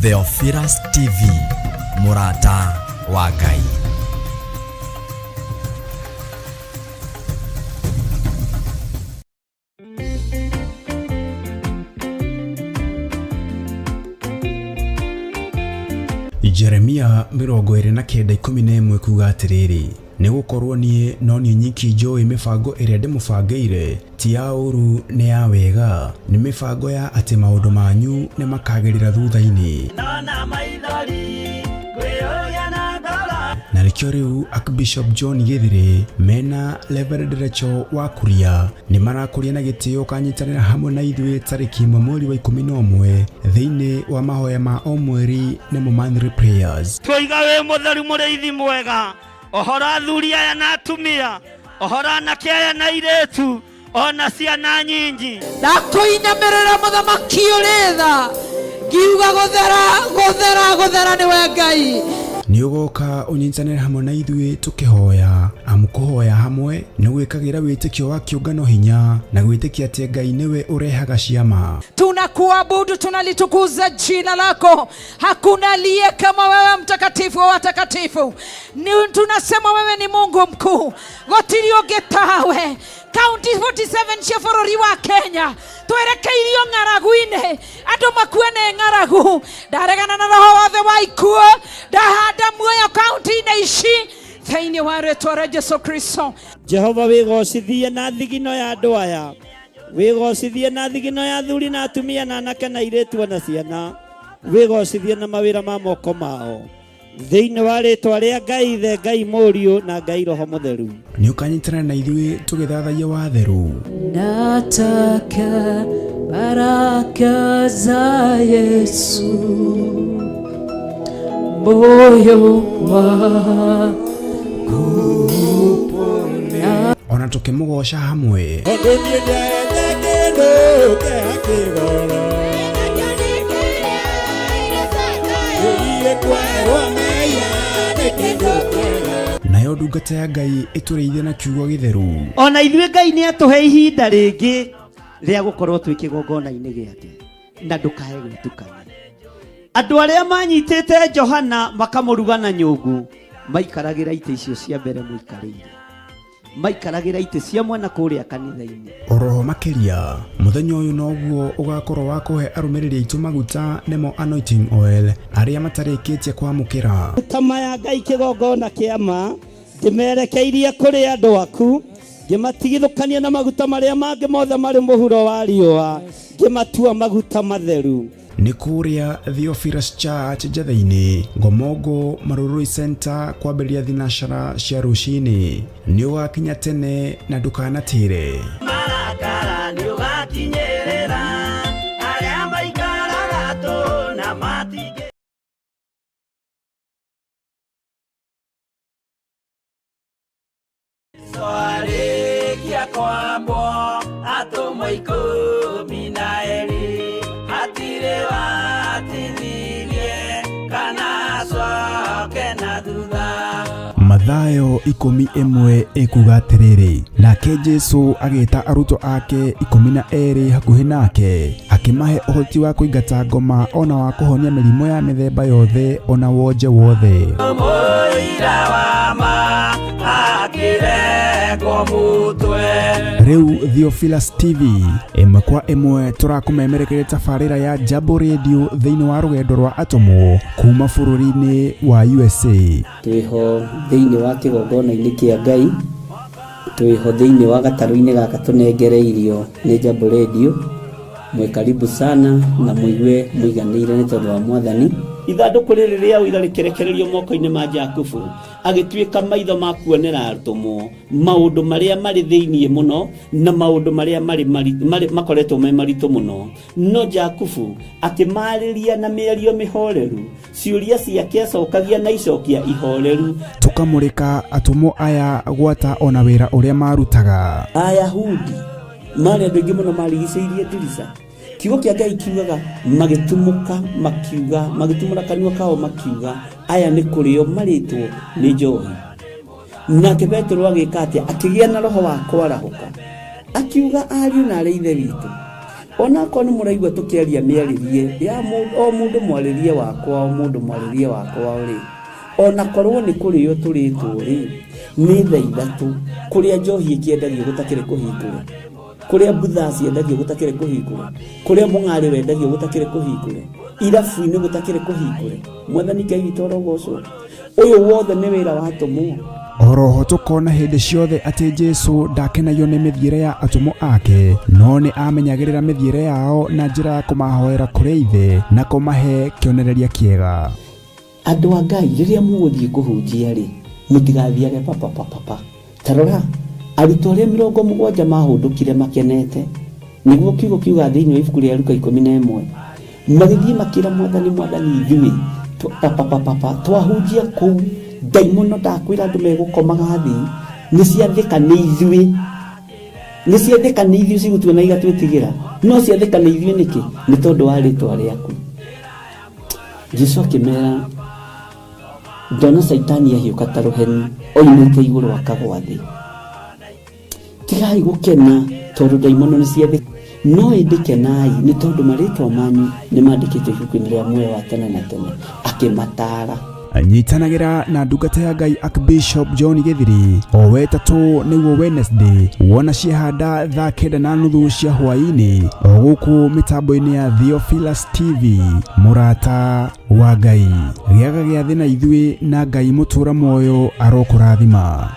Theophilus TV, Murata wa Ngai. Jeremia 29:11 kuga atiriri nigukorwo nie no nie nyiki njoi mibango iria ndimubangĩire ti ya ũru ni ya wega ni mibango ya ati maundu manyu ni makagirira thutha-ini na nikio riu Archbishop John Githiri mena Reverend Rachel wa Kuria ni marakuria na gitio kanyitanira hamwe na ithuĩ tariki mweri wa 11 thiini wa mahoya ma o mweri nimo monthly prayers. Twiga we mutheru muriithi mwega ohora athuri aya na atumia ohora anake aya na iretu ona ciana nyingi ndakuinamirira muthamaki uritha ngiuga guthera ni we Ngai ni ugoka unyitanire hamwe na ithuĩ tukihoya amukuhoya hamwe ni gwikagira witikio wa kiungano hinya na gwitikia ati Ngai niwe urehaga ciama. Tunakuabudu, tunalitukuza jina lako. Hakuna aliye kama wewe, mtakatifu wa watakatifu. Tunasema wewe ni Mungu mkuu, gotiri ungitawe. County 47 cia bũrũri wa Kenya twerekeirio ng'aragu-inĩ, andũ makuene ng'aragu. Ndaregana na roho wothe wa ikuũ, ndahanda muoyo kaunti-inĩ ici thĩinĩ wa rĩĩtwa rĩa Jesu Kristo. Jehova wĩgocithie na thigino ya andũ aya, wĩgocithie na thigino ya athuri na atumia na anake na airĩtu na ciana, wĩgocithie na mawĩra ma moko mao thĩinĩ wa rĩĩtwa rĩa Ngai Ithe, Ngai Mũriũ na Ngai Roho Mũtheru. Nĩ ũkanyitana na ithuĩ tũgĩthathaiya watheru. Nataka baraka za Yesu moyo wangu ona tukimũgoca hamwe. Nayo ndungata ya Ngai ĩtũrĩithie na kiugo gĩtheru. Ona ithuĩ Ngai nĩ atũhe ihinda rĩngĩ rĩa gũkorwo twĩ kĩgongona-inĩ gĩake na ndũkae gwĩtukania. Andũ arĩa manyitĩte Johana makamũruga na nyũngũ maikaragĩra itĩ icio cia mbere mũikarĩire, maikaragĩra itĩ cia mwena kũrĩa kanitha-inĩ. Oroho makĩria mũthenya ũyũ noguo ũgakorwo wa kũhe arũmĩrĩri aitũ maguta nĩmo anointing oil arĩa matarĩkĩtie kwamũkĩra tama ya Ngai kĩgongona kĩama. Ngĩmerekeirie kũrĩ andũ aku, ngĩmatigithũkania na maguta marĩa mangĩ mothe marĩ mũhuro wa riũa, ngĩmatua maguta matheru. Nĩ kũrĩa Theophilus Church Njatha-inĩ, Ngomongo Marurui Center kwambĩrĩria thinacara cia rũcinĩ. Nĩ ũgakinya tene na ndũkanatĩre. Marakara nĩ ũgakinyĩrĩra arĩa maikaraga tũ na matige. Swarĩkia kwambwo atũmwo 12 hatirĩ watithirie kana coke na thutha. Mathayo 11 ĩkuga atĩrĩrĩ, nake Jesu agĩĩta arutwo ake 12 hakuhĩ nake akĩmahe ũhoti wa kũingata ngoma ona wa kũhonia mĩrimũ ya mĩthemba yothe ona wonje wothe. Rĩu Theophilus TV ĩmwe kwa ĩmwe tũrakũmemerekeria tabarĩra ya Jambo Radio thĩinĩ wa rũgendo rwa atũmwo kuma bũrũri-inĩ wa USA. Twĩho thĩinĩ wa kĩgongona-inĩ kĩa Ngai, twĩho thĩinĩ wa gatarũ-inĩ gaka tũnengereirio nĩ Jambo Radio. Mwe karibu sana na mũigue mũiganĩire nĩ tondũ wa Mwathani. Ithandũkũ rĩrĩ rĩa ũira rĩkĩrekererio moko-inĩ ma Jakubu, agĩtuĩka maitho ma kuonera atũmwo maũndũ marĩa marĩ thĩinĩ mũno na maũndũ marĩa makoretwo me maritũ mũno. No Jakubu akĩmarĩria na mĩario mĩhoreru, ciũria ciake acokagia na icokia ihoreru. Tũkamũrĩka atũmwo aya gwata ona wĩra ũrĩa marutaga. Ayahudi marĩ andũ aingĩ mũno marigicĩirie ndirica. Kiugo kĩa Ngai kiugaga magĩtumũka makiuga, magĩtumũra kanua kao makiuga aya nĩ kũrĩo marĩtwo nĩ njohi. Nake Petero agĩka atĩa? Akĩgĩa na roho wa kwarahũka akiuga ariũ na arĩ ithe witũ ona ko ni muraigwa tukiaria miaririe ya o mundu mwaririe wakwa o mundu mwaririe wakwa uri ona korwo ni kurio turitwo ri ni thaa ithatu kuria njohi ikiendagio gutakire kuhingure kuria butha ciendagio gutakire kuhingure kuria mung'ari wendagio gutakire kuhingure irabu-ini gutakire kuhingure mwathani Ngai witũ arogocwo uyu wothe ni wira watumwo. Oroho tukona hindi ciothe ati Jesu ndakenagio ni mithiire ya atumo ake no ni amenyagirira mithiire yao na njira ya kumahoera kuri ithe na kumahe kionereria kiega. Andu a Ngai riria muguthie kuhunjia ri mutigathiage papa tarora arutwo aria 70 mahundukire makenete niguo kiugo kiuga thiini wa ibuku ria Luka 11 magithie makira mwathani ithui papa twahunjia kuu daimono ndakwira andu megukomaga thi ni ciathika ni ithui cigutuna igatwitigira no ciathika ni ithui niki ni tondu wa ritwa riaku. Jesu akimera ndona Saitani ahiuka ta ruheni oimite iguru akagwa thi tigai gukena tondu daimono ni ciathika no indikenai ni tondu maritwa manyu ni mandikitwo ibuku-ini ria muoyo wa tene na tene akimatara. Anyitanagira na ndungata ya Ngai Archbishop John Githiri o wetatu niguo Wednesday wona ciehanda thaa 9:30 cia hwaini o guku mitambo-ini ya Theophilus TV murata wa Ngai giaga gia thina ithui na Ngai mutura moyo arokurathima.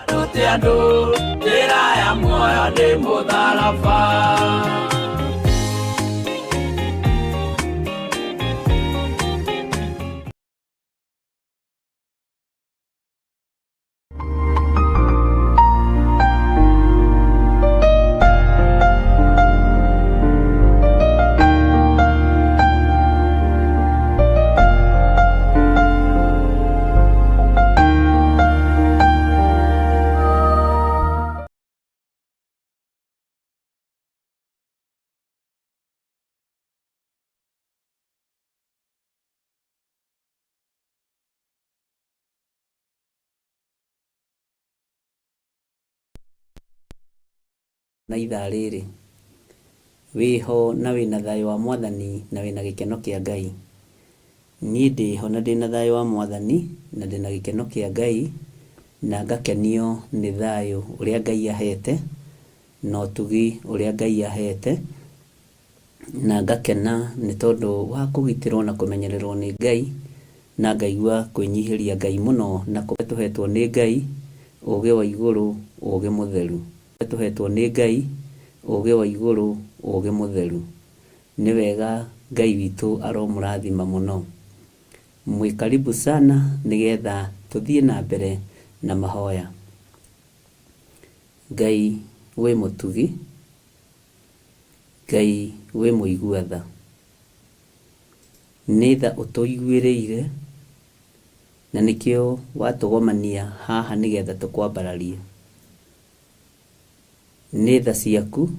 Na ithaa riri wiho na wina thayo wa mwathani na wina gikeno kia Ngai. Ni ndiho na ndina thayo wa mwathani na ndina gikeno kia Ngai na ngakenio ni thayo uria Ngai ahete na utugi uria Ngai ahete na ngakena ni tondu wa kugitirwo na kumenyererwo ni Ngai na ngaigua kwinyihiria Ngai muno na kutuhetwo ni Ngai uge wa iguru uge mutheru tuhetwo ni Ngai uge wa iguru uge mutheru ni wega Ngai witu aromurathima muno. Mwi karibu sana nigetha tuthie na mbere na mahoya. Ngai we mutugi, Ngai we muiguatha nitha utuiguireire na nikio watugomania haha nigetha tukwambararie. Nĩ tha ciaku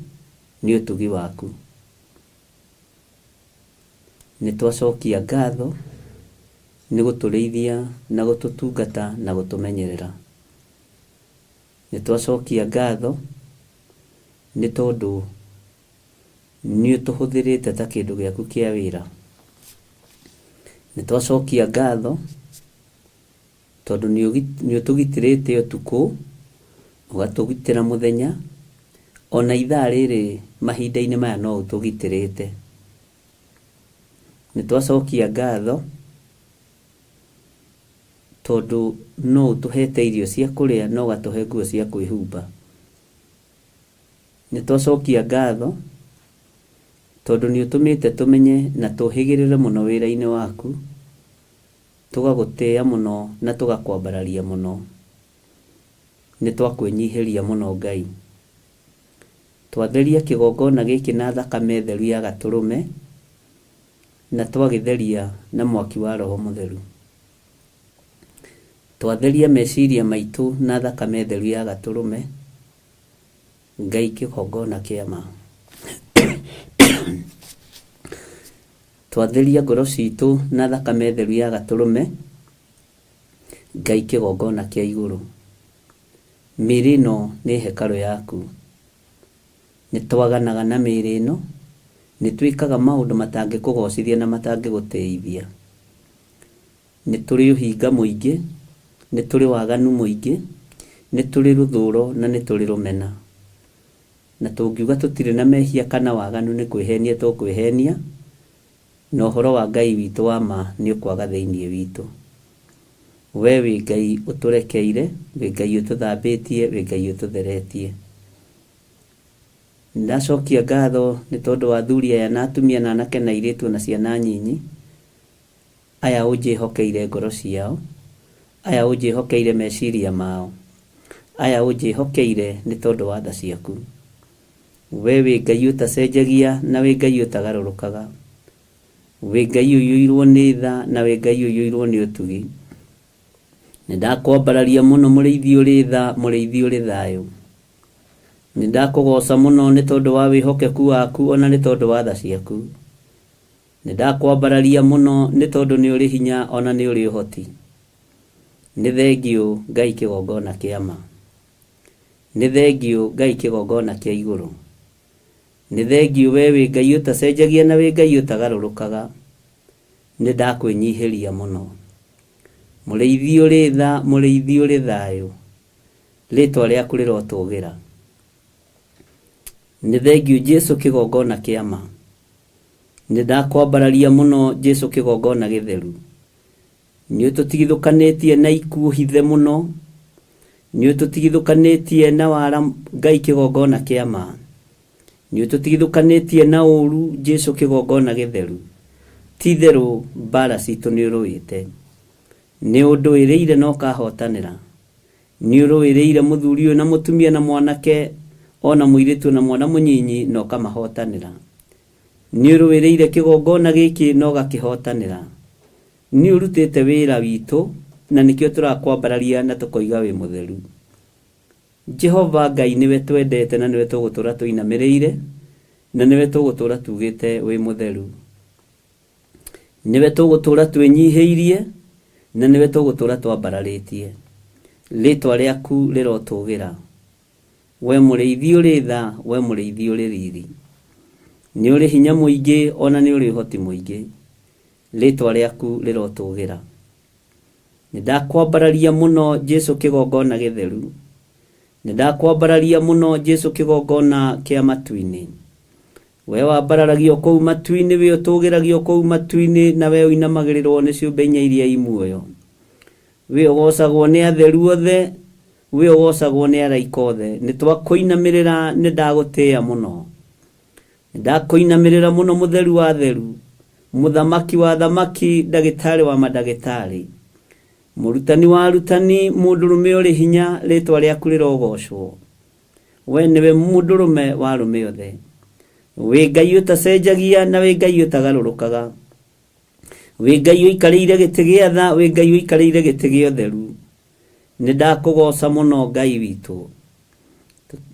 nĩ ũtugi waku. Nĩ twacokia ngatho nĩ gũtũrĩithia na gũtũtungata na gũtũmenyerera. Nĩ twacokia ngatho nĩ tondũ nĩ ũtũhũthĩrĩte ta kĩndũ gĩaku kĩa wĩra. Nĩ twacokia ngatho tondũ nĩ ũtũgitĩrĩte ũtukũ ũgatũgitĩra mũthenya ona ithaa rĩrĩ mahinda-inĩ maya no ũtũgitĩrĩte. Nĩ twacokia ngatho tondu no ũtũhete irio cia kũrĩa no ũgatũhe nguo cia kwĩhumba. Nĩ twacokia ngatho tondu nĩ ũtũmĩte tũmenye na tũhĩgĩrĩre mũno wĩra-inĩ waku, tũgagũtĩĩa mũno na tũgakwambararia mũno. Nĩ twakwĩnyihĩria mũno Ngai. Twatheria kĩgongona gĩkĩ na thakame theru ya Gatũrũme na twagĩtheria na mwaki wa Roho Mũtheru. Twatheria meciria maitũ na thakame theru ya Gatũrũme, Ngai kĩgongona kĩa ma. Twatheria ngoro citũ na thakame theru ya Gatũrũme, Ngai kĩgongona kĩa igũrũ. Mĩĩrĩ ĩno nĩ hekarũ yaku. Nĩ twaganaga na mĩĩrĩ ĩno nĩ twĩkaga maũndũ matangĩkũgocithia na matangĩgũteithia. Nĩ tũrĩ ũhinga mũingĩ, nĩ tũrĩ waganu mũingĩ, nĩ tũrĩ rũthũũro na nĩ tũrĩ rũmena. Na tũngiuga tũtirĩ na mehia kana waganu nĩ kwĩhenia tũkwĩhenia, na ũhoro wa Ngai witũ wa ma nĩ ũkwaga thĩinĩ witũ. We wĩ Ngai ũtũrekeire, wĩ Ngai ũtũthambĩtie, wĩ Ngai ũtũtheretie. Ndacokia ngatho nĩ tondũ wa athuri aya na atumia na anake na airĩtu na ciana nyinyi, aya ũnjĩhokeire ngoro ciao, aya ũnjĩhokeire meciria mao, aya ũnjĩhokeire nĩ tondũ wa tha ciaku. We wĩ Ngai ũtacenjagia na wĩ Ngai ũtagarũrũkaga, wĩ Ngai ũiyũirwo nĩ tha na wĩ Ngai ũiyũirwo nĩ ũtugi. Nĩ ndakwambararia mũno mũrĩithi ũrĩ tha, mũrĩithi ũrĩ thayũ. Nĩ ndakũgoca mũno nĩ tondũ wa wĩhokeku waku ona nĩ tondũ wa tha ciaku. Nĩ ndakwambararia mũno nĩ tondũ nĩ ũrĩ hinya ona nĩ ũrĩ ũhoti. Nĩ thengiũ Ngai kĩgongona kĩa ma. Nĩ thengiũ Ngai kĩgongona kĩa igũrũ. Nĩ thengiũ we wĩ Ngai ũtacenjagia na wĩ Ngai ũtagarũrũkaga. Nĩ ndakwĩnyihĩria mũno. Mũrĩithi ũrĩ tha, mũrĩithi ũrĩ thayũ, rĩtwa rĩaku rĩrotũgĩra. Nĩ thengiũ Jesũ kĩgongona kĩa ma. Nĩ ndakwambararia mũno Jesũ kĩgongona gĩtheru. Nĩ ũtũtigithũkanĩtie na ikuũ hithe mũno. Nĩ ũtũtigithũkanĩtie na wara Ngai kĩgongona kĩa ma. Nĩ ũtũtigithũkanĩtie na ũũru Jesũ kĩgongona gĩtheru. Ti therũ mbara citũ nĩ ũrũĩte. Nĩ ũndũ wĩrĩire na ũkahotanĩra. Nĩ ũrũĩrĩire mũthuri ũyũ na mũtumia na mwanake, ona mũirĩtu na mwana mũnyinyi na ũkamahotanĩra. Nĩ ũrũĩrĩire kĩgongona gĩkĩ na ũgakĩhotanĩra. Nĩ ũrutĩte wĩra witũ na nĩkĩo tũrakwambararia na tũkoiga wĩ mũtheru. Jehova Ngai nĩwe twendete na nĩwe tũgũtũra tũinamĩrĩire na nĩwe tũgũtũra tugĩte wĩ mũtheru. Nĩwe tũgũtũra twĩnyihĩirie na nĩwe tũgũtũra twambararĩtie. Rĩtwa rĩaku rĩrotũgĩra. We mũrĩithi ũrĩ tha, we mũrĩithi ũrĩ riri. Nĩ ũrĩ hinya mũingĩ ona nĩ ũrĩ ũhoti mũingĩ. Rĩtwa rĩaku rĩrotũgĩra. Nĩ ndakwambararia mũno Jesũ kĩgongona gĩtheru. Nĩ ndakwambararia mũno Jesũ kĩgongona kĩa matu-inĩ. We wambararagio kũu matu-inĩ, we ũtũgĩragio kũu matu-inĩ, na we ũinamagĩrĩrwo nĩ ciũmbe inya iria i muoyo. We ũgocagwo nĩ atheru othe, we ũgocagwo nĩ araika othe. Nĩ twakũinamĩrĩra, nĩ ndagũtĩĩa mũno. Nĩ ndakũinamĩrĩra mũno mũtheru wa theru, mũthamaki wa thamaki, ndagĩtarĩ wa mandagĩtarĩ, mũrutani wa arutani, mũndũrũme ũrĩ hinya, rĩtwa rĩaku rĩrogocwo. We nĩwe mũndũrũme wa arũme othe. Wĩ Ngai ũtacenjagia na wĩ Ngai ũtagarũrũkaga. Wĩ Ngai ũikarĩire gĩtĩ gĩa tha, wĩ Ngai ũikarĩire gĩtĩ gĩa ũtheru. Nĩ ndakũgoca mũno Ngai witũ.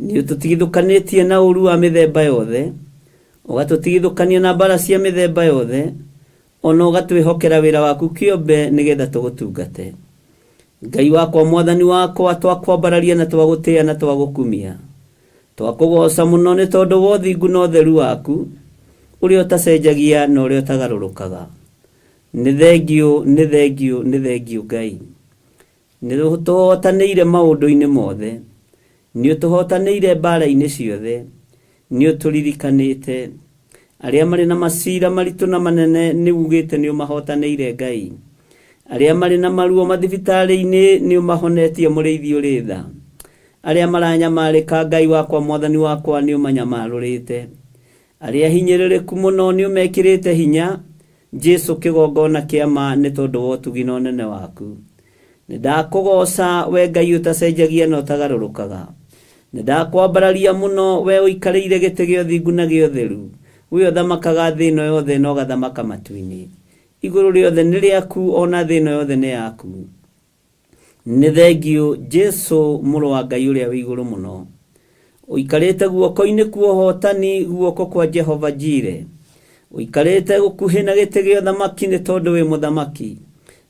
Nĩ ũtũtigithũkanĩtie na ũũru wa mĩthemba yothe, ũgatũtigithũkania na mbara cia mĩthemba yothe, ona ũgatwĩhokera wĩra waku kĩũmbe nĩgetha tũgũtungate. Ngai wakwa, mwathani wakwa, twakwambararia na twagũtĩĩa na twagũkumia. Twakũgoca mũno nĩ tondũ wa ũthingu na ũtheru waku, ũrĩa ũtacenjagia na ũrĩa ũtagarũrũkaga. Nĩ thengiũ, nĩ thengiũ, nĩ thengiũ Ngai. Nĩ ũtũhotanĩire maũndũ-inĩ mothe. Nĩ ũtũhotanĩire mbara-inĩ ciothe. Nĩ ũtũririkanĩte. Arĩa marĩ na macira maritũ na manene nĩ ugĩte nĩ ũmahotanĩire Ngai. Arĩa marĩ na maruo mathibitarĩ-inĩ nĩ ũmahonetie mũrĩithi ũrĩ tha. Arĩa maranyamarĩka Ngai wakwa, mwathani wakwa, nĩ ũmanyamarũrĩte. Arĩa hinyĩrĩrĩku mũno nĩ ũmekĩrĩte hinya. Jesũ kĩgongona kĩa ma, nĩ tondũ wa ũtugi na ũnene waku. Nĩ ndakũgoca we Ngai ũtacenjagia na ũtagarũrũkaga. Nĩ ndakwambararia mũno we ũikarĩire gĩtĩ gĩa ũthingu na gĩa ũtheru. We ũthamakaga thĩ ĩno yothe na ũgathamaka matu-inĩ. Igũrũ rĩothe nĩ rĩaku, ona thĩ ĩno yothe nĩ yaku. Nĩ thengiũ Jesũ mũrũ wa Ngai ũrĩa wĩ igũrũ mũno. Ũikarĩte guoko-inĩ kwa ũhotani, guoko kwa Jehova Jire. Ũikarĩte gũkuhĩ na gĩtĩ gĩa ũthamaki nĩ tondũ wĩ mũthamaki.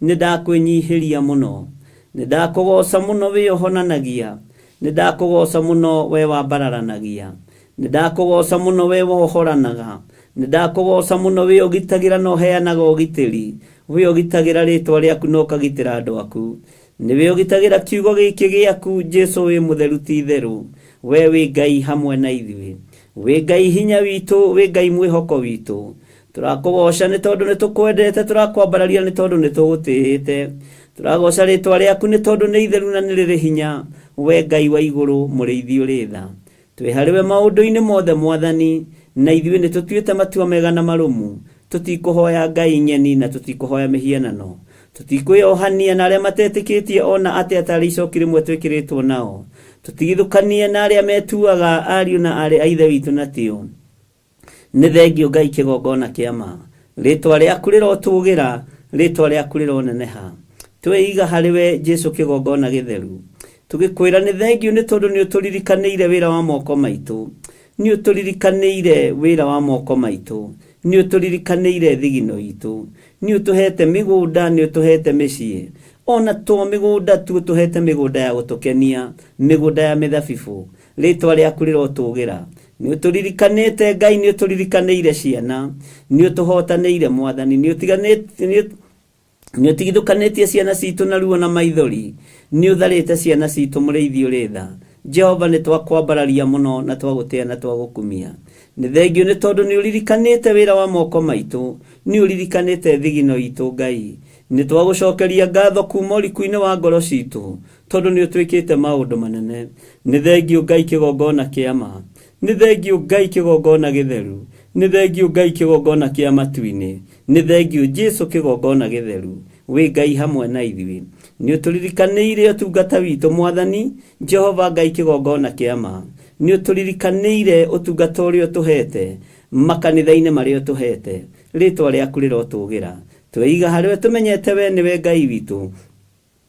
Nĩ ndakwĩnyihĩria mũno. Nĩ ndakũgoca mũno we ũhonanagia. Nĩ ndakũgoca mũno we wambararanagia. Nĩ ndakũgoca mũno we wohoranaga. ndakugoca muno wi ogitagira no heanaga ogitiri wi ogitagira ritwa riaku no kagitira andu aku ni wi ogitagira kiugo giki giaku Jesu wi mutheru ti theru we wi Ngai hamwe na ithuĩ wi Ngai hinya witu wi Ngai mwihoko witu turakugoca ni tondu ni tukwendete turakwambararia ni tondu ni tugutĩĩte turagoca ritwa riaku ni tondu ni itheru na ni riri hinya we Ngai wa iguru mũrĩithi ũrĩ tha twi hariwe maundu-inĩ mothe mwathani na ithuĩ ni tutuĩte matua mega na marumu tutikuhoya Ngai nyeni na tutikuhoya mihianano tutikwĩohania na arĩa matetĩkĩtie ona atĩ atarĩ icoki rĩmwe twĩkĩrĩtwo nao tutigithũkanie na arĩa metuaga ariũ na arĩ a ithe witũ na tĩo nĩ thengio Ngai kĩgongona kĩa ma rĩtwa rĩaku rĩrotũgĩra rĩtwa rĩaku rĩroneneha twĩiga harĩwe Jesu kĩgongona gĩtheru tũgĩkwĩra nĩ thengio nĩ tondũ nĩ ũtũririkanĩire wĩra wa moko maitũ nĩ ũtũririkanĩire wĩra wa moko maitũ nĩ ũtũririkanĩire thigino itũ nĩ ũtũhete mĩgũnda nĩ ũtũhete mĩciĩ ona to mĩgũnda tu ũtũhete mĩgũnda ya gũtũkenia mĩgũnda ya mĩthabibũ rĩtwa rĩaku rĩrotũgĩra nĩ ũtũririkanĩte Ngai nĩ ũtũririkanĩire ciana nĩ ũtũhotanĩire mwathani nĩ ũtigithũkanĩtie ciana citũ na ruo na maithori nĩ ũtharĩte ciana citũ mũrĩithi ũrĩ tha Jehova nĩ twakwambararia mũno na twagũtĩa na twagũkumia nĩ thengio nĩ tondũ nĩ ũririkanĩte wĩra wa moko maitũ nĩ ũririkanĩte thigino itũ Ngai nĩ twagũcokeria ngatho kuma ũriku-inĩ wa ngoro citũ tondũ nĩ ũtwĩkĩte maũndũ manene nĩ thengio Ngai kĩgongona kĩa ma nĩ thengio Ngai kĩgongona gĩtheru nĩ thengio Ngai kĩgongona kĩa matu-inĩ nĩ thengio Jesu kĩgongona gĩtheru wĩ Ngai hamwe na ithuĩ nĩ ũtũririkanĩire ũtungata witũ mwathani Jehova Ngai kĩgongona kĩa ma nĩ ũtũririkanĩire ũtungata ũrĩa ũtũhete makanitha-inĩ marĩa ũtũhete rĩtwa rĩaku rĩrotũgĩra twĩiga harĩwe tũmenyete we nĩwe Ngai witũ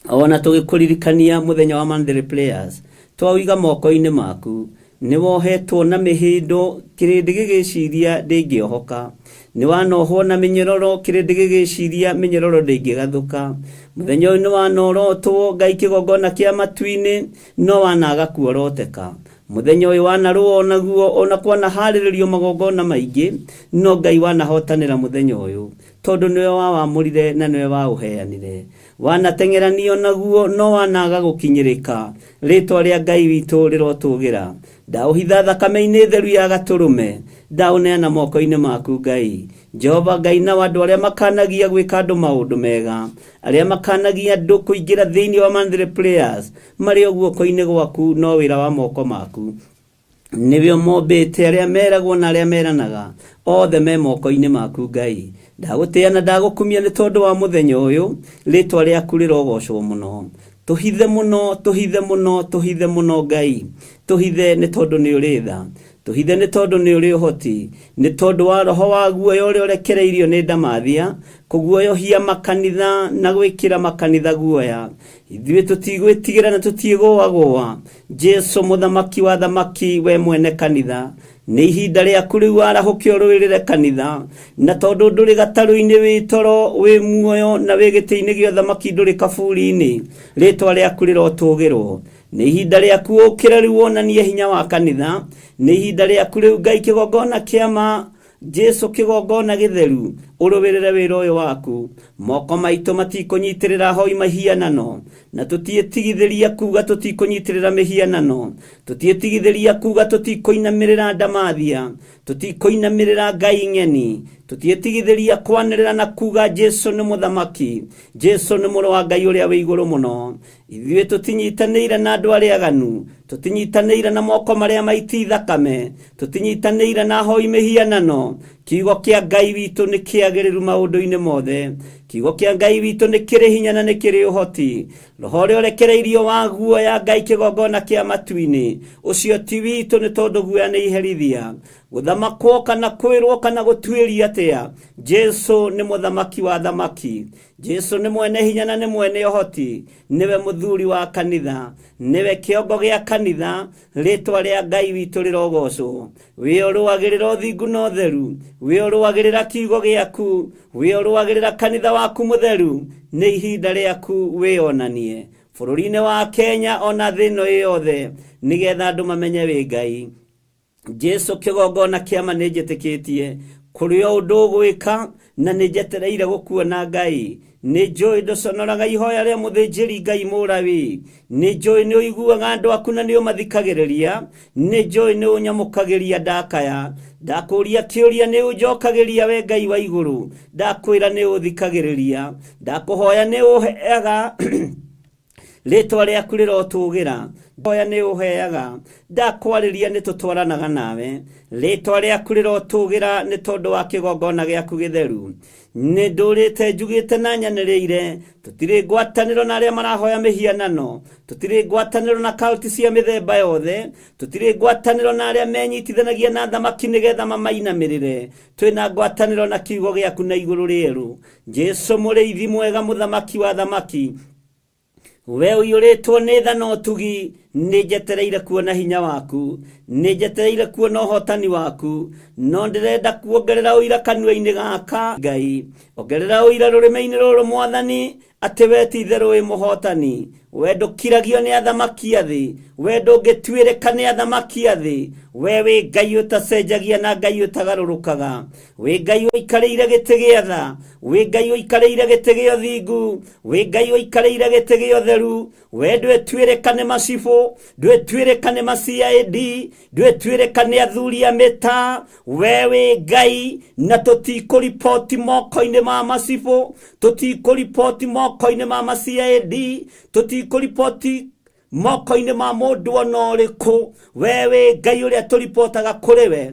ona tũgĩkũririkania mũthenya wa Monday Prayers twawĩiga moko-inĩ maku nĩ wohetwo na mĩhĩndo kĩrĩndĩ gĩgĩciria ndĩngĩohoka nĩ wanohwo na mĩnyororo kĩrĩndĩ gĩgĩciria mĩnyororo ndĩngĩgathũka mũthenya ũyũ nĩ wanorotwo Ngai kĩgongona kĩa matu-inĩ no wanaga kuoroteka mũthenya ũyũ wanarũo naguo ona kwanaharĩrĩrio magongona maingĩ no Ngai wanahotanĩra mũthenya ũyũ tondũ nĩwe wawamũrire na nĩwe waũheanire wanateng'eranio naguo no wanaga gũkinyĩrĩka rĩtwa rĩa Ngai witũ rĩrotũgĩra ndaũhitha thakame-inĩ theru ya gatũrũme ndaũneana moko-inĩ maku Ngai Jehova Ngai na andũ arĩa makanagia gwĩka andũ maũndũ mega arĩa makanagia andũ kũingĩra thĩinĩ wa Monday Prayers marĩ o guoko-inĩ gwaku no wĩra wa moko maku nĩwe ũmombĩte arĩa meragwo na arĩa meranaga othe me moko-inĩ maku Ngai ndagũtĩa na ndagũkumia nĩ tondũ wa mũthenya ũyũ rĩtwa rĩaku rĩrogocwo mũno tũhithe mũno tũhithe mũno tũhithe mũno Ngai tũhithe nĩ tondũ nĩ ũrĩ tha tũhithe nĩ tondũ nĩ ũrĩ ũhoti nĩ tondũ wa roho wa guoya ũrĩa ũrekereirio nĩ ndamathia kũguoyohia makanitha na gwĩkĩra makanitha guoya ithuĩ tũtigwĩtigĩra na tũtiĩgũagũa Jesu mũthamaki wa thamaki we mwene kanitha nĩ ihinda rĩaku rĩu warahũkio rũĩrĩre kanitha na tondũ ndũrĩ gatarũ-inĩ wĩ toro wĩ muoyo na wĩ gĩtĩ-inĩ gĩa thamaki ndũrĩ kaburi-inĩ rĩtwa rĩaku rĩrotũgĩrwo nĩ ihinda rĩaku ũkĩre rĩu wonanie hinya wa kanitha nĩ ihinda rĩaku rĩu Ngai kĩgongona kĩa ma Jesu kĩgongona gĩtheru ũrũwĩrĩre wĩra ũyũ waku moko maitũ matikũnyitĩrĩra hoi mahianano na tũtiĩtigithĩria kuga tũtikũnyitĩrĩra mĩhianano tũtiĩtigithĩria kuga tũtikũinamĩrĩra ndamathia tũtikũinamĩrĩra Ngai ng'eni tũtiĩtigithĩria kwanĩrĩra na kuga Jesu nĩ mũthamaki Jesu nĩ mũrũ wa Ngai ũrĩa wĩ igũrũ mũno ithuĩ tũtinyitanĩire na andũ arĩa aganu tũtinyitanĩire na moko marĩa maiti thakame tũtinyitanĩire na hoi mĩhianano kiugo kĩa Ngai witũ nĩ kĩagĩrĩru maũndũ-inĩ mothe kiugo kĩa Ngai witũ nĩ kĩrĩ hinya na nĩ kĩrĩ ũhoti roho ũrĩa ũrekereirio wa guoya Ngai kĩgongona kĩa matu-inĩ ũcio ti witũ nĩ tondũ guoya nĩ iherithia gũthamakwo kana kwĩrwo kana gũtuĩria atĩa Jesu nĩ mũthamaki wa thamaki Jesu nĩ mwene hinya na nĩ mwene ũhoti nĩwe mũthuri wa kanitha nĩwe kĩongo gĩa kanitha rĩtwa rĩa Ngai witũ rĩrogocwo wĩ ũrũagĩrĩra ũthingu na ũtheru wĩ ũrũagĩrĩra kiugo gĩaku wĩ ũrũagĩrĩra kanitha waku mũtheru nĩ ihinda rĩaku wĩonanie bũrũri-inĩ wa Kenya ona thĩ ĩno yothe nĩgetha andũ mamenye wĩ Ngai Jesu kĩgongona kĩa ma nĩ njĩtĩkĩtie kuri o undu gwika na ni njetereire gukuona Ngai ni njui nduconoraga ihoya ria muthinjiri Ngai murawi ni njui ni uiguaga andu aku na ni umathikagiriria ni njui ni unyamukagiria ndakaya ndakuria kiuria ni unjokagiria we Ngai wa iguru ndakwira ni uthikagiriria ndakuhoya ni uheaga ritwa riaku rirotugira hoya ni uheaga ndakwariria ni tutwaranaga nawe ritwa riaku rirotugira ni tondu wa kigongona giaku githeru ni ndurite njugite na nyaniriire tutire ngwataniro na aria marahoya mihianano tutire ngwataniro na kauti cia mithemba yothe tutire ngwataniro na aria menyitithanagia na thamaki nigetha mamainamirire twina ngwataniro na kiugo giaku na iguru rieru Jesu muriithi mwega muthamaki wa thamaki we uyuritwo ni tha no tugi ni njetereire kuona hinya waku ni njetereire kuona uhotani waku no ndirenda kuongerera uira kanua-ini gaka Ngai ongerera uira rurimi-ini ruru mwathani ati we ti itherũ wi muhotani we ndukiragio ni athamaki a thi we ndungituirika ni athamaki a thi we wi Ngai utacenjagia na Ngai utagarurukaga wi Ngai uikarĩire gĩtĩ gĩa tha wi Ngai uikarĩire gĩtĩ gĩa ũthingu wi Ngai uikarĩire gĩtĩ gĩa ũtheru we ndwĩtuĩrĩka nĩ macibũ ndwĩtuĩrĩka nĩ ma-CID ndwĩtuĩrĩka nĩ athuri a mĩta we wi Ngai na tũtikũripoti moko-inĩ ma macibũ tũtikũripoti moko-inĩ ma ma-CID tũtikũripoti moko-inĩ ma mũndũ ona ũrĩkũ we wi Ngai ũrĩa tũripotaga kũrĩ we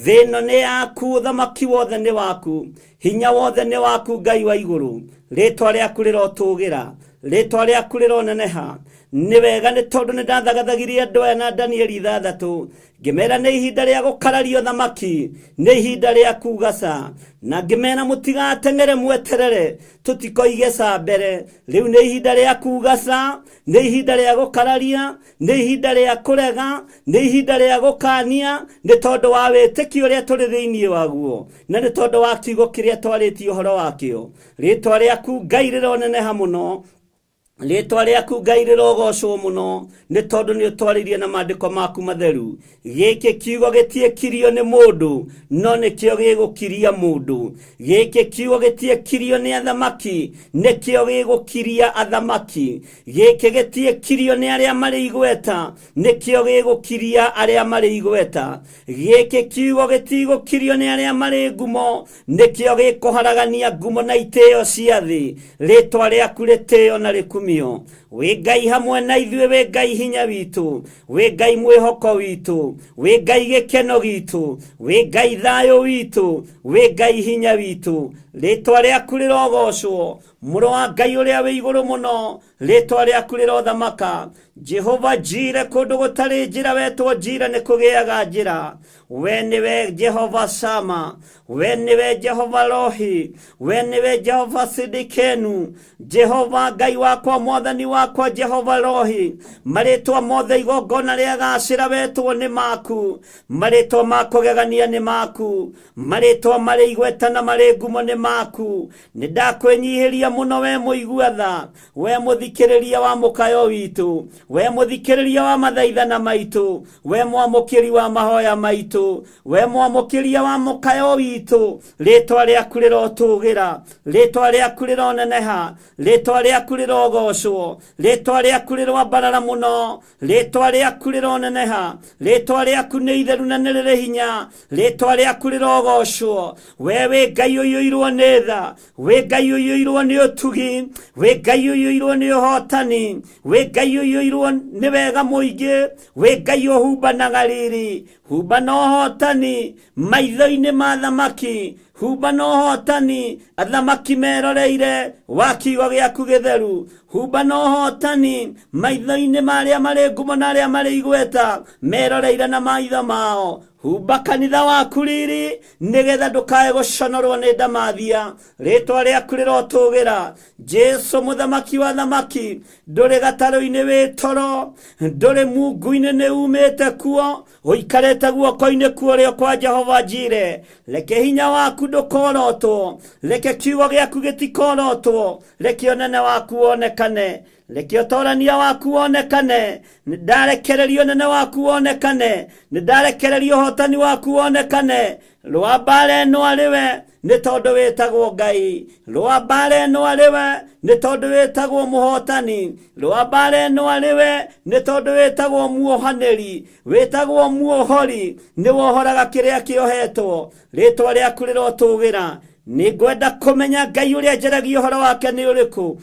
thĩ ĩno nĩ yaku ũthamaki wothe nĩ waku hinya wothe nĩ waku Ngai wa igũrũ rĩtwa rĩaku rĩrotũgĩra rĩtwa rĩaku rĩroneneha nĩ wega nĩ tondũ nĩ ndathagathagirie andũ aya na Danieli 6 ngĩmera nĩ ihinda rĩa gũkarario thamaki nĩ ihinda rĩa kugaca na ngĩmera mũtigateng'ere mweterere tũtikoige ca mbere rĩu nĩ ihinda rĩa kugaca nĩ ihinda rĩa gũkararia nĩ ihinda rĩa kũrega nĩ ihinda rĩa gũkania nĩ tondũ wa wĩtĩkio ũrĩa tũrĩ thĩinĩ waguo na nĩ tondũ wa kiugo kĩrĩa twarĩtie ũhoro wakĩo rĩtwa rĩaku Ngai rĩroneneha mũno rĩtwa rĩaku Ngai rĩrogocwo mũno nĩ tondũ nĩ ũtwarĩirie na maandĩko maku matheru gĩkĩ kiugo gĩtiĩkirio nĩ mũndũ no nĩkĩo gĩgũkiria mũndũ gĩkĩ kiugo gĩtiĩkirio nĩ athamaki nĩkĩo gĩgũkiria athamaki gĩkĩ gĩtiĩkirio nĩ arĩa marĩ igweta nĩkĩo gĩgũkiria arĩa marĩ igweta gĩkĩ kiugo gĩtigũkirio nĩ arĩa marĩ ngumo nĩkĩo gĩkũharagania ngumo na itĩo cia thĩ rĩtwa rĩaku rĩtĩo na rĩkumio we Ngai hamwe na ithuĩ we Ngai hinya witũ we Ngai mwĩhoko witũ we Ngai gĩkeno gitũ we Ngai thayũ witũ we Ngai hinya witũ rĩtwa rĩaku rĩrogocwo mũrũ wa Ngai ũrĩa wĩ igũrũ mũno rĩtwa rĩaku rĩrothamaka Jehova Jire kũndũ gũtarĩ njĩra wetwo Jire nĩ kũgĩaga njĩra we nĩwe Jehova Sama we nĩwe Jehova Rohi we nĩwe Jehova Sidikenu Jehova Ngai wakwa mwathani wakwa Jehova Rohi marĩtwa mothe igongona rĩa gacĩra wetwo nĩ maku marĩtwa ma kũgegania nĩ maku marĩtwa marĩ igweta na marĩ ngumo nĩ maku nĩ ndakwĩnyihĩria mũno we mũigua tha we mũthikĩrĩria wa mũkayo witũ we mũthikĩrĩria wa mathaithana maitũ we mwamũkĩri wa mahoya maitũ we mwamũkĩria wa mũkayo witũ rĩtwa rĩaku rĩrotũgĩra rĩtwa rĩaku rĩroneneha rĩtwa rĩaku rĩrogocwo rĩtwa rĩaku rĩrwambarara mũno rĩtwa rĩaku rĩroneneha rĩtwa rĩaku nĩ itheru na nĩ rĩrĩ hinya rĩtwa rĩaku rĩrogocwo we wĩ Ngai ũiyũirwo nĩ tha we Ngai ũiyũirwo nĩ ũtugi we Ngai ũiyũirwo nĩ ũhotani we Ngai ũiyũirwo nĩ wega mũingĩ we Ngai ũhumbanaga riri humba na ũhotani maitho-inĩ ma thamaki humba na ũhotani athamaki meroreire wa kiugo gĩaku gĩtheru humba na ũhotani maitho-inĩ marĩa marĩ ngumo na arĩa marĩ igweta meroreire na maitho mao humba kanitha waku riri nĩgetha ndũkae gũconorwo nĩ ndamathia rĩtwa rĩaku rĩrotũgĩra Jesu mũthamaki wa thamaki ndũrĩ gatarũ-inĩ wĩ toro ndũrĩ mungu-inĩ nĩ umĩte kuo ũikarĩte guoko-inĩ kuo kwa Jehova Jire reke hinya waku ndũkorotwo reke kiugo gĩaku gĩtikorotwo reke ũnene waku wonekane reke ũtorania waku wonekane, nĩndarekereria ũnene waku wonekane, nĩndarekereria ũhotani waku wonekane. Rũa mbara ĩno arĩwe nĩ tondũ wĩtagwo Ngai, rũa mbara ĩno arĩwe nĩ tondũ wĩtagwo mũhotani, rũa mbara ĩno arĩwe nĩ tondũ wĩtagwo muohanĩri, wĩtagwo muohori, nĩ wohoraga kĩrĩa kĩohetwo, rĩtwa rĩaku rĩrotũgĩra. Nĩngwenda kũmenya Ngai ũrĩa njaragia ũhoro wake nĩ ũrĩkũ,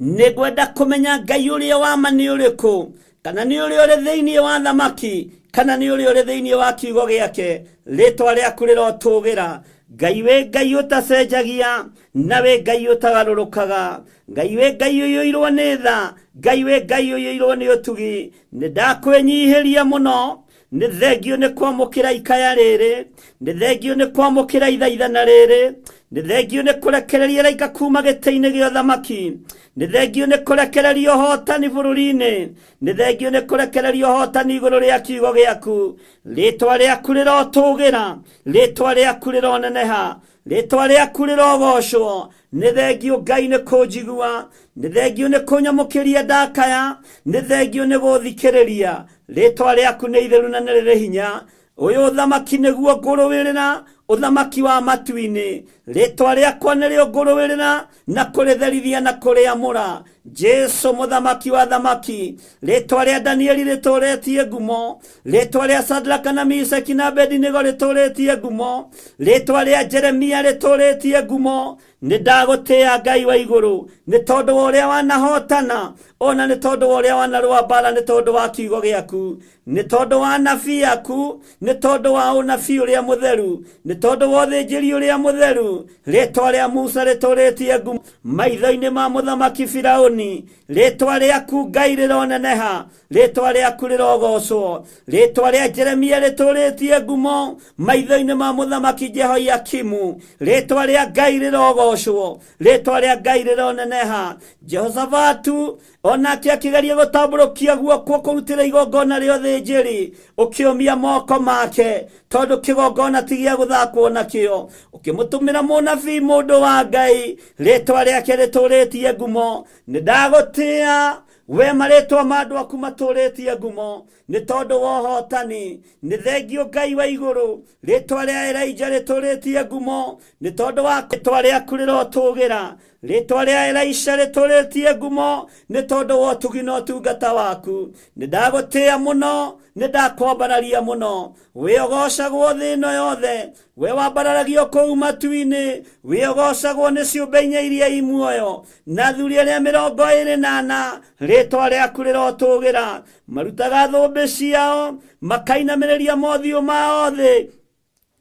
nĩngwenda kũmenya Ngai ũrĩa wa ma nĩ ũrĩkũ, kana nĩ ũrĩa ũrĩ thĩinĩ wa thamaki, kana nĩ ũrĩa ũrĩ thĩinĩ wa kiugo gĩake, rĩtwa rĩaku rĩrotũgĩra. Ngai wĩ Ngai ũtacenjagia, na wĩ Ngai ũtagarũrũkaga, Ngai wĩ Ngai ũiyũirwo nĩ tha, Ngai wĩ Ngai ũiyũirwo nĩ ũtugi. Nĩndakwĩnyihĩria mũno, nĩ thengio nĩ kwamũkĩra ikaya rĩrĩ, nĩ thengio nĩ kwamũkĩra ithaithana rĩrĩ, nĩ thengio nĩ kũrekereria raika kuma gĩtĩ-inĩ gĩa ũthamaki, nĩ thengio nĩ kũrekereria ũhotani bũrũri-inĩ, nĩ thengio nĩ kũrekereria ũhotani igũrũ rĩa kiugo gĩaku. Rĩtwa rĩaku rĩrotũgĩra, rĩtwa rĩaku rĩroneneha, rĩtwa rĩaku rĩrogocwo. Nĩ thengio Ngai nĩ kũnjigua, nĩ thengio nĩ kũnyamũkĩria ndakaya, nĩ thengio nĩ gũthikĩrĩria. Rĩtwa rĩaku nĩ itheru na nĩ rĩrĩ hinya. Ũyũ ũthamaki nĩguo ngũrũwĩrĩra, ũthamaki wa matu-inĩ. Rĩtwa rĩakwa nĩrĩo ngũrũwĩrĩra na kũrĩtherithia na kũrĩamũra. Jesu mũthamaki wa thamaki. Rĩtwa rĩa Danieli rĩtũrĩtie ngumo, rĩtwa rĩa Shadraka na Meshaki na Abedinego rĩtũrĩtie ngumo, rĩtwa rĩa Jeremia rĩtũrĩtie ngumo. Nĩndagũtĩĩa Ngai wa igũrũ, nĩ tondũ wa ũrĩa wanahotana, ona nĩ tondũ wa ũrĩa wanarũa mbara, nĩ tondũ wa kiugo gĩaku, nĩ tondũ wa nabii yaku, nĩ tondũ wa ũnabii ũrĩa mũtheru, nĩ tondũ wa ũthĩnjĩri ũrĩa mũtheru. Rĩtwa rĩa Musa rĩtũrĩtie ngumo maitho-inĩ ma mũthamaki Firaũni. Rĩtwa rĩaku Ngai rĩroneneha, rĩtwa rĩaku rĩrogocwo. Rĩtwa rĩa Jeremia rĩtũrĩtie ngumo maitho-inĩ ma mũthamaki Jehoiakimu. Rĩtwa rĩa Ngai rĩrogocwo, rĩtwa rĩa Ngai rĩroneneha. Jehoshafatu onake akĩgeria gũtambũrũkia guoko kũrutĩra igongona rĩa ũthĩnjĩri, ũkĩũmia moko make, tondũ kĩgongona ti gĩa gũthakwo nakĩo. Ũkĩmũtũmĩra mũnabii mũndũ wa Ngai, rĩtwa rĩake rĩtũrĩtie ngumo. Nĩndagũtĩĩa we marĩtwa ma andũ aku matũrĩtie ngumo, nĩ tondũ wa ũhotani. Nĩ thengio Ngai wa igũrũ, rĩtwa rĩa Elijah rĩtũrĩtie ngumo, nĩ tondũ wa rĩtwa rĩaku rĩrotũgĩra. Rĩtwa rĩa Elisha rĩtũrĩtie ngumo, nĩ tondũ wa ũtugi na ũtungata waku. Nĩndagũtĩĩa mũno, nĩndakwambararia mũno. Wĩogocagwo thĩ ĩno yothe, we wambararagio kũu matu-inĩ, wĩogocagwo nĩ ciũmbe inya iria i muoyo, na athuri arĩa 24. Rĩtwa rĩaku rĩrotũgĩra. Marutaga thũmbĩ ciao, makainamĩrĩria mothiũ mao thĩ,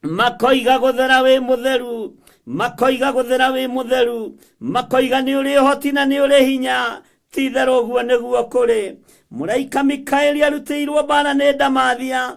makoiga gũthera wĩ mũtheru, makoiga gũthera wĩ mũtheru, makoiga nĩ ũrĩ ũhoti na nĩ ũrĩ hinya. Ti itherũ ũguo nĩguo kũrĩ. Mũraika Mikaeli arutĩirwo mbara nĩ Ndamathia,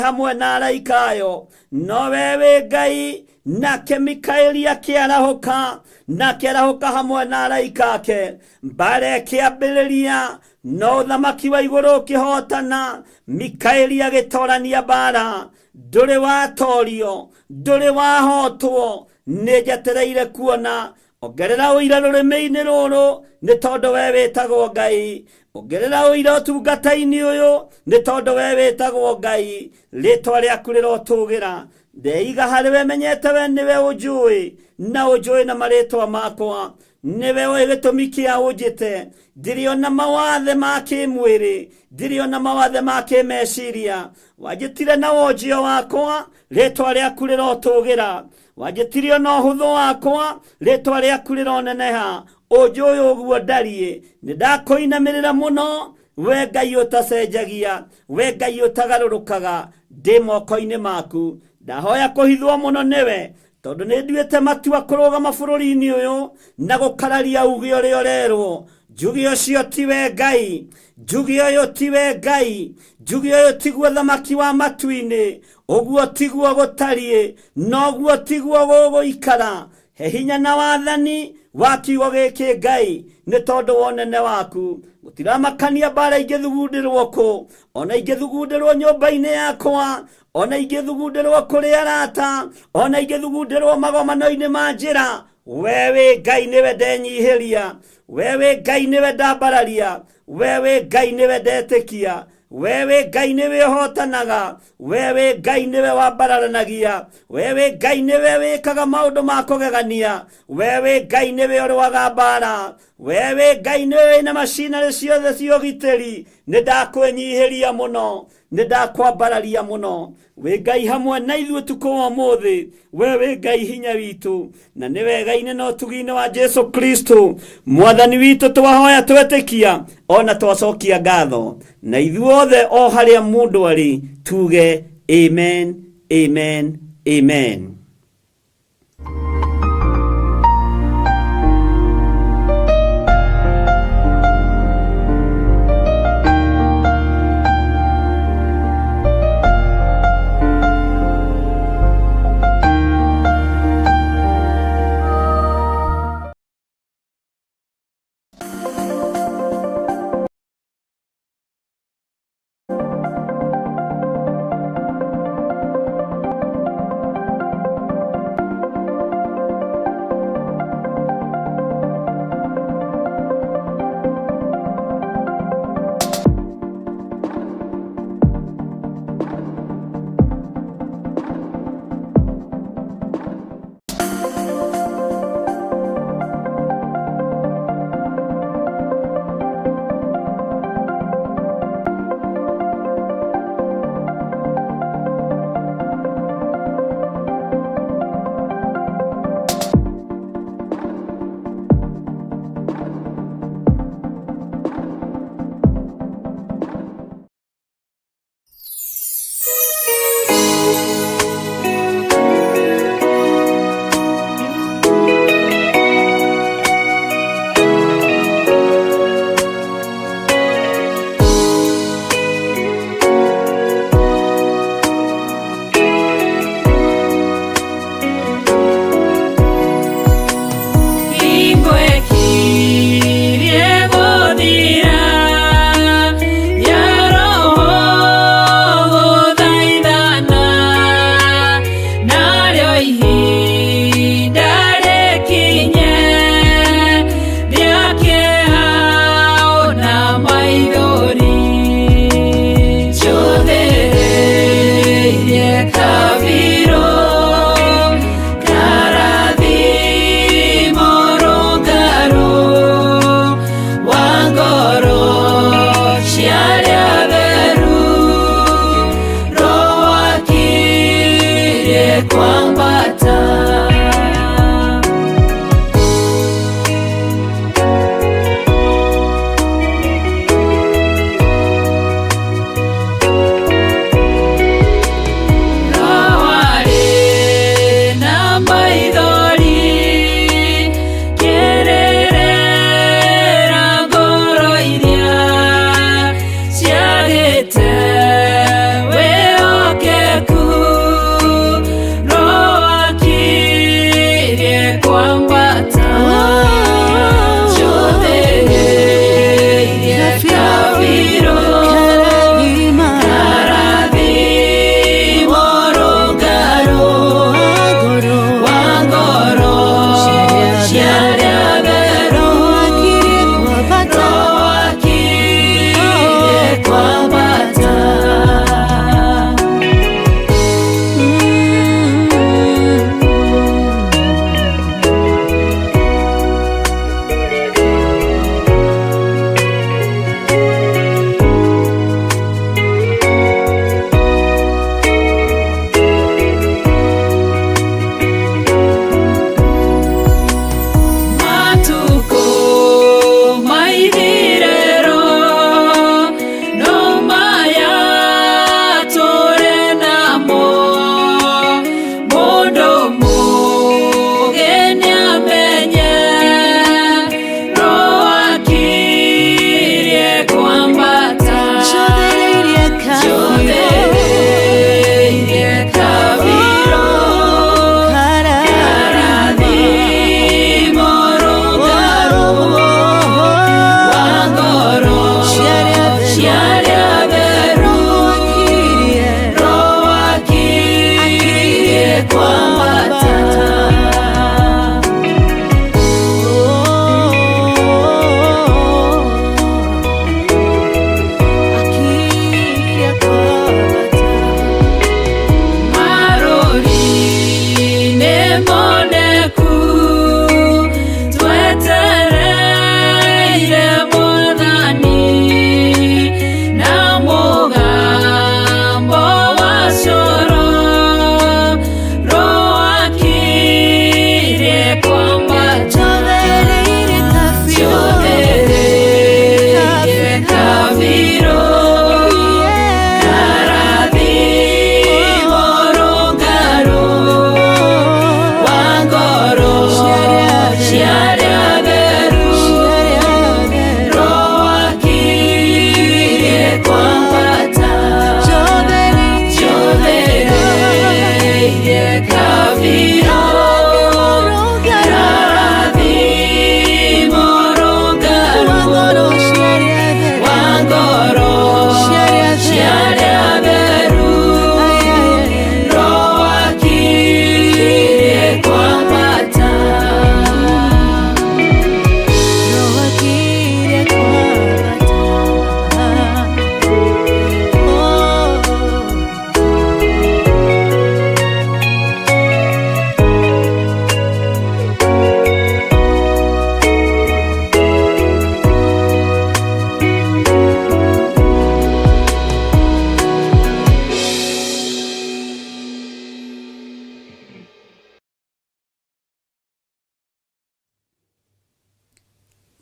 hamwe na araika ayo. No we wĩ Ngai, nake Mikaeli akĩarahũka, nake arahũka hamwe na araika ake. Mbara ĩkĩambĩrĩria, no ũthamaki wa igũrũ ũkĩhotana. Mikaeli agĩtorania mbara, ndũrĩ watorio, ndũrĩ wahotwo. Nĩnjetereire kuona. Ongerera ũira rũrĩmĩ-inĩ rũrũ, nĩ tondũ we wĩtagwo Ngai. Ongerera ũira ũtungata-inĩ ũyũ, nĩ tondũ we wĩtagwo Ngai. Rĩtwa rĩaku rĩrotũgĩra. Ndeiga harĩ we menyete we nĩwe ũnjũĩ, na ũnjũĩ na marĩtwa makwa. Nĩwe ũĩ gĩtũmi kĩa ũnjĩte. Ndirĩ ona mawathe ma kĩmwĩrĩ, ndirĩ ona mawathe ma kĩmeciria. Wanjĩtire na wonjio wakwa, rĩtwa rĩaku rĩrotũgĩra. Wanjĩtire ona ũhũthũ wakwa, rĩtwa rĩaku rĩroneneha. Ũnjũĩ ũguo ndariĩ. Nĩndakũinamĩrĩra mũno, we Ngai ũtacenjagia, we Ngai ũtagarũrũkaga. Ndĩ moko-inĩ maku. Ndahoya kũhithwo mũno nĩwe, tondũ nĩnduĩte matua kũrũgama bũrũri-inĩ ũyũ na gũkararia uge ũrĩa ũrerwo. Njuge ũcio tiwe Ngai, njuge ũyũ tiwe Ngai, njuge ũyũ tiguo thamaki wa matu-inĩ. Ũguo tiguo gũtariĩ, noguo tiguo gũgũikara. He hinya na wathani wa kiugo gĩkĩ Ngai, nĩ tondũ wa ũnene waku. Gũtiramakania mbara ingĩthugundĩrwo kũ, ona ingĩthugundĩrwo nyũmba-inĩ yakwa, ona ingĩthugundĩrwo kũrĩ arata, ona ingĩthugundĩrwo magomano-inĩ ma njĩra. wewe Ngai niwe ndenyihiria, wewe Ngai niwe ndambararia, wewe Ngai niwe ndetikia, wewe Ngai niwe hotanaga, wewe Ngai niwe wambararanagia, wewe Ngai niwe wikaga maundu ma kugegania, wewe Ngai niwe urwaga mbara, wewe Ngai niwe na macinarĩ ciothe cia ũgitĩri. Nĩndakwenyihiria mũno, nĩndakwambararia mũno. Wĩ Ngai hamwe na ithuĩ ũtukũ wa ũmũthĩ, wewe Ngai hinya witũ, na nĩ wega-inĩ na ũtugi-inĩ wa Jesu Kristo mwathani witũ twahoya twetĩkia ona twacokia ngatho, na ithuĩ othe o harĩa mũndũ arĩ tuge amen, amen, amen.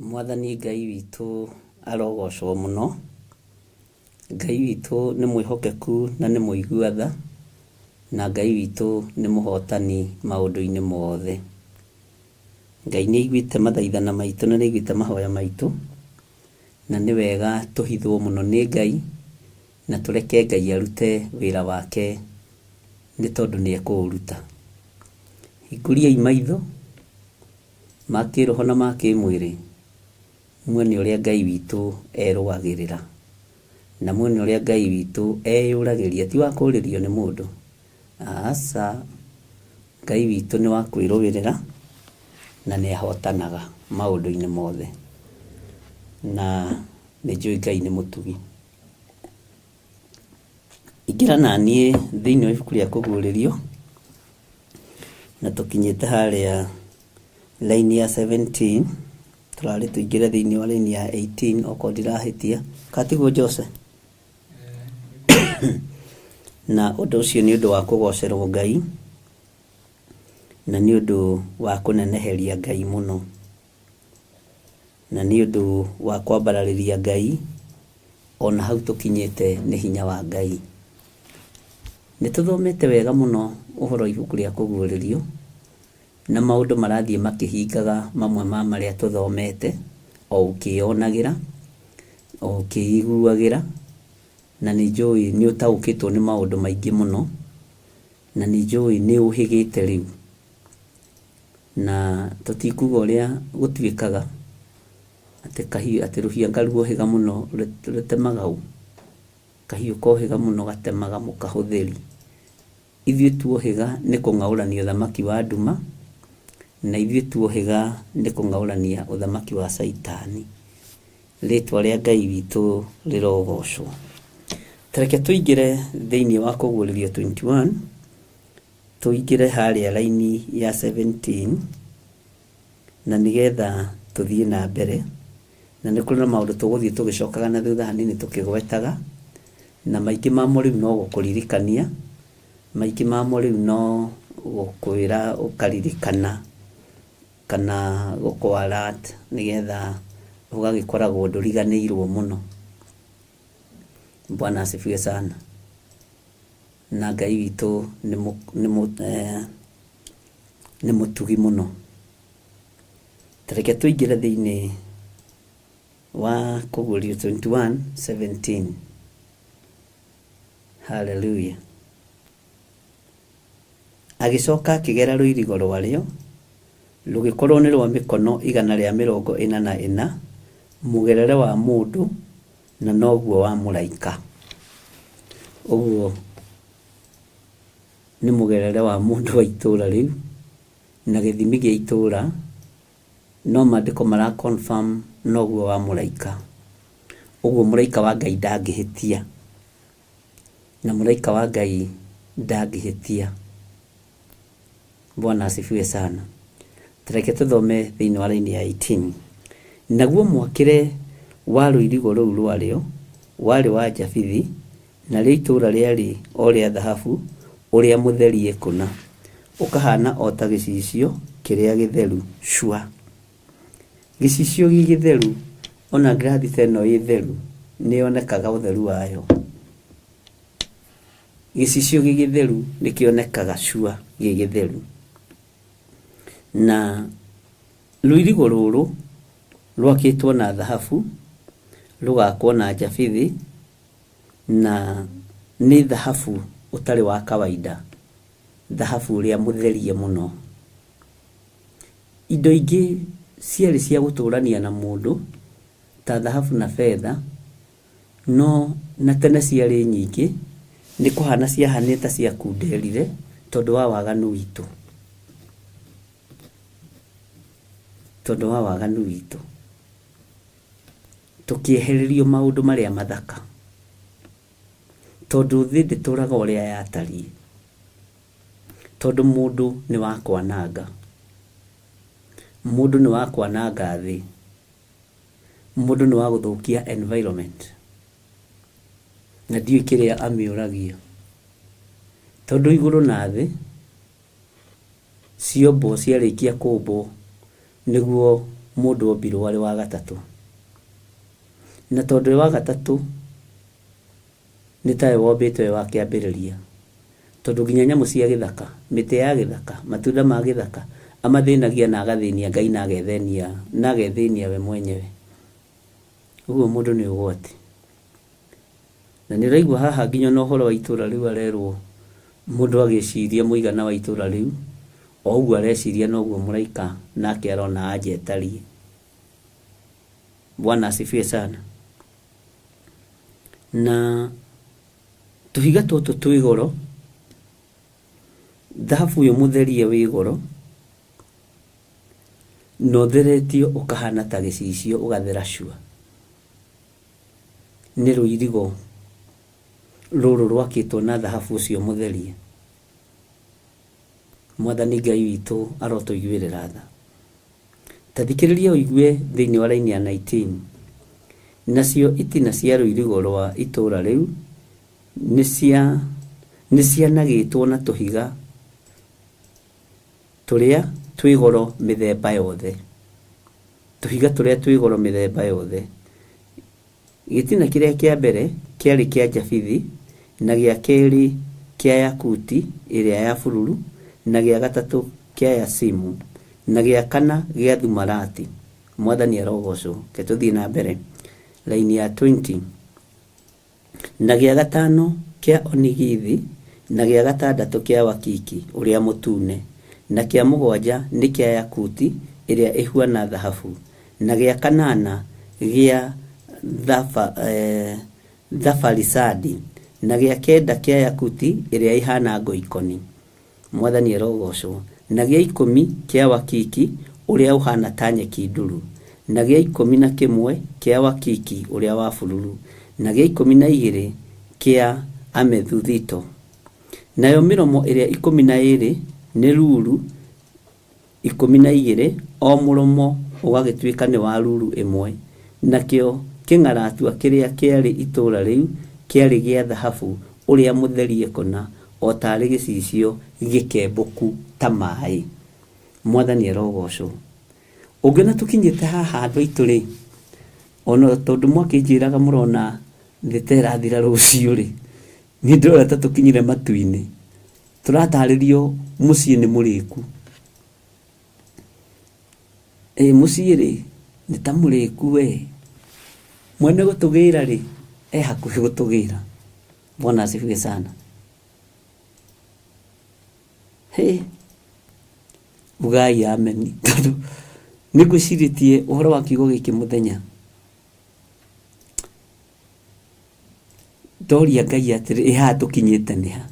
Mwathani Ngai witũ arogocwo mũno. Ngai witũ nĩ mwĩhokeku na nĩ mũigua tha, na Ngai witũ nĩ mũhotani maũndũ-inĩ mothe. Ngai nĩ aiguĩte mathaithana maitũ na nĩ aiguĩte mahoya maitũ, na nĩ wega tũhithwo mũno nĩ Ngai na tũreke Ngai arute wĩra wake nĩ tondũ nĩ ekũũruta. Hingũriai maitho ma kĩroho na ma kĩmwĩrĩ muone ũrĩa Ngai witũ erũagĩrĩra, na muone ũrĩa Ngai witũ eyũragĩria, ti wa kũũrĩrio nĩ mũndũ. Aca, Ngai witũ nĩ wa kwĩrũĩrĩra na nĩ ahotanaga maũndũ-inĩ mothe, na nĩ njũĩ Ngai nĩ mũtugi. Ingĩra na niĩ thĩinĩ wa ibuku rĩa kũguũrĩrio na tũkinyĩte harĩa laini ya 17, tũrarĩ tũingĩre thĩinĩ wa laini ya 18 okorwo ndirahĩtia. Katiguo Jose? Na ũndũ ũcio nĩ ũndũ wa kũgocerwo Ngai na nĩ ũndũ wa kũneneheria Ngai mũno, na nĩ ũndũ wa kwambararĩria Ngai ona hau tũkinyĩte nĩ hinya wa Ngai. Nĩ tũthomete wega mũno ũhoro ibuku rĩa kũguũrĩrio na maũndũ marathiĩ makĩhingaga mamwe ma marĩa tũthomete, o ũkĩonagĩra, o ũkĩiguagĩra, na nĩ njũĩ nĩ ũtaũkĩtwo nĩ maũndũ maingĩ mũno, na nĩ njũĩ nĩ ũhĩgĩte rĩu. Na tũtikuga ũrĩa gũtuĩkaga atĩ rũhianga ruohĩga mũno rũtemaga u, kahiũ kohĩga mũno gatemaga mũkahũthĩri. Ithuĩ tuohĩga nĩ kũng'aũrania ũthamaki wa nduma, na ithuĩ tuohĩga nĩ kũng'aũrania ũthamaki wa Saitani. Rĩtwa rĩa Ngai witũ rĩrogocwo. Tareke tũingĩre thĩinĩ wa kũguũrĩrio 21, tũingĩre harĩa laini ya 17, na nĩgetha tũthiĩ na mbere, na nĩ kũrĩ na maũndũ tũgũthiĩ tũgĩcokaga na thutha hanini tũkĩgwetaga, na maingĩ mamo rĩu no gũkũririkania, maingĩ mamo rĩu no gũkwĩra ũkaririkana kana gũkwarat, nĩgetha ũgagĩkoragwo ndũriganĩirwo mũno. Bwana asifiwe sana. Na Ngai witũ nĩ mũtugi mũno. Tareke tũingĩre thĩinĩ wa kũguũrĩrio 21:17. Hallelujah. Agĩcoka akĩgera rũirigo rwarĩo, rũgĩkorwo nĩ rwa mĩkono 144, mũgerere wa mũndũ na noguo wa mũraika. Ũguo nĩ mũgerere wa mũndũ wa itũũra rĩu na gĩthimi gĩa itũũra, no maandĩko mara confirm noguo wa mũraika. Ũguo mũraika wa Ngai ndangĩhĩtia, na mũraika wa Ngai ndangĩhĩtia. Bwana asifiwe sana. Tareke tũthome thĩinĩ wa laini ya 18. Naguo mwakĩre wa rũirigo rũu rwarĩo warĩ wa njabithi, na rĩo itũũra rĩarĩ o rĩa thahabu ũrĩa mũtherie kũna, ũkahana o ta gĩcicio kĩrĩa gĩtheru cua. Gĩcicio gĩgĩtheru, ona ngirathi ĩno ĩ theru nĩ yonekaga ũtheru wayo. Gĩcicio gĩgĩtheru nĩ kĩonekaga cua gĩgĩtheru. Na rũirigo rũrũ rwakĩtwo na thahabu, rũgakwo na njabithi, na nĩ thahabu ũtarĩ wa kawaida, thahabu ũrĩa mũtherie mũno. Indo ingĩ ciarĩ cia gũtũrania na mũndũ ta thahabu na fedha, no na tene ciarĩ nyingĩ, nĩ kũhana ciahanĩte cia kunderire tondũ wa waganu witũ. Tondũ wa waganu witũ tũkĩehererio maũndũ marĩa mathaka, tondũ thĩ ndĩtũraga ũrĩa yatariĩ, tondũ mũndũ nĩ wa kwananga, mũndũ nĩ wa kwananga thĩ, mũndũ nĩ wa gũthũkia environment, na ndiũĩ kĩrĩa amĩũragia, tondũ igũrũ na thĩ ciombo ciarĩkia kũmbwo nĩguo mundu ombirwo arĩ wa gatatu, na tondũ wa gatatu nĩ tawe wombĩtwo wa kĩambĩrĩria, tondũ nginya nyamũ cia gĩthaka, mĩtĩ ya gĩthaka, matunda ma gĩthaka amathĩnagia na agathĩnia Ngai na agethĩnia we mwenyewe. Ũguo mũndũ nĩ ũgwati. Na nĩ ũraigua haha nginya no ũhoro wa itũra rĩu arerwo mũndũ agĩciria mũigana wa itũra rĩu, o ũguo areciria noguo mũraika nake arona anja ĩtariĩ. Bwana asifiwe sana. Na tũhiga tũtũ twĩ goro, thahabu yo mũtherie wĩ goro, no theretio ũkahana ta gĩcicio ũgathera cua. Nĩ rũirigo rũrũ rwakĩtwo na thahabu ũcio mũtherie. Mwathani Ngai witũ arotũiguĩrĩra tha. Ta thikĩrĩria ũigue thĩinĩ wa raini ya 19. Nacio itina cia rũirigo rwa itũra rĩu nĩ cianagĩtwo na tũhiga tũrĩa twĩ goro mĩthemba yothe. Tũhiga tũrĩa twĩ goro mĩthemba yothe. Gĩtina kĩrĩa kĩa mbere kĩarĩ kĩa njabithi, na gĩa kerĩ kĩa yakuti ĩrĩa ya bururu, na gĩa gatatũ kĩa yasimu, na gĩa kana gĩa thumarati. Mwathani arogocwo. Ke tũthiĩ na mbere. Raini ya 20. Na gĩa gatano kĩa onigithi, na gĩa gatandatũ kĩa wakiki ũrĩa mũtune, na kĩa mũgwanja nĩ kĩa yakuti ĩrĩa ĩhuana thahabu, na gĩa kanana gĩa thafarisadi, na gĩa kenda kĩa yakuti ĩrĩa ihana ngoikoni. Mwathani arogocwo. Na gĩa 10 kĩa wakiki ũrĩa ũhana ta nyeki nduru, na gĩa 11 kĩa wakiki ũrĩa wa bururu, na gĩa 12 kĩa amethuthito. Nayo mĩromo ĩrĩa 12 nĩ ruru 12, o mũromo ũgagĩtuĩka nĩ wa ruru ĩmwe. Nakĩo kĩng'aratua kĩrĩa kĩarĩ itũra rĩu kĩarĩ gĩa thahabu ũrĩa mũtherie kũna, o tarĩ gĩcicio gĩkembũku ta maĩ. Mwathani arogocwo. Ũngĩona tũkinyĩte haha andũ aitũ rĩ, ona tondũ mwakĩnjĩraga mũrona thĩ ĩrathira rũciũ rĩ, nĩ ndĩrona ta tũkinyire matu-inĩ. Tũratarĩrio mũciĩ nĩ mũrĩku. Mũciĩ rĩ nĩ ta mũrĩku we. Mwene gũtũgĩra rĩ hakuhĩ gũtũgĩra. Bwana asifiwe sana. Ugai amen. Nĩngwĩcirĩtie ũhoro wa kiugo gĩkĩ mũthenya. Ndoria Ngai atĩrĩ, haha tũkinyĩte nĩ ha?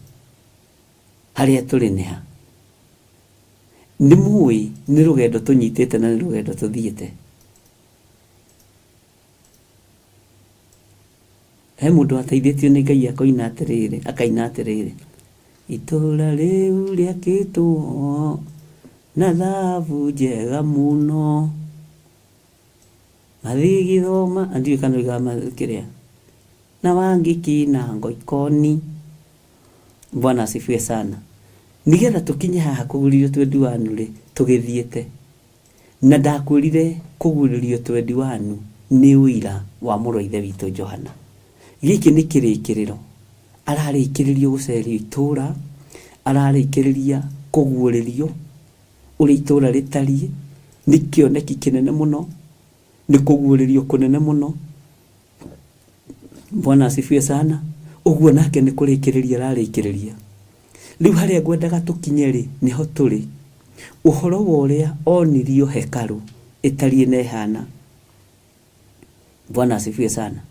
Harĩa tũrĩ nĩ ha? Nĩ mũĩ nĩ rũgendo tũnyitĩte na nĩ rũgendo tũthiĩte. He mũndũ ateithĩtio nĩ Ngai akaina atĩrĩrĩ, itũra rĩu rĩakĩtwo na thahabu njega mũno, mathigithoma andiũĩ kana oigaga kĩrĩa, na wangiki na ngoikoni. Bwana asifiwe sana. Nigetha tũkinye haha kũgũrĩrio 21 rĩ, tũgĩthiĩte. Na ndakwĩrire kũgũrĩrio 21 nĩ ũira wa mũrũ wa ithe witũ Johana. Gĩkĩ nĩ kĩrĩkĩrĩro. Ararĩkĩrĩrio gũcerio itũra, ararĩkĩrĩria kũguũrĩrio ũrĩa itũra rĩtariĩ, nĩ kĩoneki kĩnene mũno, nĩ kũguũrĩrio kũnene mũno. Bwana asifiwe sana. Ũguo nake nĩ kũrĩkĩrĩria ararĩkĩrĩria. Rĩu harĩa ngwendaga tũkinye rĩ, nĩho tũrĩ. Ũhoro wa ũrĩa onirio hekaru ĩtariĩ na ĩhana. Bwana asifiwe sana.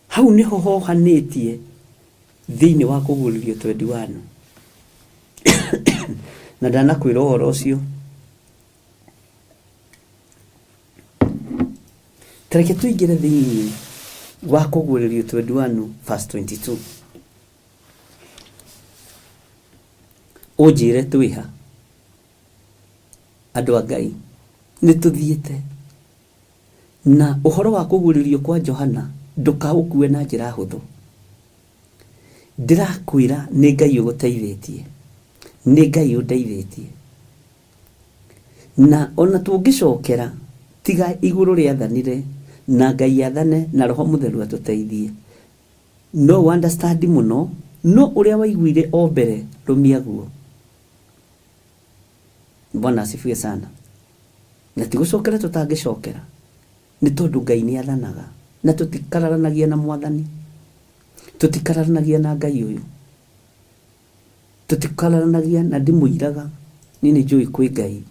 Hau niho hohanĩtie thĩinĩ wa kũguũrĩrio 21. Na ndanakwĩra ũhoro ũcio. Tareke tũingĩre thĩinĩ wa kũguũrĩrio 21 verse 22. Ũnjĩre twĩha. Andũ a Ngai nĩ tũthiĩte. Na ũhoro wa kũguũrĩrio kwa Johana ndũkaũkue na njĩra hũthũ. Ndĩrakwĩra nĩ Ngai ũgũteithĩtie, nĩ Ngai ũndeithĩtie. na ona tungicokera tiga iguru riathanire na Ngai athane na Roho Mutheru atuteithie no understand muno no uria waiguire o mbere rumiaguo. Bwana asifiwe sana. Na tigucokera tutangicokera ni tondu Ngai ni athanaga na tutikararanagia na Mwathani, tutikararanagia na Ngai uyu, tutikararanagia na ndimuiraga nini njui kwi Ngai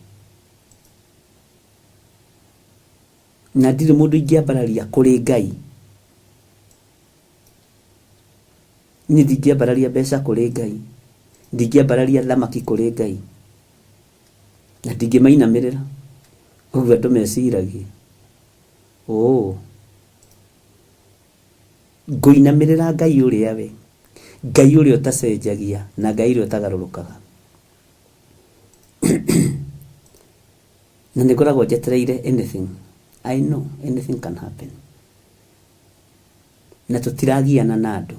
na ndire mundu ingiambararia kuri Ngai, ni ndingiambararia mbeca kuri Ngai, ndingiambararia thamaki kuri Ngai, na ndingimainamirira uguo andu meciragia nguinamirira Ngai uria we, Ngai uria utacenjagia na Ngai uria utagarurukaga. Na nikoragwo njetereire anything. I know anything can happen. Na tutiragiana na andu.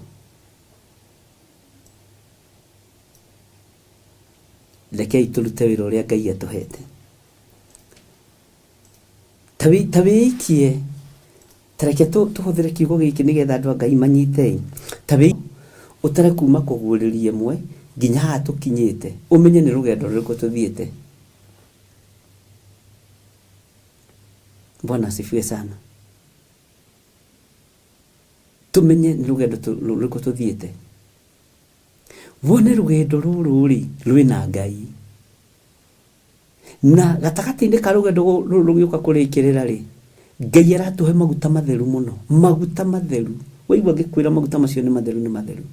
Rekei turute wira uria Ngai atuhete. Tabiikie tareke tuhuthire kiugo giki nigetha andu a Ngai manyite. Tabi utare kuma kuguririe mwe nginya ha tukinyite umenye ni rugendo ruriko tuthiete. Bwana asifiwe sana. Tumenye ni rugendo ruriko tuthiete. Wone rugendo ruri rwina Ngai. Na gatagati-ini ka rugendo rugiuka kurikirira ri Ngai aratuhe maguta matheru muno, maguta matheru. Waigua ngikwira maguta macio ni matheru, ni matheru.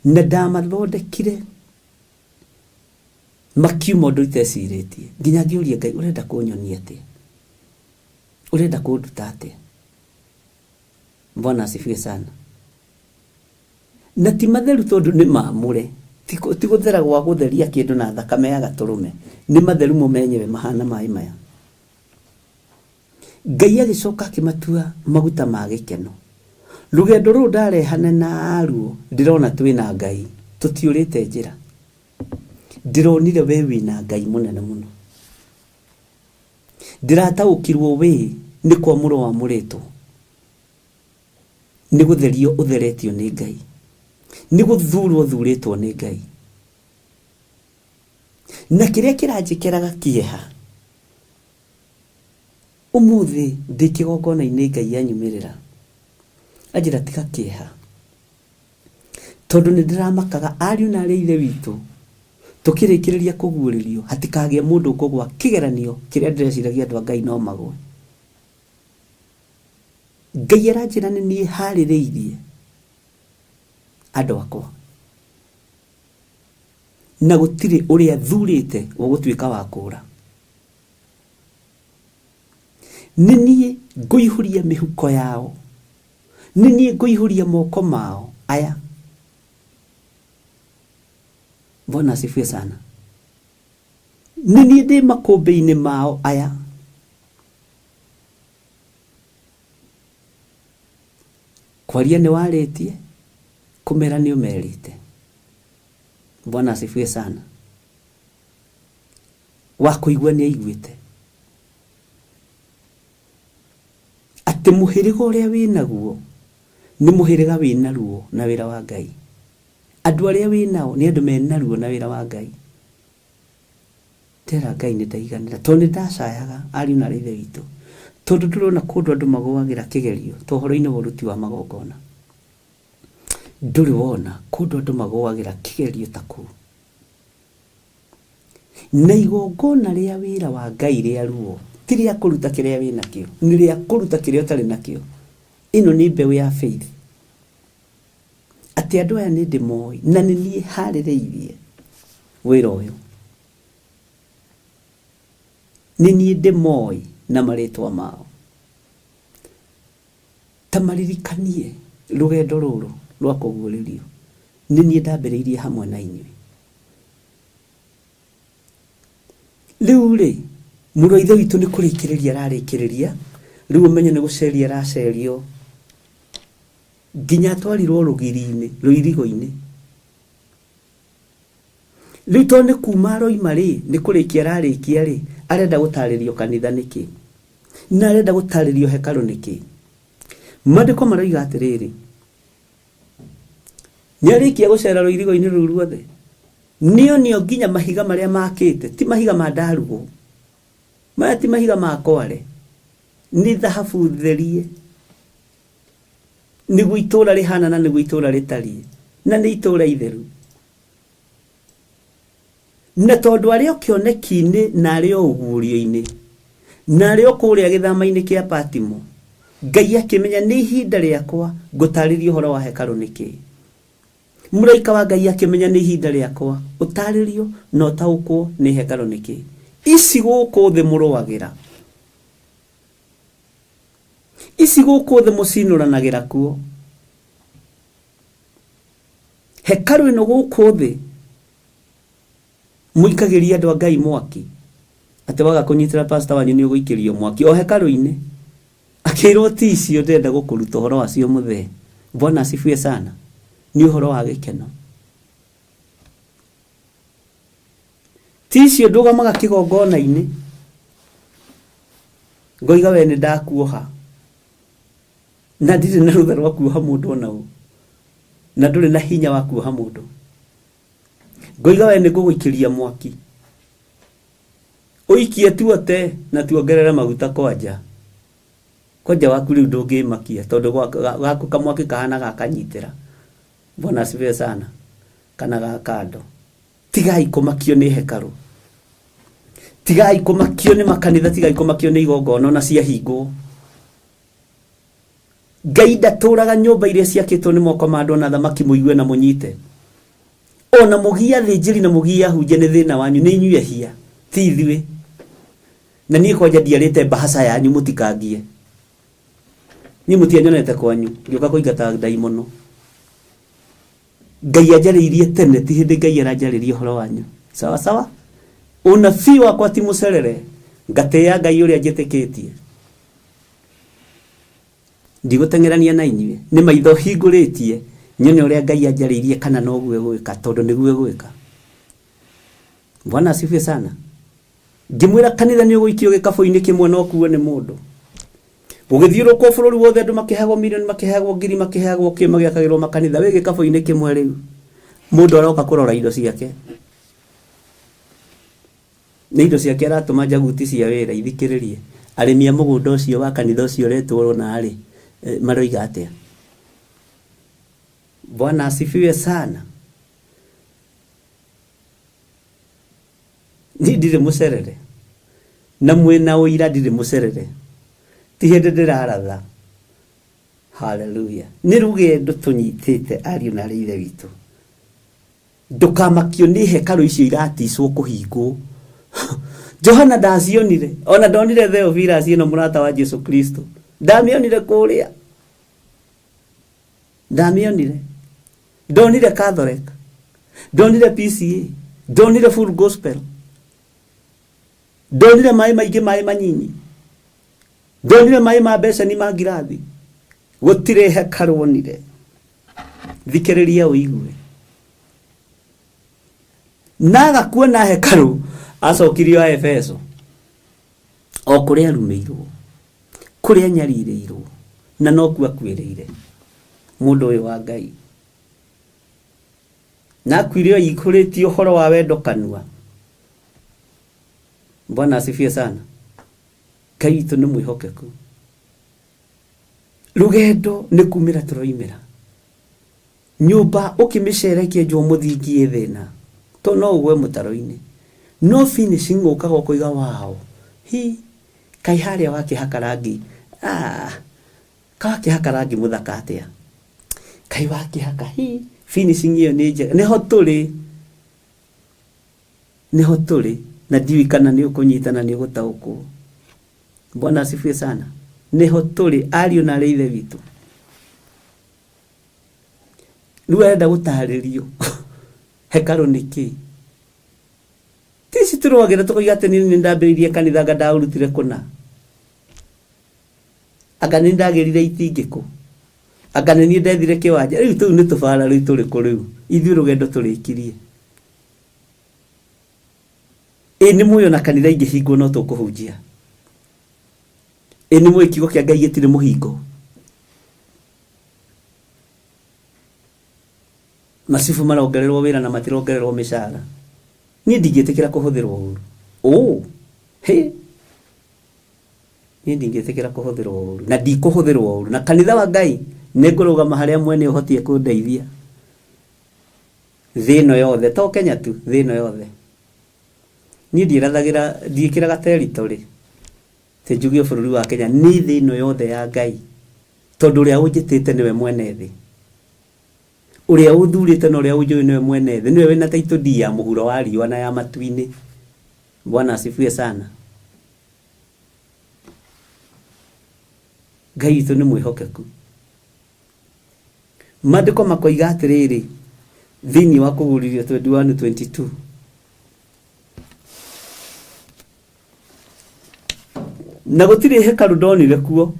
Na ndamathondekire makiuma undu iteciritie nginya ngiuria Ngai urenda kunyonia atia, urenda kunduta atia. Bwana asifiwe sana. Na ti matheru tondu ni maamure, ti guthera gwa gutheria kindu na thakame ya gaturume, ni matheru mo menyewe mahana mai maya. Ngai agicoka akimatua maguta ma gikeno. Rugendo ru ndarehane na aruo ndirona twina Ngai, tutiurite njira. Ndironire we wina Ngai munene muno. Ndirataukirwo we ni kwamuro wa mureto, ni gutherio utheretio ni Ngai, ni guthurwo thuritwo ni Ngai. Na kiria kiranjikeraga kieha umuthi ndikigongona-ini Ngai anyumirira ajira tika kieha tondu ni ndiramakaga ariu na areire witu tukirikiriria kuguririo hatikagia mundu kugwa kigeranio kiria ndireciragia andu a Ngai no magwe. Ngai aranjira ni nie haririirie andu akwa na gutiri uria thurite wa gutuika wa kura. Ninie nguihuria mihuko yao, ninie nguihuria moko mao aya. Bwana asifiwe sana. Ninie ndi makombe-ini mao aya. Kwaria ni waritie, kumera ni umerite. Bwana asifiwe sana. Wakuigua ni aiguite. Ati muhiriga uria winaguo ni muhiriga wina ruo na wira wa Ngai. Andu aria winao ni andu mena ruo na wira wa Ngai. Tera Ngai ni ndaiganira tondu ndacayaga ariu na areithe witu tondu turona kundu andu magwagira kigerio tohoro-ini wa uruti wa magongona. Nduri wona kundu andu magwagira kigerio taku na igongona ria wira wa Ngai ria ruo tiria kuruta kiria wina kio, ni ria kuruta kiria utari nakio. Ino ni mbeu ya faith. Ati andu aya ni ndimoi na ni nie haririirie wira uyu, ni nie ndimoi na maritwa mao. Tamaririkanie rugendo ruru rwa kuguririo ni nie ndambiriirie hamwe na inyui. Riu ri muro ithe witu ni kurikiriria ararikiriria, riu umenye ni guceria aracerio nginya twarirwo rugiri-ini ruirigo-ini. Riu to ni kuma roima ri ni kurikia ararikia ri arenda gũtarĩrio kanitha nĩkĩ na arenda gũtarĩrio hekalu nĩkĩ. Maandĩko maroiga atĩrĩrĩ, nĩarĩkia gũcera rũirigo-inĩ rũu ruothe nĩonio nginya mahiga marĩa makĩte, ti mahiga ma ndarugũ, maya ti mahiga ma kware, nĩ thahabu therie, nĩguo itũũra rĩhana na nĩguo itũũra rĩtariĩ, na nĩ itũũra itheru. Na tondũ arĩ o kĩoneki-inĩ na arĩ o ũguũrio-inĩ na arĩ o kũrĩa gĩthama-inĩ kĩa Patimo, Ngai akĩmenya nĩ ihinda rĩakwa ngũtarĩria ũhoro wa hekalu nĩkĩ. Mũraika wa Ngai akĩmenya nĩ ihinda rĩakwa ũtarĩrio na ũtaũkwo nĩ hekalu nĩkĩ. Ici gũkũ thĩ mũrũagĩra, ici gũkũ thĩ mũcinũranagĩra kuo, hekalu ĩno gũkũ thĩ mũikagĩria andũ a Ngai mwaki, atĩ waga kũnyitĩra pastor wanyu nĩ ũgũikĩrio mwaki o hekalu-inĩ, akĩrwo ti icio ndenda gũkũruta ũhoro wacio mũthee. Bwana asifiwe sana. Nĩ ũhoro wa gĩkeno, ti icio ndũgamaga kĩgongona-inĩ ngoiga we nĩ ndakuoha na ndirĩ na rũtha rwa kuoha mũndũ ona ũ, na ndũrĩ na hinya wa kuoha mũndũ, ngoiga we nĩ ngũgũikĩria mwaki, ũikie tuote na tuongerere maguta kwanja waku rĩu ndũngĩmakia tondũ gaku kamwaki kahana gakanyitĩra. Bwana asifiwe sana. Kana gakando, tigai kũmakio nĩ hekalu, tigai kũmakio nĩ makanitha, tigai kũmakio nĩ igongona na ciahingwo. Ngai ndatũũraga nyũmba iria ciakĩtwo nĩ moko ma andũ na thamaki mũigue na mũnyite. Ona mũgia thĩnjĩri na mũgia hunje nĩ thĩna wanyu, nĩ inyuĩ hia, ti ithuĩ. Na niĩ kwanja ndiarĩte mbahaca yanyu mũtikangie. Niĩ mũtianyonete kwanyu ngĩũka kũingata ndaimono. Ngai anjarĩirie tene, ti hĩndĩ Ngai aranjarĩria ũhoro wanyu. Sawa sawa. Ũnabii wakwa ti mũcerere, ngatĩĩa Ngai ũrĩa njĩtĩkĩtie. Ndigũteng'erania na inyuĩ, nĩ maitho hingũrĩtie nyone ũrĩa Ngai anjarĩirie kana noguo egwĩka, tondũ nĩguo egwĩka. Bwana asifiwe sana. Ngĩmwĩra kanitha nĩ ũgũikio gĩkabũ-inĩ kĩmwe no kuo nĩ mũndũ. Ũgĩthiũrũrũka bũrũri wothe andũ makĩheagwo milioni, makĩheagwo ngiri, makĩheagwo kĩma gĩakagĩrwo makanitha, wĩ gĩkabũ-inĩ kĩmwe rĩu mũndũ aroka kũrora indo ciake. Nĩ indo ciake aratũma njaguti cia wĩra ithikĩrĩrie. Arĩmi a mũgũnda ũcio wa kanitha ũcio ũretwo narĩ maroiga atĩa? Bwana asifiwe sana. Ni ndirĩ mũcerere na mwĩna ũira ndirĩ mũcerere, ti hĩndĩ ndĩraratha. Haleluya. Nĩ rũgendo tũnyitĩte ariũ na arĩ ithe witũ. Ndũkamakio nĩ hekalu icio iraticwo kũhingwo. Johana ndacionire, ona ndonire Theophilus ĩno mũrata wa Jesu Kristo, ndamĩonire kũrĩa, ndamĩonire, ndonire Catholic, ndonire PCA, ndonire Full Gospel, ndonire maĩ maingĩ, maĩ manyinyi, ndonire maĩ ma beceni ma ngirathi. Gũtirĩ hekalu onire. Thikĩrĩria ũigue. Naga kuona hekalu acokirio a Efeso, o kũrĩa arumĩirwo, kũrĩa nyarirĩirwo, na no kuo akuĩrĩire mũndũ ũyũ wa Ngai. Na akuire oikũrĩtie ũhoro wa wendo kanua. Bwana asifiwe sana. Ngai witũ nĩ mwĩhokeku. Rũgendo nĩ kumĩra tũroimĩra. Nyũmba ũkĩmĩcera kĩenjwo mũthingi thĩna, to no ũgwe mũtaro-inĩ. No finishing ũkaga kũiga wao. Kai harĩa wakĩhaka rangi. Wakĩhaka rangi mũthaka atĩa. Kai wakĩhaka finishing ĩyo nĩ njega. Nĩho tũrĩ. Na ndiũĩ kana nĩ ũkũnyitana nĩ ũgũtaũkwo. Bwana asifiwe sana. Nĩho tũrĩ ariũ na arĩ ithe witũ. Rĩu arenda gũtarĩrio hekalu nĩkĩ. Tisi tũrũagĩra tũkoiga atĩ nĩ ndambĩrĩirie kanitha anga ndaũrutire kũna. Anga nĩ ndagĩrire itingĩkũ. Anga nĩ niĩ ndethire kĩwanja. Rĩu tũu nĩ tũbara rĩu tũrĩ kũ rĩu. Ithuĩ rũgendo tũrĩkirie. Eni muyo na kanitha ingĩhingwo no tũkũhunjia. Eni muyo kiugo kĩa Ngai gĩtirĩ mũhingo. Masifu marongererwo wĩra na matirongererwo mĩcara. Niĩ ndingĩtĩkĩra kũhũthĩrwo ũru. He. Niĩ ndingĩtĩkĩra kũhũthĩrwo ũru. Na ndikũhũthĩrwo ũru. Na kanitha wa Ngai nĩ ngũrũgama harĩa mwene ũhotie kũndeithia. Thĩ ĩno yothe, to Kenya tu, thĩ ĩno yothe. Niĩ ndiĩkĩraga territory. Te njuge bũrũri wa Kenya nĩ thĩ ĩno yothe ya Ngai. Tondũ ũrĩa ũnjĩtĩte nĩwe mwene thĩ. Ũrĩa ũthurĩte na ũrĩa ũnjũĩ nĩwe mwene thĩ. Nĩwe wĩna title deed ya mũhuro wa riũa na ya matu-inĩ. Bwana asifiwe sana. Ngai witũ nĩ mwĩhokeku. Maandĩko makoiga atĩrĩrĩ thĩinĩ wa Kũgũrĩrio 21:22. Na gũtirĩ hekalu ndonire kuo.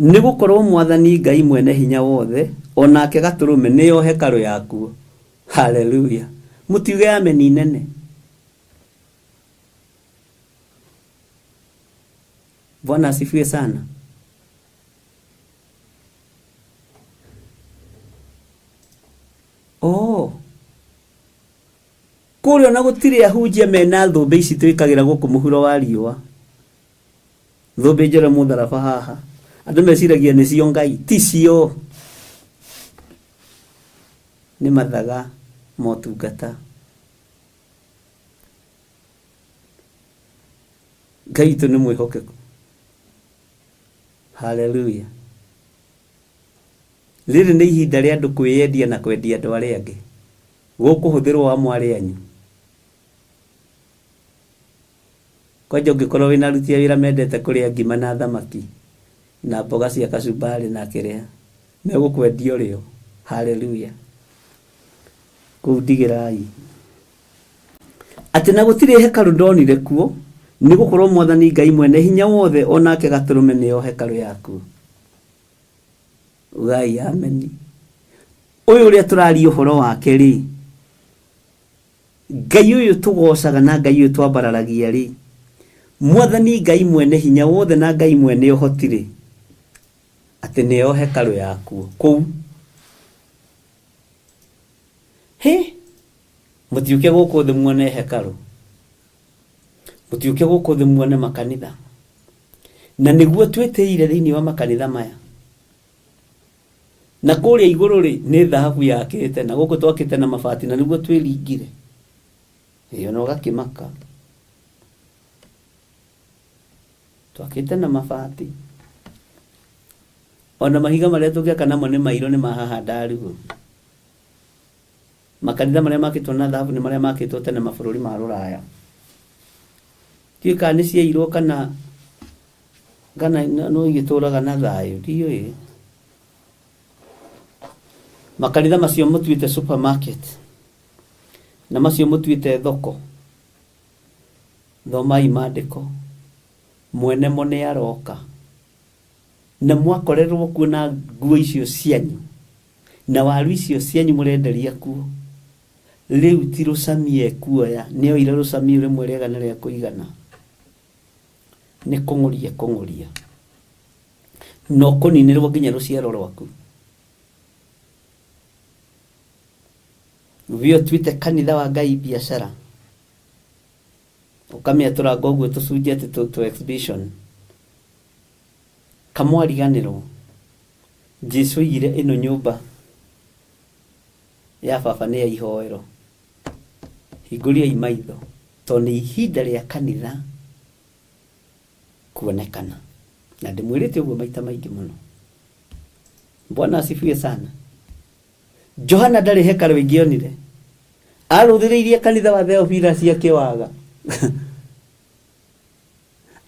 Nĩ gũkorwo Mwathani Ngai mwene hinya wothe onake Gatũrũme nĩyo hekalu yakuo. Hallelujah. Mũtiuge ameni nene. Bwana asifiwe sana. Kũrĩa na gũtirĩ ahunjia mena thũmbĩ ici twĩkagĩra gũkũ mũhuro wa riũa. Thũmbĩ njore mũtharaba haha. Andũ meciragia nĩcio Ngai. Ti cio. Nĩ mathaga motungata. Ngai witũ nĩ mwĩhokeku. Hallelujah. Rĩrĩ nĩ ihinda rĩa andũ kwĩyendia na kwendia andũ arĩa angĩ. Gũkũhũthĩrwo amwe arĩa anyu. Kwanja ũngĩkorwo wĩna aruti a wĩra mendete kũrĩa ngima na thamaki na mboga cia kacumbari na kĩrĩa, nĩ gũkwendio rĩo. Hallelujah. Kũu ndigĩrai. Atĩ na gũtirĩ hekalu ndonire kuo, nĩ gũkorwo Mwathani Ngai mwene hinya wothe onake Gatũrũme nĩyo hekalu yakuo. Ugai ameni. Ũyũ ũrĩa tũraria ũhoro wake rĩ, Ngai ũyũ tũgocaga na Ngai ũyũ twambararagia rĩ, Mwathani Ngai mwene hinya wothe na Ngai mwene ũhoti rĩ, atĩ nĩyo hekalu yakuo kũu. He, mũtiũke gũkũ thĩ muone hekalu. Mũtiũke gũkũ thĩ muone makanitha. Na nĩguo twĩtĩire thĩinĩ wa makanitha maya. Na kũrĩa igũrũ rĩ nĩ thahabu yakĩte na gũkũ twakĩte na mabati na nĩguo twĩringire. Ĩyo no gakĩmaka. Twakĩte na mabati. Ona mahiga marĩa tũngĩaka namo nĩ mairũ nĩ mahaha ndarugu. Makanitha marĩa makĩtwo na thahabu nĩ marĩa makĩtwo tene mabũrũri ma Rũraya. Tiũĩ nĩ ciairwo kana no igĩtũraga na thayũ. Ndiũĩ. Makanitha macio mũtuĩte supermarket. Na macio mũtuĩte thoko. Thomai maandĩko. Mwene mo nĩ aroka. Na mwakorerwo kuona nguo icio cianyu. Na waru icio cianyu mũrenderia kuo. Rĩu ti Rũcamie kuoya. Nĩ oire Rũcamie rĩmwe rĩega na rĩa kũigana. Nĩ kũng'ũria. No kũninĩrwo nginya rũciaro rwaku. Vio twite kanitha wa Ngai biashara. Ũkamĩatũra ngoguo tũcunjĩ atĩ to exhibition. Kamwariganĩrwo. Jesu oigire ĩno nyũmba ya baba nĩ ya ihoero. Hingũriai maitho. To nĩ ihinda rĩa kanitha kuonekana. Na ndĩmwĩrĩte ũguo maita maingĩ mũno. Bwana asifiwe sana. Johana ndarĩ hekalu ĩngĩonire. Arũthĩrĩirie kanitha wa Theophilus akĩwaga.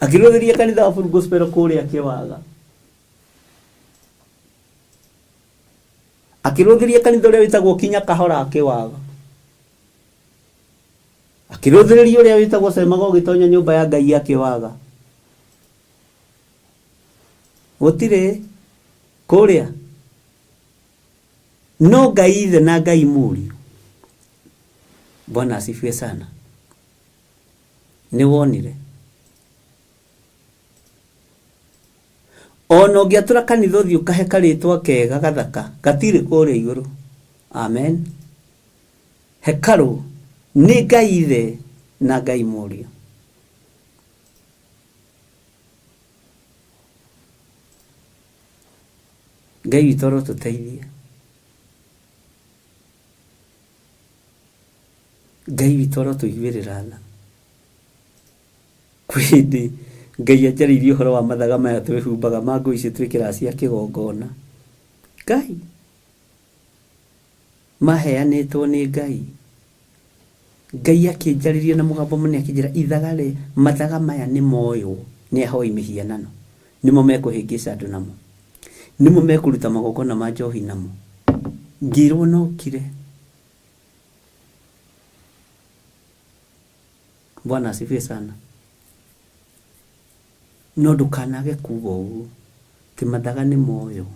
Akĩrũthĩrĩria kanitha wa Full Gospel kũrĩa akĩwaga. Akĩrũthĩrĩria kanitha ũrĩa wĩtagwo Kinya Kahora akĩwaga. Akĩrũthĩrĩria ũrĩa wĩtagwo Semago gĩtonya nyũmba ya Ngai akĩwaga. Gũtirĩ kũrĩa. No Ngai ithe na Ngai Mũriũ Bwana asifiwe sana. Ni wonire ono ngiatura kanitha uthi ukahe karitwa kega gathaka gatire kuria iguru. Amen. Hekalu ni Ngai ithe na Ngai Mũriũ. Ngai witũ arotuteithia. Ngai witũ arotuiguĩrĩra tha. Kwĩndĩ Ngai anjaririe ũhoro wa mathaga maya twĩhumbaga ma ngũ ici twĩkĩra cia kĩgongona. Ngai maheanĩtwo nĩ Ngai. Ngai akĩnjaririe na mũgambo mũnene akĩnjĩra ithagare mathaga maya nĩ moyo nĩ ahoi mĩhianano. Nĩmo mekũhĩngĩca andũ namo. Nĩmo mekũruta magongona ma njohi namo. Ngĩrwo nokire. Bwana asifiwe sana. No ndukanage kuuga ũguo. Ti mathaga nĩ moyo.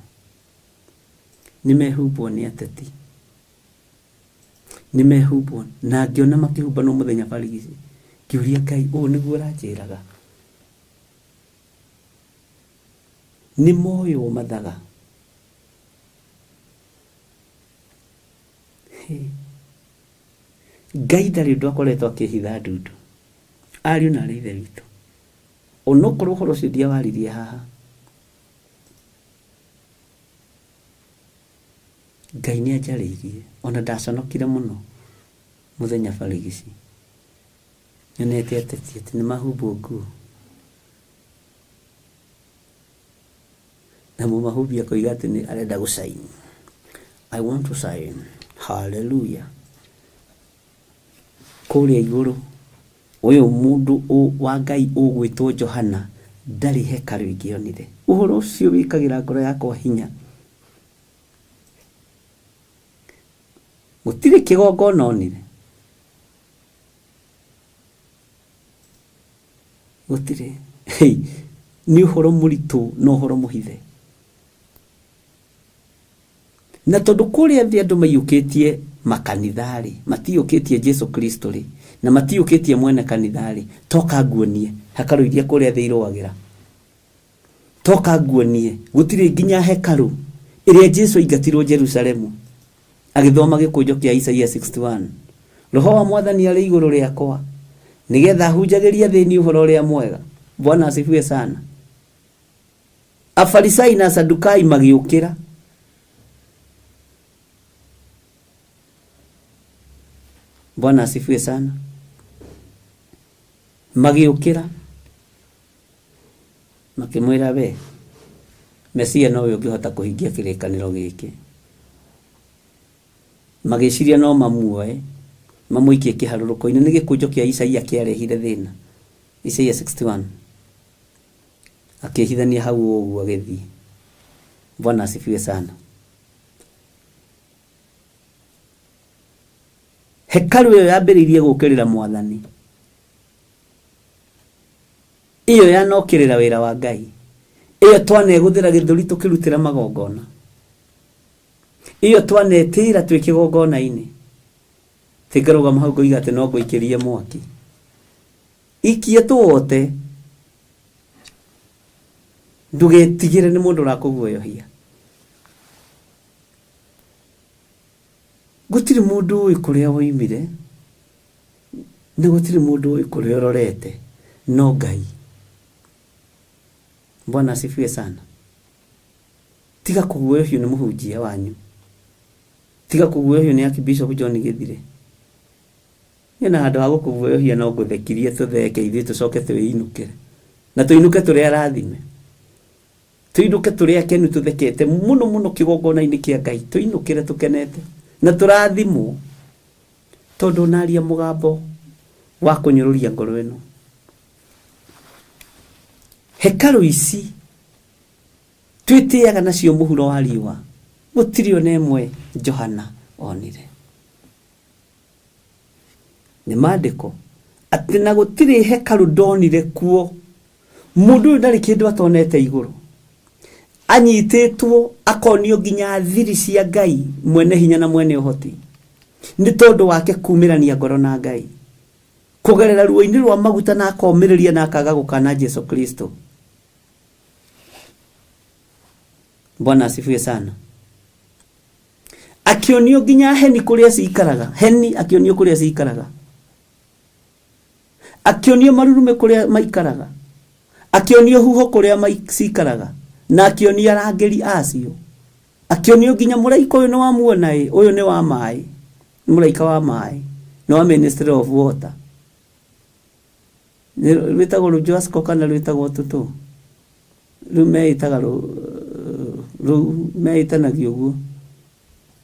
Nimehumbwo nĩ ateti. Nimehumbwo na ngĩona makĩhumba no mũthenya barigici. Kĩũria Ngai ũũ nĩguo aranjĩraga. Nĩ moyo mathaga. Ngai ndarĩ ũndũ akoretwo akĩhitha ndundu. Ariũ na ithe witũ. Onokorwo ũhoro ũcio ndiawaririe haha. Ngai nĩ anjarĩirie. Ona ndaconokire mũno mũthenya barigici. Nyonete ateti atĩ nĩ mahumbwo nguo. Na mũmahumbi akoiga atĩ nĩ arenda gũsign. I want to sign. Hallelujah. Kũrĩa igũrũ ũyũ mũndũ wa Ngai ũgwĩtwo Johana ndarĩ hekalu ingĩonire. Ũhoro ũcio wĩkagĩra ngoro yakwa hinya. Gũtirĩ kĩgongona onire. Gũtirĩ. Nĩ ũhoro mũritũ na ũhoro mũhithe. Na tondũ kũrĩa thĩ andũ maiyũkĩtie makanitharĩ, matiyũkĩtie Jesu Kristo rĩ, na matiyũkĩtie mwene kanitharĩ, toka nguonie hekalu iria kũrĩa thĩ irũagĩra. Toka nguonie gũtirĩ nginya hekalu ĩrĩa Jesu aingatirwo Jerusalemu agĩthoma gĩkũnjo kĩa Isaia 61. Roho wa Mwathani arĩ igũrũ rĩakwa nĩgetha hunjagĩrie thĩinĩ ũhoro ũrĩa mwega. Bwana asifiwe sana. Afarisai na Sadukai magĩũkĩra. Bwana asifiwe sana. Magĩũkĩra makĩmwĩra we Mesia no ũngĩhota kũhingia kĩrĩkanĩro gĩkĩ. Magĩciria no mamuoe mamũikie kĩharũrũko-inĩ. Nĩ gĩkũnjo kĩa Isaia kĩarehire thĩna. Isaia 61. Akĩhithania hau ũguo agĩthiĩ. Bwana asifiwe sana. Hekalu ĩyo yambĩrĩirie gũkĩrĩra Mwathani. Iyo yanokĩrĩra wĩra wa Ngai. Iyo twanegũthĩra gĩthũri tũkĩrutĩra magongona. Iyo twanetĩra twĩ kĩgongona-inĩ. Tĩngarũgama hau ngoiga atĩ no ngũikĩrie mwaki. Ikie tũwote. Ndũgetigĩre nĩ mũndũ ũrakũguoyohia. Gũtirĩ mũndũ ũĩ kũrĩa woimire. Nĩ gũtirĩ mũndũ ũĩ kũrĩa ũrorete. No Ngai. Bwana asifiwe sana. Tiga kũguoyohio nĩ mũhunjia wanyu. Tiga kũguoyohio nĩ Archbishop John Gĩthire. Nĩna handũ ha gũkũguoyohia no ngũthekirie tũtheke ithuĩ tũcoke twĩinũkĩre. Na tũinũke tũrĩa arathime. Tũinũke tũrĩa akenu tũthekete mũno mũno kĩgongona-inĩ kĩa Ngai. Tũinũkĩre tũkenete. Na tũrathimwo tondũ naria mũgambo wa kũnyũrũria ngoro ĩno. Hekalu ici twĩtĩaga nacio mũhuro wa riũa. Gũtirĩ ona ĩmwe Johana onire. Nĩ maandĩko atĩ na gũtirĩ hekalu ndonire kuo. Mũndũ ũyũ ndarĩ kĩndũ atonete igũrũ. Anyitĩtwo akonio nginya thiri cia Ngai mwene hinya na mwene ũhoti. nĩ tondũ wake kuumĩrania ngoro na Ngai kũgerera ruo-inĩ rwa maguta na akomĩrĩria na akaga gũkana Jesu Kristo. Bwana asifiwe sana. Akĩonio nginya heni kũrĩa ciikaraga, heni akĩonio kũrĩa ciikaraga, akĩonio marurume kũrĩa maikaraga, akĩonio huho kũrĩa ciikaraga, na akĩonio arangĩri acio, akĩonio nginya mũraika ũyũ nĩ wamuona ũyũ nĩ wa maaĩ, mũraika wa maaĩ, nĩ wa ministry of water. Rwĩtagwo Rũjasco kana rwĩtagwo tũtũ, rĩu meĩtaga rĩu meĩtanagio ũguo.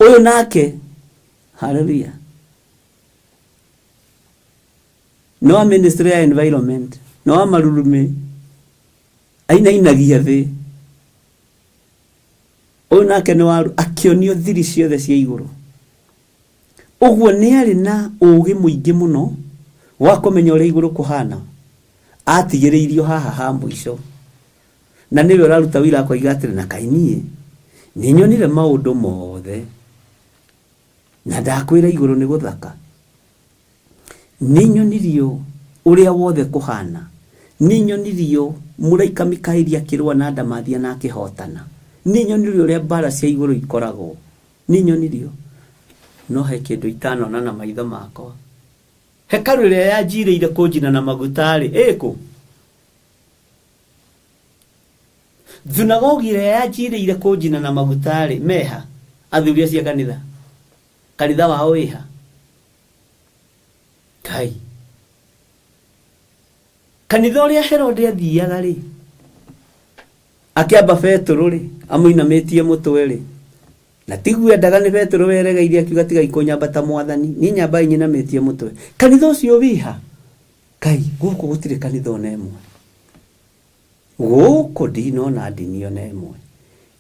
Ũyũ nake, haleluya, nĩ wa ministry ya environment, nĩ wa marurume, ainainagia thĩ. Ũyũ nake nĩ wa akĩonio thiri ciothe cia igũrũ. Ũguo nĩ arĩ na ũũgĩ mũingĩ mũno wa kũmenya ũrĩa igũrũ kũhana. Atigĩrĩirio haha ha mũico, na nĩwe ũraruta wĩra akoiga atĩrĩ, na Kaĩ niĩ nĩ nyonire maũndũ mothe, na ndakwĩra igũrũ nĩ gũthaka. Nĩ nyonirio ũrĩa wothe kũhana, nĩ nyonirio mũraika Mikaeli akĩrũa na ndamathia na akĩhotana, nĩ nyonirio ũrĩa mbara cia igũrũ ikoragwo, nĩ nyonirio. No he kĩndũ itanona na maitho makwa. Hekalu ĩrĩa yanjirĩire kũnjina na maguta-rĩ, ĩkũ? Thunagogi ĩrĩa yanjirĩire kũnjina na maguta-rĩ, meha? Athuri acio a kanitha, kanitha wao wĩha? Kai, kanitha ũrĩa Herode athiaga-rĩ, akĩamba Petero-rĩ, amũinamĩtie mũtwe-rĩ, na tiguo endaga nĩ Petero weregeire akiuga tiga ikũnyambata Mwathani, ni nyamba inyinamĩtie mũtwe. Kanitha ũcio wĩha? Kai, gũkũ gũtirĩ kanitha ona ĩmwe. Gũkũ ndinona ndini ona ĩmwe,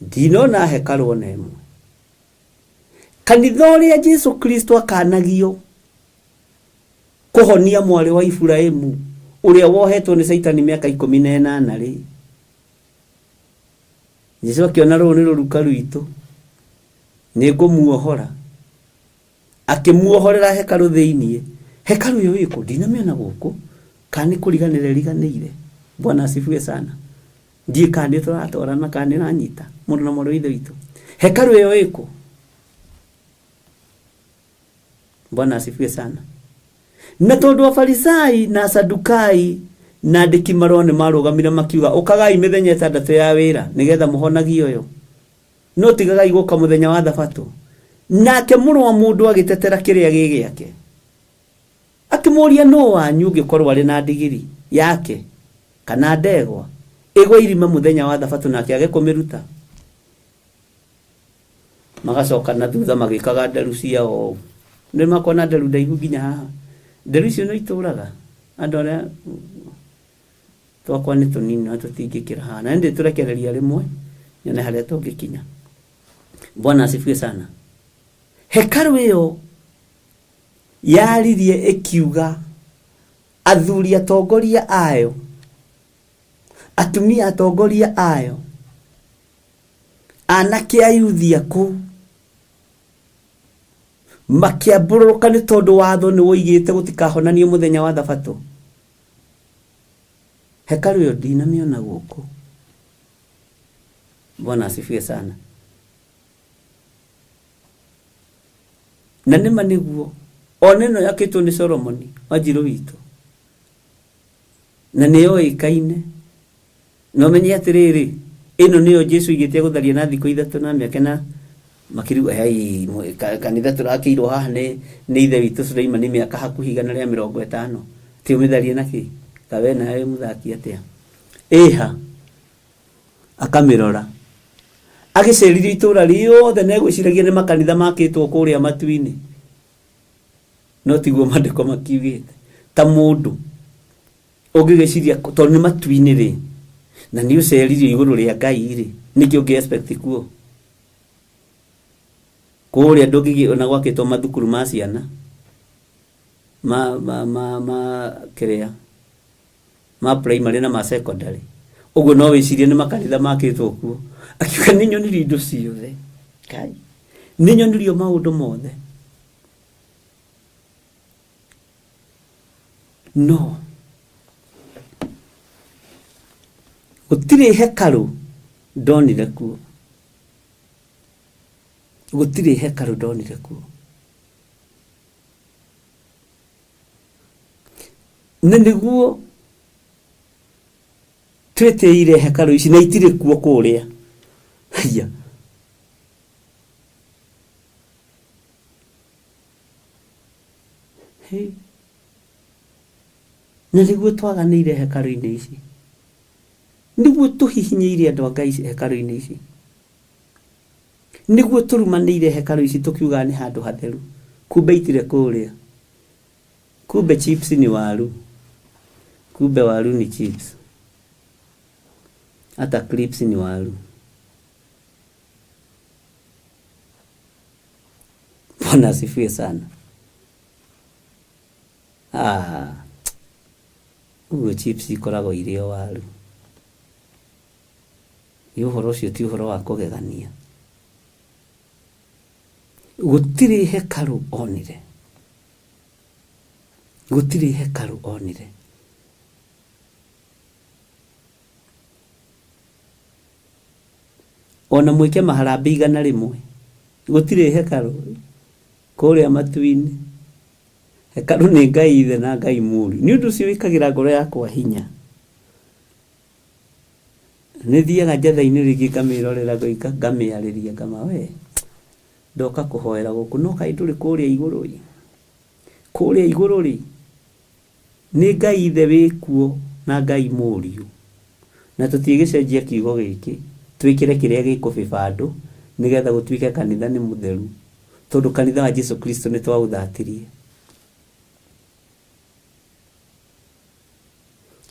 ndinona hekalu ona ĩmwe. Kanitha ũrĩa Jesu Kristo akanagio kũhonia mwarĩ wa Iburahĩmu ũrĩa wohetwo nĩ Saitani mĩaka 18-rĩ, Jesu akĩona rũu nĩ rũruka rwitũ, nĩ ngũmuohora, akĩmuohorera hekalu thĩiniĩ. Hekalu ĩyo ĩkũ? Ndinamĩona gũkũ, kana nĩ kũriganĩra ĩriganĩire. Bwana asifiwe sana. Ndiĩ kana nĩ tũratwarana kana nĩ ranyita mũndũ na mũrũ wa ithe witũ. Hekalu ĩyo ĩkũ? Bwana asifiwe sana. Na tondũ Afarisai na Sadukai na andĩki marũa nĩ marũgamire makiuga, ũkagai mĩthenya 6 ya wĩra nĩgetha mũhonagio ũyũ, no tigagai gũka mũthenya wa Thabatũ. Nake mũrũ wa mũndũ agĩtetera kĩrĩa gĩgĩake, akĩmũria, no wanyu ũngĩkorwo arĩ na ndigiri yake kana ndegwa ĩgwe irima mũthenya wa Thabatũ nake age kũmĩruta? Magacoka na thutha magĩkaga nderu ciao. Nĩ makona nderu ndaihu nginya haha. Nderu icio no itũraga andũ arĩa twakwa nĩ tũnini na tũtingĩkĩra haha, na ndĩ tũrekereria rĩmwe nyone harĩa tũngĩkinya. Bwana asifiwe sana. Hekalu ĩyo yaririe ĩkiuga athuri atongoria ayo, atumia atongoria ayo, anake ayuthia kũu makĩambũrũka nĩ tondũ watho nĩ woigĩte gũtikahonanio mũthenya wa Thabatũ. Hekalu ĩyo ndinamĩona gũkũ. Bwana asifiwe sana. Na nĩma nĩguo ona ĩno yakĩtwo nĩ Solomoni Wanjiru witũ, na nĩyo ĩkaine. No menye atĩrĩrĩ, ĩno nĩyo Jesu igĩte gũtharia na thikũ 3 na mĩaka na makĩruga hei kanitha tũrakĩirwo haha nĩ ithe witũ Suleimani mĩaka hakuhĩ 150. Ti ũmĩtharie nakĩ? Kawe nawe mũthaki atĩa? Ĩha akamĩrora, agĩceririo itũra rĩothe na egwĩciragia nĩ makanitha makĩtwo kũrĩa matu-inĩ. No tiguo maandĩko makiugĩte. Ta mũndũ ũngĩgĩciria tondũ nĩ matu-inĩ rĩ, na nĩ ũceririo igũrũ rĩa Ngai rĩ, nĩkĩ ũngĩ expect kuo? Kũrĩa ndũngĩona gwakĩtwo mathukuru ma ciana kĩrĩa ma primary na ma secondary. Ũguo no wĩcirie nĩ makanitha makĩtwo kuo. Akiuga nĩ nyonirio indo ciothe. Kai, nĩ nyonirio maũndũ mothe. no gutire hekalu ndonire kuo, gutire hekalu ndonire kuo. Na niguo tweteire hekalu ici na itire kuo kuria. Haya, hey, na niguo twaganĩire hekalu-inĩ ici, niguo tuhihinyiire andũ a Ngai hekalu-inĩ ici, niguo turumanĩire hekalu ici tukiuga nĩ handũ hatheru, kumbe itire kuria, kumbe chips ni waru, kumbe waru ni chips, hata clips ni waru. Bwana asifiwe sana. Uwe chips ikoragwo irĩ o waru. Ũhoro ũcio ti ũhoro wa kũgegania. Gũtirĩ hekalu onire, gũtirĩ hekalu onire. Ona mwĩke maharambĩ igana rĩmwe, gũtirĩ hekalu kũrĩa matu-inĩ. Hekalu nĩ Ngai Ithe na Ngai Mũriũ. Nĩ ũndũ ũcio wĩkagĩra ngoro yakwa hinya. Nĩ thiaga njatha-inĩ rĩngĩ ngamĩrorera ngamĩarĩria ngama, we ndoka kũhoera gũkũ, no kaĩ ndũrĩ kũrĩa igũrũ ĩ, kũrĩa igũrũ rĩ nĩ Ngai Ithe wĩkuo na Ngai Mũriũ, na tũtigĩcenjia kiugo gĩkĩ twĩkĩre kĩrĩa gĩkũbĩba andũ nĩgetha gũtuĩke kanitha nĩ mũtheru, tondũ kanitha wa Jesu Kristo nĩ twaũthatirie.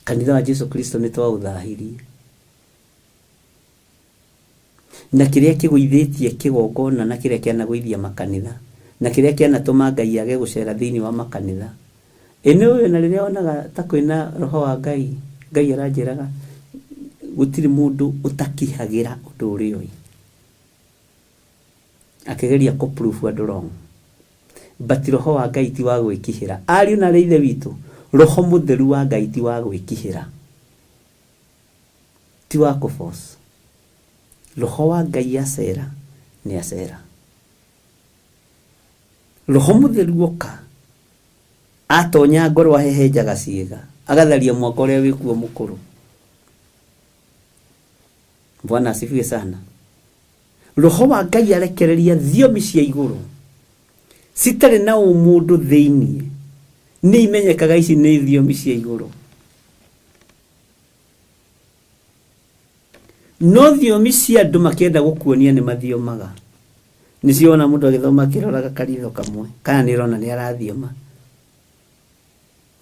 Kanitha wa Jesu Kristo nĩ twaũthahirie, na kĩrĩa kĩgũithĩtie kĩgongona na kĩrĩa kĩanagũithia makanitha na kĩrĩa kĩanatũma Ngai age gũcera thĩinĩ wa makanitha. Ene ũyũ na rĩrĩa onaga ta kwĩna roho wa Ngai, Ngai aranjĩraga gũtirĩ mũndũ ũtakihagĩra ũndũ ũrĩa ũyũ, akĩgeria kũ-prove andũ wrong. But roho wa Ngai ti wa gwĩkihĩra. Ariũ na Ithe witũ, roho mũtheru wa Ngai ti wa gwĩkihĩra, ti wa kũ-force. Roho wa Ngai acera nĩ acera. Roho mũtheru oka atonya ngoro ahehenjaga ciĩga, agatharia mwaka ũrĩa wĩkuo mũkũrũ. Bwana asifiwe sana. Roho wa Ngai arekereria thiomi cia igũrũ citarĩ na mũndũ thĩinĩ, nĩ imenyekaga ici nĩ thiomi cia igũrũ. No thiomi cia andũ makĩenda gũkuonia nĩ mathiomaga. Nĩcio ona mũndũ agĩthoma akĩroraga karitho kamwe, kana nĩ ũrona nĩ arathioma.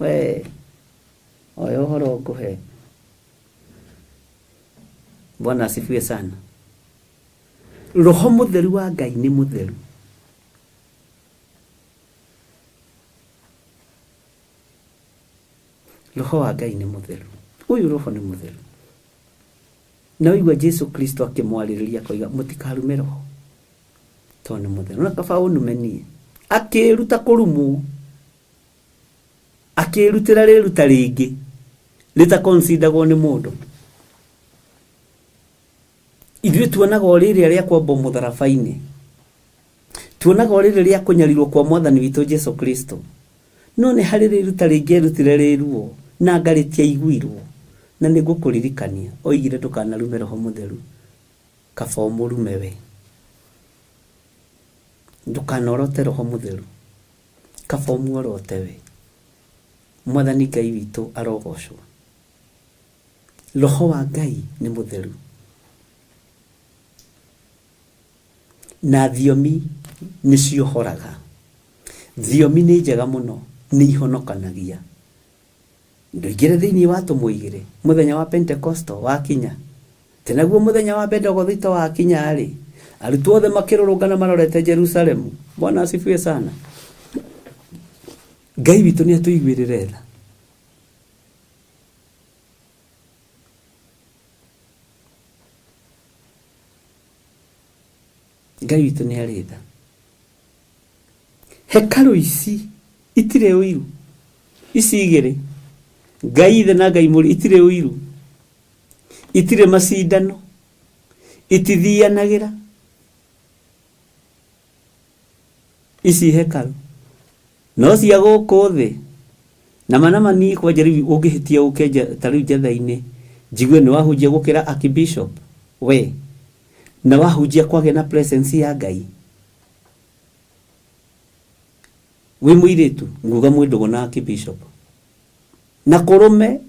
We oyo ũhoro ngũhe. Bwana asifiwe sana. Roho mũtheru wa Ngai nĩ mũtheru. Roho wa Ngai nĩ mũtheru. Ũyũ roho nĩ mũtheru. Na ũigua Jesu Kristo akĩmwarĩrĩria koiga mũtikarume roho, tondũ nĩ mũtheru. Na kaba ũnumenie akĩruta kũrumwo, akĩrutĩra rĩruta rĩngĩ rĩtakonsidagwo nĩ mũndũ. Ithuĩ tuonaga o rĩrĩa rĩa kwamba mũtharaba-inĩ, tuonaga o rĩrĩa rĩa kũnyarirwo kwa Mwathani witũ Jesu Kristo, no nĩ harĩ rĩruta rĩngĩ erutire rĩruo na ngarĩtia iguirwo. Na nĩ ngũkũririkania oigire ndũkanarume roho mũtheru, kaba ũmũrume we. Ndũkanorote roho mũtheru, kaba ũmuorote we. Mwathani Ngai witũ arogocwo. Roho wa Ngai nĩ mũtheru. Na thiomi nĩ ciohoraga. Thiomi nĩ njega mũno, nĩ ihonokanagia. Ndũingĩre thĩinĩ wa tũmũigĩre mũthenya wa Pentecosto wakinya, tenaguo mũthenya wa Pentecosto wakinya rĩ, arutwo othe makĩrũrũngana marorete Jerusalemu. Bwana asifiwe sana. Ngai witũ nĩ atũiguĩrĩre tha. Ngai witũ nĩ arĩ tha. Hekalu ici itirĩ ũiru, ici igĩrĩ Ngai ithe na Ngai muri itire uiru, itire macindano, itithianagira. Ici hekalu no cia guku thi na manama ni kwa jaribi ungihitia ukeja tariu jathaini jigue ni wahujia gukira archbishop we na wahujia kwage na presence ya Ngai. We muiritu nguga mwidogo na archbishop na kurume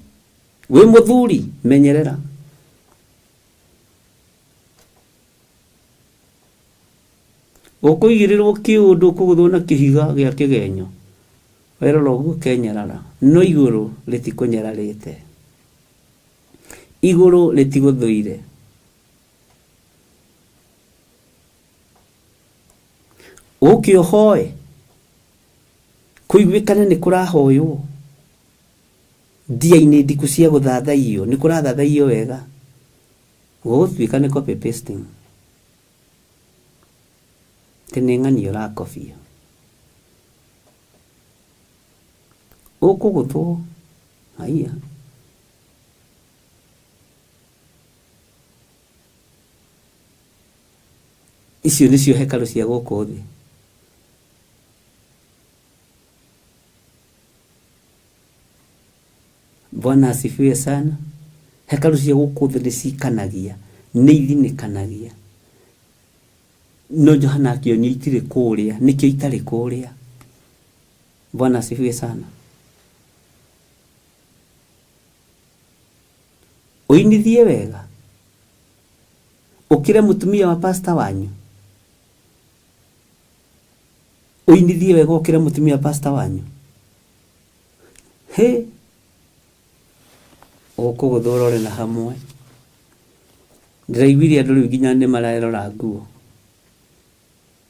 we muthuri menyerera. Ukuigirirwo kiundu kuguthuna kihiga gia kigenyo wero logu kenyarara no iguru litikunyararite, iguru litiguthuire. Ukiohoe kuiguikane ni kurahoywo dia-ini ndiku cia guthathaio ni kurathathaio wega gutuika ni copy pasting tenengani ora kofia ukuguthwo haya icio nicio hekalu cia guku thi. Bwana asifiwe sana. Hekalu cia guku thi cikanagia ni ithinikanagia no Johana kionio itire kuria nikio itari kuria. Bwana asifiwe sana. Uinithie wega ukire mutumia wa pastor wanyu, uinithie wega ukire mutumia wa pastor wanyu. He ukuguthurore na hamwe ndiraiguire andu riu nginya ni marerora nguo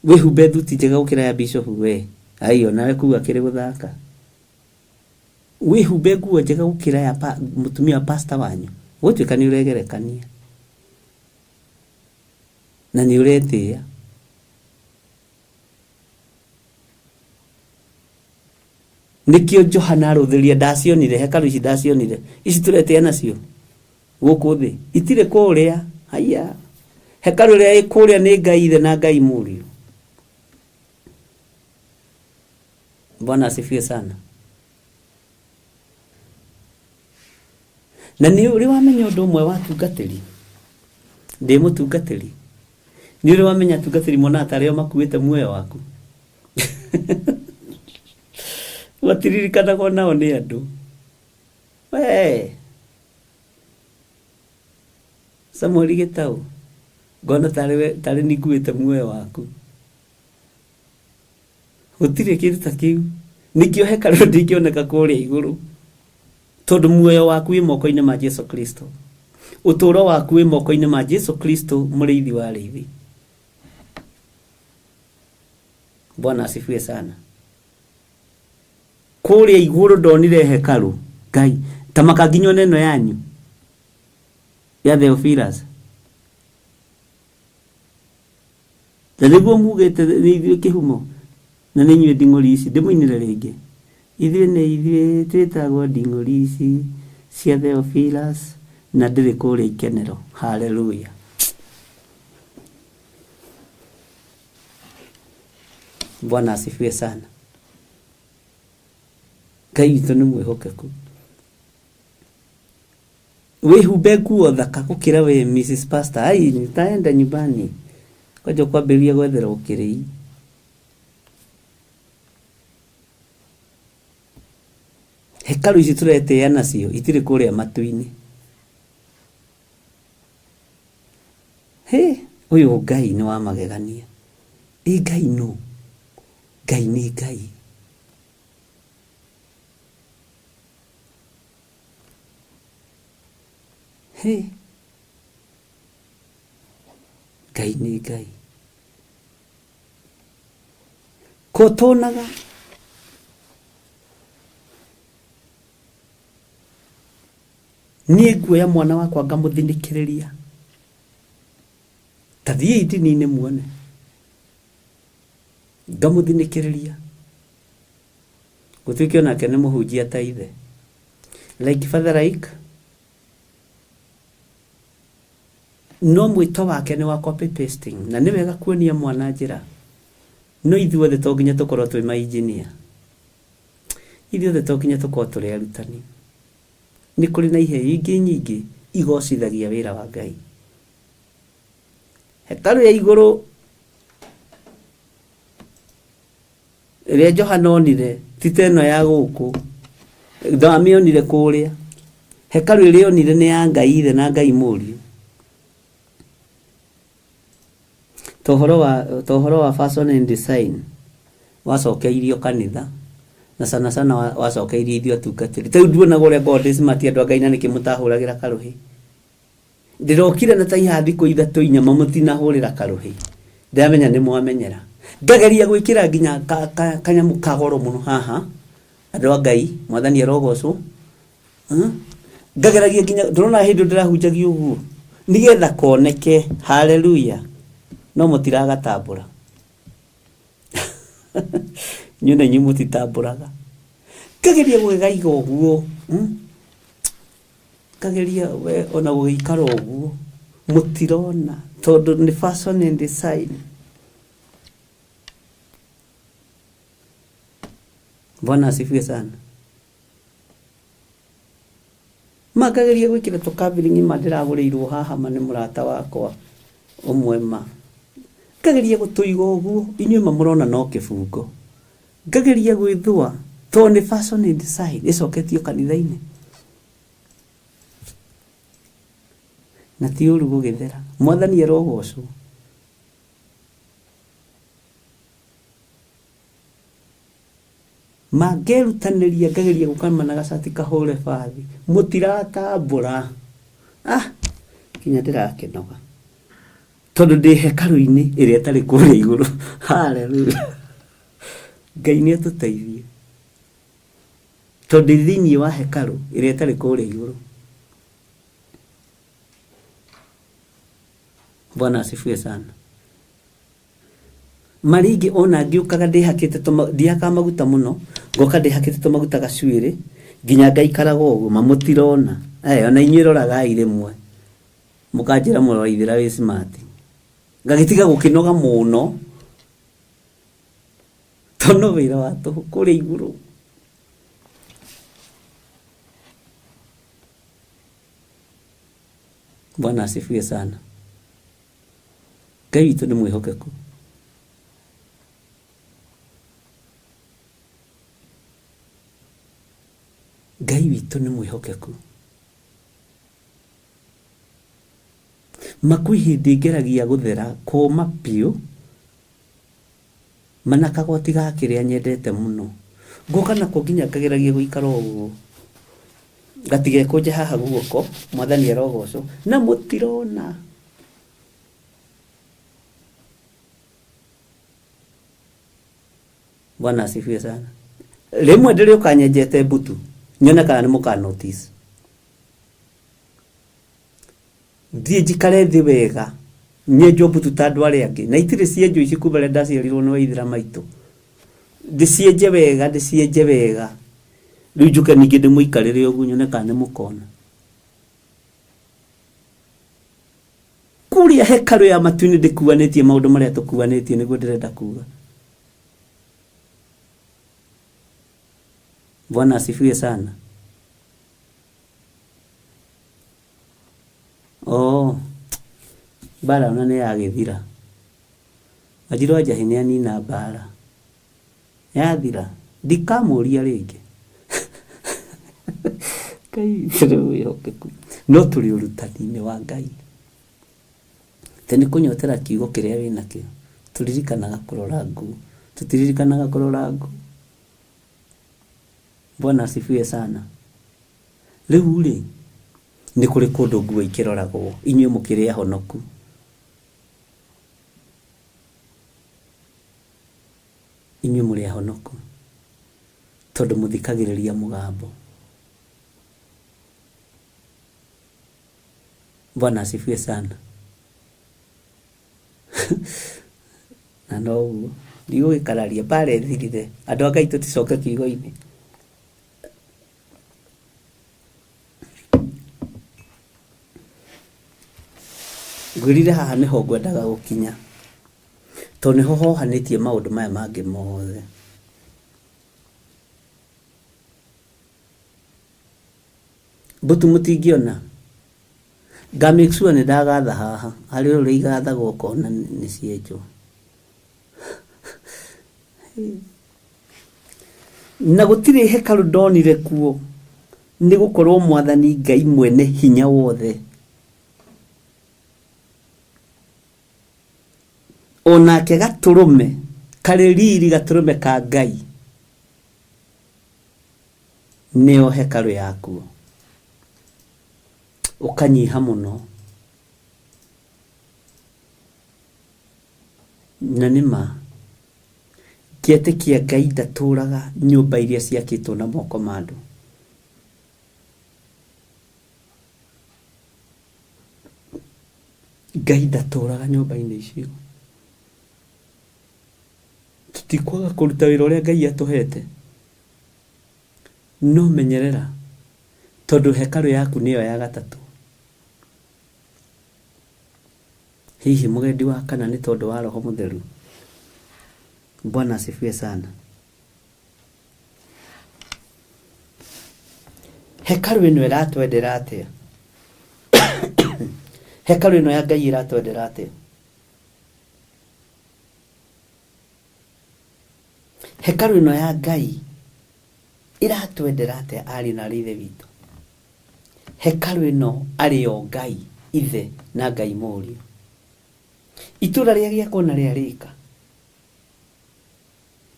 we humbe thuti njega gukira ya bishop we aiyo nawe kuga kire guthaka we humbe nguo njega gukira ya mutumia wa pastor wanyu gutuika ni uregerekania na ni uretia. Nikio Johana aruthiria ndacionire hekalu ici ndacionire ici turetea nacio guku thi itire kuria haya hekalu ria ikuria ni Ngai ithe na Ngai muri. Bwana asifiwe sana. Na ni uri wamenya undu umwe wa tungatiri ndi mutungatiri ni uri wamenya tungatiri mona atareo makuite muoyo waku watiririkana ko nao ni andu we Samuel Gitau ngona tari niguite muoyo waku gutire kindu ta kiu nikio hekalu ndikioneka kuria iguru tondu muoyo waku wi moko-ini ma Jesu Kristo, uturo waku wi moko-ini ma Jesu Kristo muriithi wa riithi. Bwana asifiwe sana. Kuria iguru ndonire hekalu Ngai tamaka nginyo neno yanyu ya Theophilus Dalego mugete ni kihumo na ninyu ndingori ici ndimuinire ringi ithuĩ twĩtagwo nding'ũri ici cia Theophilus na ndĩrĩ kũrĩa ikenero. Haleluya. Bwana asifiwe sana. Ngai witũ nĩ mwĩhokeku. Wĩhumbe nguo thaka gũkĩra we Mrs. Pastor. Ai nitaenda nyumbani kwaja kwambĩrĩria gwethera ũkĩrĩi. Hekalu ici turetea nacio itire kuria matu-ini. He uyu Ngai ni wa magegania. Ngai no. Ngai ni Ngai. He Ngai ni Ngai. Kotonaga nie nguo ya mwana wakwa ngamuthinikireria tathie idini-ini muone ngamuthinikireria gutuike onake ni muhunjia ta ithe like Father like no mwito wake ni wa copy pasting na ni wega kuonia mwana njira no ithuothe to nginya tukorwo twi ma engineer ithuothe to nginya tukorwo turi arutani ni kuri na ihe ingi nyingi igocithagia wira wa Ngai hekalu ya iguru ria Johana onire titeno ya guku ndamionire kuria hekalu ria onire ni ya Ngai ithe na Ngai muri tohoro wa fashion and design wacokeirio kanitha na sana wacokeirio ithio tungatiri tau nduona gore goddess mati andu Ngai na nikimutahuragira karuhi ndirokire na taihathi ku ithatu inyama mutinahurira karuhi ndamenya ni mwamenyera ngageria gwikira nginya kanyamu kagoro muno haha andu Ngai mwathani arogocwo ngageragia nginya ndurona hindu ndirahunjagia uguo nigetha koneke haleluya no mutiraga tambura nyune nyimuti tamburaga kageria gwegaiga uguo kageria we ona gwikara uguo mutirona tondu ni fashion and design Bwana asifiwe sana makageria gwikira tukabiringi mandiragurirwo haha mane murata wakwa umwema kageria gutuiga uguo inywe mamurona no kibungo ngageria gwithua to ni fashion and design icoketio kanitha-ini na ti uru gugithera mwathani arogocwo magerutaniria ngageria gukamana gacati kahore bathi mutiratambura kinya ndirakenoga tondu ndi hekalu-ini iria tari kuria iguru haleluya Ngai ni atuteithie tondu thiini wa hekalu iria tari kuria iguru Bwana asifiwe sana maringi ona ngiukaga ndihakite ndiaka maguta muno ngoka ndihakite tumaguta gacuiri nginya ngaikaraga uguo mamutirona ona inyuroraga irimwe mukanjira muroithira wi smart ngagitiga gukinoga muno tono wira watu kuri iguru Bwana asifiwe sana Ngai witu ni mwihokeku Ngai witu ni mwihokeku makuihindi ngeragia guthera koma piu mana kagoti gakiria nyendete muno ngoka na kuginya kageragia guikara uguo gatige kuje haha guoko mwathani arogocwo na mutirona Bwana asifiwe sana rimwe ndiri ukanyenjete butu nyone kana ni muka notice ndie jikare thi wega nyejo butu tandu ari angi na itire cienjo ici kubere ndaciarirwo no ithira maitu ndicienje wega riu njuke ningi ndimuikarire uguo nyone kana ni mukona kuria hekalu ya matuni ndikuanetie maundu maria tukuanetie niguo ndirenda kuga Bwana asifiwe sana bara ona ni yagithira ajiro aja hinya ni na bara yathira ndikamuria ringi Ngai wihokeku no turi urutani-ini wa Ngai teni kunyotera kiugo kiria wina kio turirikanaga kurora ngu tutiririkanaga kurora ngu Bwana asifiwe sana riu ri ni kuri kundu nguo ikiroragwo inywe mukiria honoku inywe muri honoku tondu muthikagiriria mugambo Bwana asifiwe sana na no ndigo ikararia pale thirire andu Ngai tuticoke kiugo-ini ngwirire haha niho ngwendaga gukinya to niho hohanitie maundu maya mangi mothe. Butu mutingiona nga make sure ni ndagatha haha hari uri igatha gukona ni cienjo na gutire hekalu ndonire kuo ni gukorwo Mwathani Ngai mwene hinya wothe onake gaturume kare riri gaturume ka Ngai neo hekalu yaku ukanyiha muno na nima kietikia Ngai ndaturaga nyumba iria ciakitwo na moko mandu. Ngai ndaturaga nyumba-ini icio. Tutikwaga kuruta wira uria Ngai atuhete no menyerera tondu hekalu yaku niyo ya gatatu. Hihi mugendi wa kana ni tondu wa Roho Mutheru. Bwana asifiwe sana. Hekalu ino iratwendera atia? Hekalu ino ya Ngai iratwendera atia? Hekalu ino ya Ngai iratwendera atia ari na rithe witu? Hekalu ino ari o Ngai ithe na Ngai Mũriũ. Itura ria giakwo na ria rika.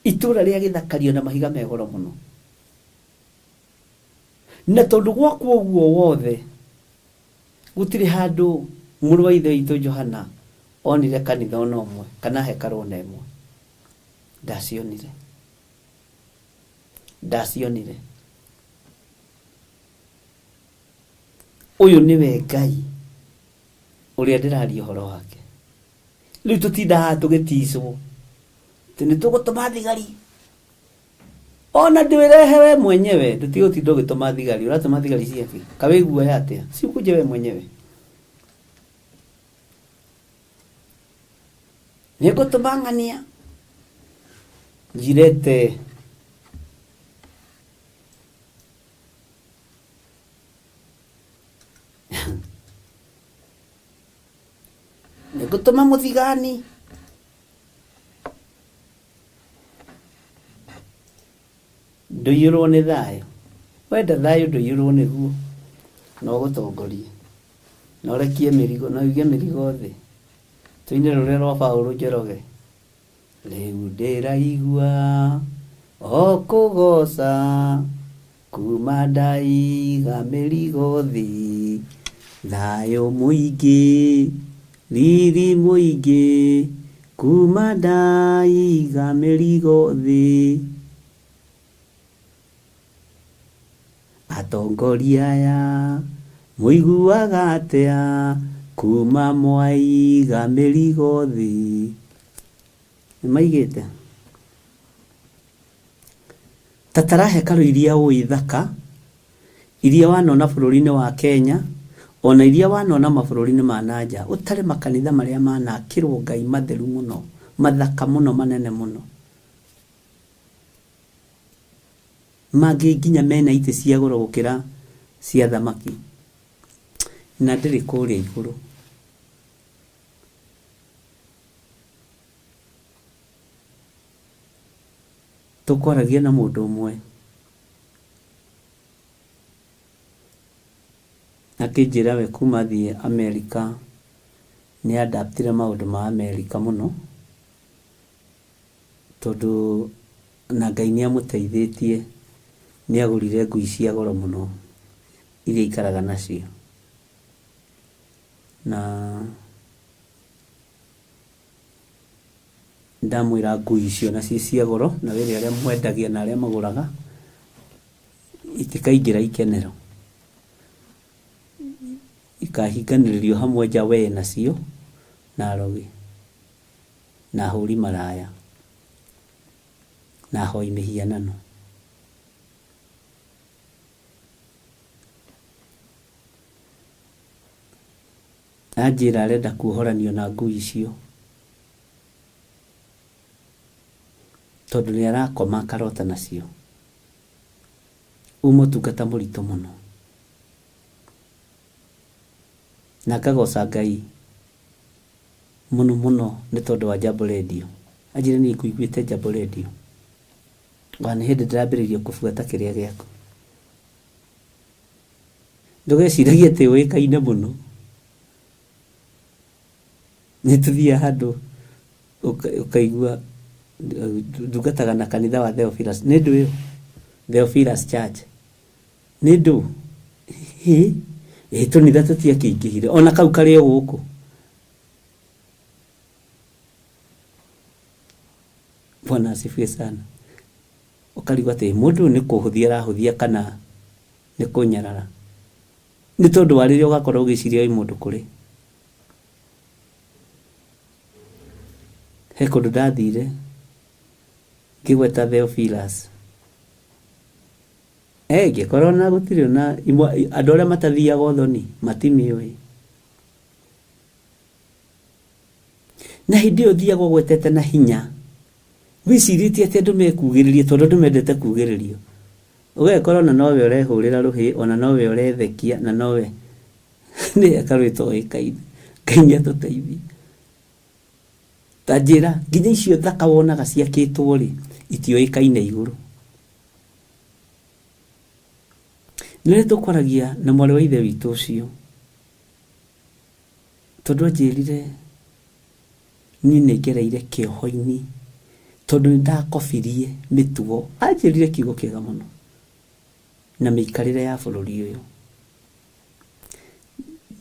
Itura ria githakario na mahiga megoro muno. Na tondu gwakwo guo wothe gutiri handu mũrũ wa ithe witũ Johana onire kanitha ona ũmwe kana hekalu ona ĩmwe. Ndacionire. Uyu niwe Ngai uria ndiraria uhoro wake. Riu tutindaga tugiticwo tini tugutuma thigari ona ndiwirehe we mwenyewe ndutigotinda ugituma thigari uratuma thigari ciapi kawigua yatia si ukuje we mwenyewe nigutuma ngania jirete nigutuma muthigani nduyirwo ni thayo wenda thayo nduyirwo niguo no gutongorie no rekie mirigo no yuge mirigo thi tuine rure rwa Paulo Njoroge riu ndiraigua o kugoca kuma ndaiga mirigo thi thayo muingi riri muingi kuma ndaiga mirigo thi atongoria aya muiguaga atia kuma mwaiga mirigo thi nimaigite tatara hekalu iria uithaka iria wanona bururi-ini wa Kenya ona iria wanona mabũrũri-inĩ ma nanja utare makanitha maria manakirwo Ngai matheru muno mathaka muno manene muno magi nginya mena ite cia goro gukira cia thamaki na ndiri kuria iguru tukwaragia na mundu umwe akijira we kuma thie America ni adaptire maundu ma America muno tondu na Ngai ni amuteithitie ni agurire ngui cia goro muno iria ikaraga nacio na ndamwira ngui icio na cia goro na wele aria mwendagia na aria maguraga itikaingira ikenero ikahinganĩrĩrio hamwe nja we nacio na arogi na hũri maraya na hoi mĩhianano Anjĩra arenda kuohoranio na ngui icio, tondũ nĩ arakoma akarota nacio. Ũmũtungata mũritũ mũno, na ngagoca Ngai mũno mũno nĩ tondũ wa Jambo Radio. Anjĩra nĩ ikuiguĩte Jambo Radio, wa nĩ hĩndĩ ndĩrambĩrĩirie kũbuata kĩrĩa gĩaku. Ndũgeciragie atĩ ũĩkaine mũno, nĩ tũthiaga handũ ũkaigua ndungataga na kanitha wa Theophilus. Nĩ ndũ ĩyo Theophilus Church? Nĩ ndũ? Tũnitha tũtiakĩingĩhire, ona kau karĩ o gũkũ. Bwana asifiwe sana. Ũkarigwo atĩ mũndũ nĩ kũhũthia arahũthia kana nĩ kũnyarara. Nĩ tondũ wa rĩrĩa ũgakorwo ũgĩciria wĩ mũndũ kũrĩ. He kũndũ ndathire ngĩgweta Theophilus. Ngĩkorwo na gũtirĩ na andũ arĩa matathiaga ũthoni matimĩũĩ. Na hĩndĩ ĩyo thiaga ũgwetete na hinya, wĩcirĩtie atĩ andũ mekugĩrĩrie tondũ andũ mendete kugĩrĩrio. Ũgekorwo na nowe ũrehũrĩra rũhĩ, ona nowe ũrethekia, na nowe nĩ akarwĩtwo ũĩkaine. Ngai nĩatũteithie. Ta njĩra nginya icio thaka wonaga ciakĩtwo rĩ, itioĩkaine igũrũ. Nĩrĩ tũkwaragia na mwarĩ wa ithe witũ ũcio, tondũ anjĩrire niĩ nĩngereire kĩoho-inĩ tondũ nĩndakobirie mĩtugo. Anjĩrire kiugo kĩega mũno na mĩikarĩre ya bũrũri ũyũ,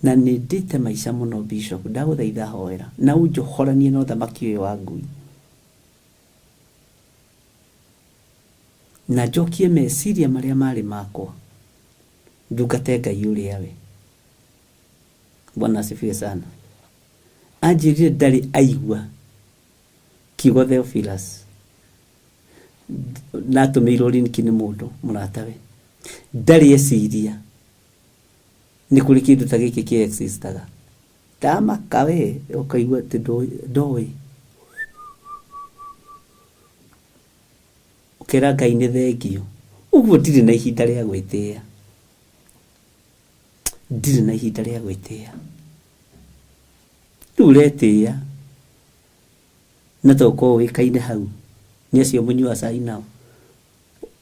na nĩndĩte maica mũno Bishop. Ndagũthaitha hoera na ũnjohoranie na ũthamaki ũyũ wa ngui, na njokie meciria marĩa marĩ makwa, ndungate Ngai ũrĩa we. Bwana asifiwe sana. Anjĩrire ndarĩ aigua kiugo Theophilus na atũmĩirwo link nĩ mũndũ mũratawe, ndarĩ eciria nĩ kũrĩ kĩndũ ta gĩkĩ kĩ existaga. Ndamaka we, ũkaigua atĩ ndoĩ. Ũkera Ngai nĩ thengio. Ũguo ndirĩ na ihinda rĩa gwĩtĩĩa, ndirĩ na ihinda rĩa gwĩtĩĩa. Rĩu ũretĩĩa na toko ũĩkaine hau, nĩ acio mũnyua cai nao.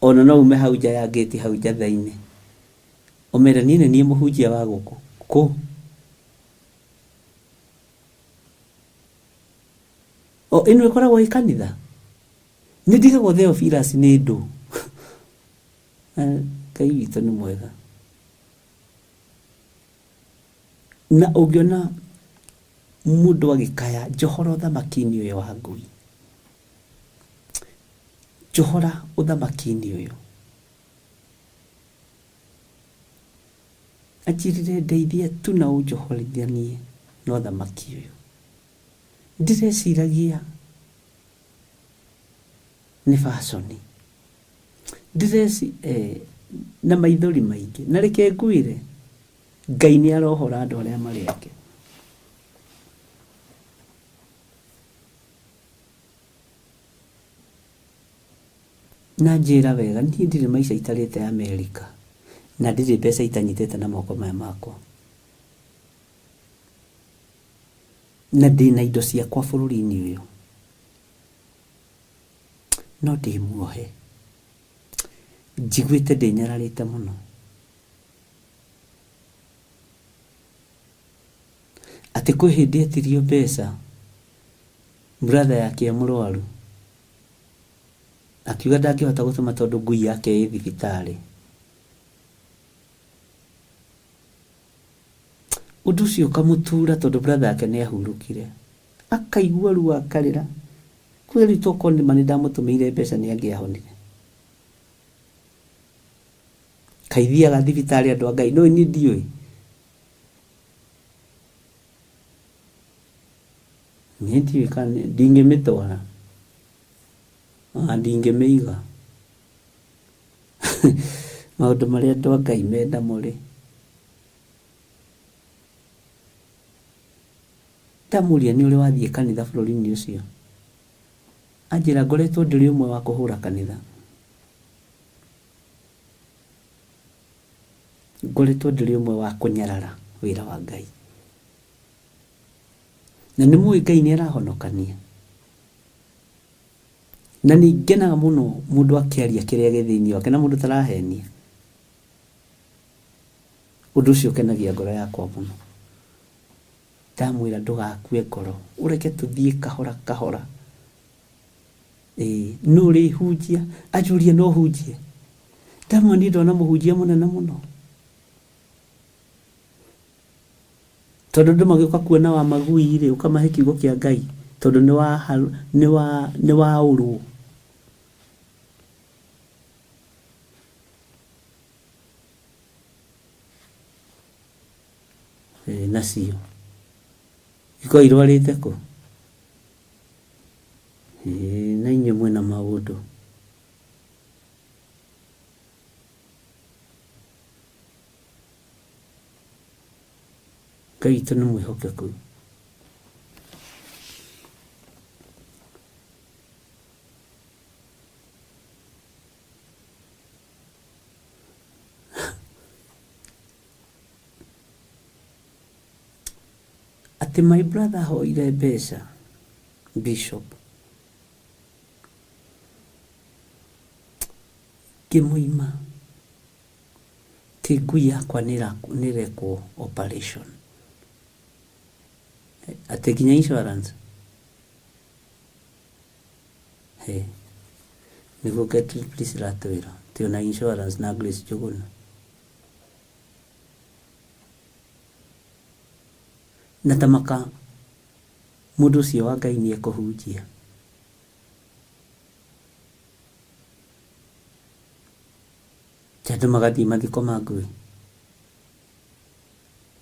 Ona no ume hau nja ya gate hau njatha-inĩ ũmere niĩ mũhunjia wa gũkũ kũ. Ĩno ĩkoragwo ĩ kanitha. Nĩ ndigagwo Theophilus nĩ ndũ. Ngai witũ nĩ mwega. Na ũngĩona mũndũ agĩkaya njohora ũthamaki-inĩ ũyũ wa ngui, njohora ũthamaki-inĩ ũyũ, anjĩrire ndeithie tu na ũnjohorithanie na ũthamaki ũyũ. Ndireciragia nĩ fashion, ndireci na maithori maingĩ, na reke ngwĩre Ngai nĩ arohora andũ arĩa marĩ ake. Na njĩra wega, niĩ ndirĩ maica itarĩte Amerika, na ndirĩ mbeca itanyitĩte na moko maya makwa, na ndĩna indo ciakwa bũrũri-inĩ ũyũ, no ndĩmuohe. Njiguĩte ndĩnyararĩte mũno, atĩ kwĩ hĩndĩ etirio mbeca brother yake mũrwaru, akiuga ndangĩhota gũtũma tondũ ngui yake ĩ thibitarĩ. Ũndũ ũcio ũkamũtura tondũ brother yake nĩ ahurũkire, akaigua ruo akarĩra. Kwĩrĩ toko nĩ mani ndamũtũmĩire mbeca nĩ angĩahonire. Kaithiaga thibitarĩ andũ a Ngai, no niĩ ndiũĩ. Niĩ ndiũĩ kana ndingĩmĩtwara, ndingĩmĩiga. Maũndũ marĩa andũ a Ngai menda mũrĩ. Ndamuria ni uri wathie kanitha bũrũri-inĩ ũcio. Anjĩra ngoretwo ndĩrĩ ũmwe wa kũhũra kanitha. Ngoretwo ndĩrĩ ũmwe wa kũnyarara wĩra wa Ngai. Na nĩ mũĩ Ngai nĩ arahonokania. Na nĩ ngenaga mũno mũndũ akĩaria kĩrĩa gĩ thĩinĩ wake na mũndũ tarahenia. Ũndũ ũcio ũkenagia ngoro yakwa mũno. Ndamwĩra ndũgakue ngoro, ũreke tũthiĩ kahora kahora. No ũrĩhunjia, anjũria no hunjie. Ndamwa niĩ ndona mũhunjia mũnene mũno. Tondũ andũ magĩũka kuona wa magui-rĩ, ũkamahe kiugo kĩa Ngai, tondũ nĩ wa ũrũ. Nacio iko irwarĩte kũ? Na inyuĩ mwĩna maũndũ. Ngai witũ nĩ mwĩhokeku. Ati my brother hoire mbeca Bishop. Kĩmũima ti ngui yakwa nĩrekwo operation. Ati nginya insurance. Nĩguo Getty please ratwĩra ti ona insurance na Grace Njuguna. Na tamaka mũndũ ũcio wa Ngai nĩ ekũhunjia. Tandũ magathiĩ mathiko ma ngui.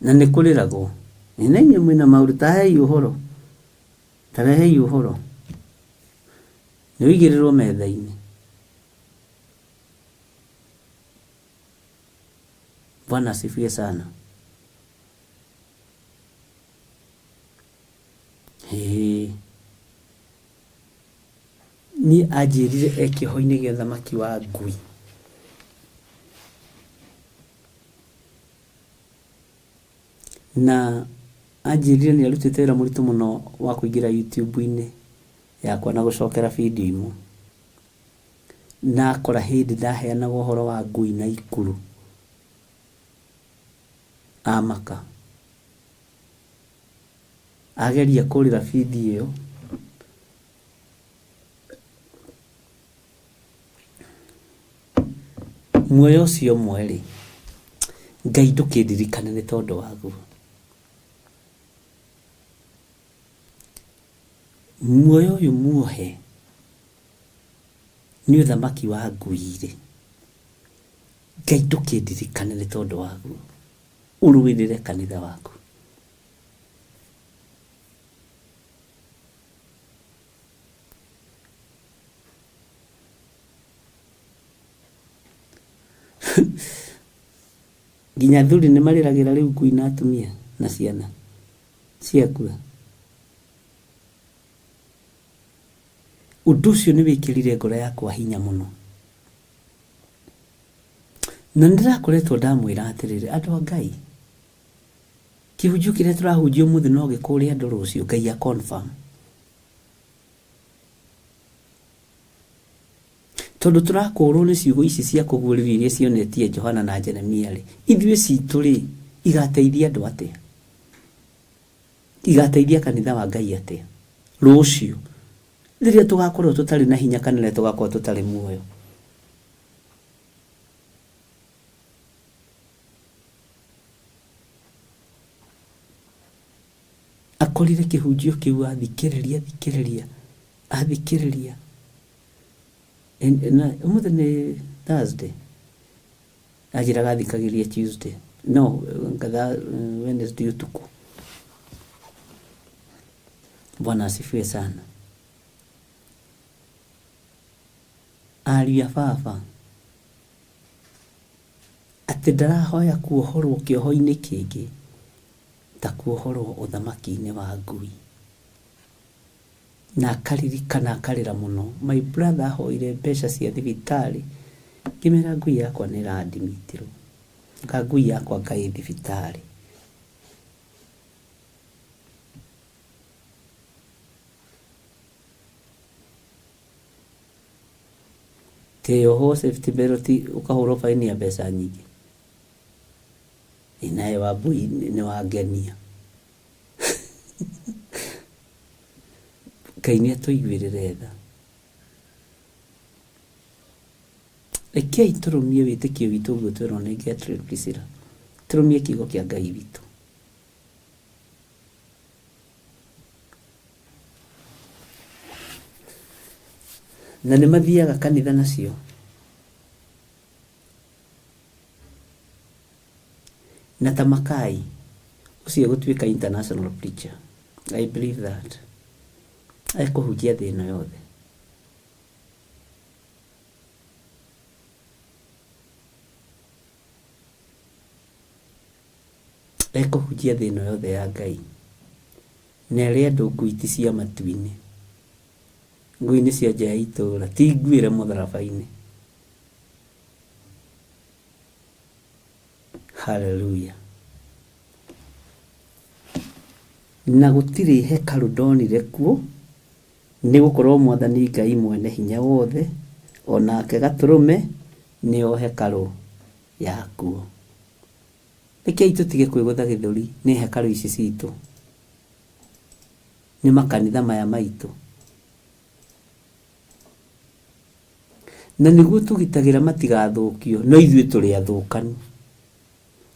Na nĩ kũrĩragwo. Na inyuĩ mwĩna maũndũ tahei ũhoro. Tarehei ũhoro. Nĩ ũigĩrĩrwo metha-inĩ. Bwana asifiwe sana. Ni anjĩrire kĩoho-inĩ gĩa thamaki wa ngui. Na anjĩrire nĩ arutĩte wĩra mũritũ mũno wa kũingĩra YouTube-inĩ yakwa na gũcokera video imwe. Na akora hĩndĩ ndaheanaga ũhoro wa ngui na ikuru. Amaka. Ageria kũrĩra video ĩyo. Muoyo ũcio mweri. Ngai ndũkĩndirikane nĩ tondũ waguo. Muoyo ũyũ muohe nĩ ũthamaki wa ngui-rĩ. Ngai ndũkĩndirikane nĩ tondũ waguo. Ũrũĩrĩre kanitha waku. Nginya thuri nĩ marĩragĩra rĩu ngui na atumia na ciana ciakua. Ũndũ ũcio nĩ wĩkĩrire ngoro yakwa hinya mũno. Na ndĩrakoretwo ndamwĩra atĩrĩrĩ, andũ a Ngai, kĩhunjio kĩrĩa tũrahunjia ũmũthĩ no gĩkũũre andũ rũciũ, Ngai a confirm. Tondũ tũrakũrwo nĩ ciugo ici cia kũguũrĩrio iria cionetie Johana na Jeremia-rĩ, ithuĩ citũ-rĩ igateithia andũ atĩa? Igateithia kanitha wa Ngai atĩa? Rũciũ rĩrĩa tũgakorwo tũtarĩ na hinya kana rĩrĩa tũgakorwo tũtarĩ muoyo. Akorire kĩhunjio kĩu athikĩrĩria. Ũmũthĩ nĩ Thursday. Anjĩraga athikagĩria Tuesday. No, ngatha Wednesday utuku. Bwana asifiwe sana. Ariũ a baba. Atĩ ndarahoya kuohorwo kĩoho-inĩ kĩngĩ. ta kuohorwo uthamaki-inĩ wa ngui, na akaririkana akarĩra mũno. My brother ahoire mbeca cia thibitarĩ, ngĩmera ngui yakwa nĩ ĩrandimitirwo, ngui yakwa ngai thibitarĩ. Teoho safety belt ukahũrwo faini ya mbeca nyingĩ, inaye Wambui nĩ wangenia. Ngai nĩ atũiguĩrĩre tha. Rekei tũrũmie wĩtĩkio witũ ũguo twĩrwo nĩ Gertrude Priscilla, tũrũmie kiugo kĩa Ngai witũ. Na nĩ mathiaga kanitha nacio. Na Tamakai ũcio gũtuĩka international preacher, I believe that ekũhunjia thĩ ĩno yothe. Ekũhunjia thĩ ĩno yothe ya Ngai. Na arĩa andũ ngui ti cia matu-inĩ, ngui nĩ cia nja ya itũũra, ti nguĩre mũtharaba-inĩ. Hallelujah. Na gũtirĩ hekalu ndonire kuo, nĩ gũkorwo Mwathani Ngai mwene hinya wothe, onake Gatũrũme nĩo hekalu yakuo. Rekei tũtige kwĩgũtha gĩthũri nĩ hekalu ici citũ, nĩ makanitha maya maitũ. Na nĩguo tũgitagĩra matigathũkio, no ithuĩ tũrĩ athũkanu.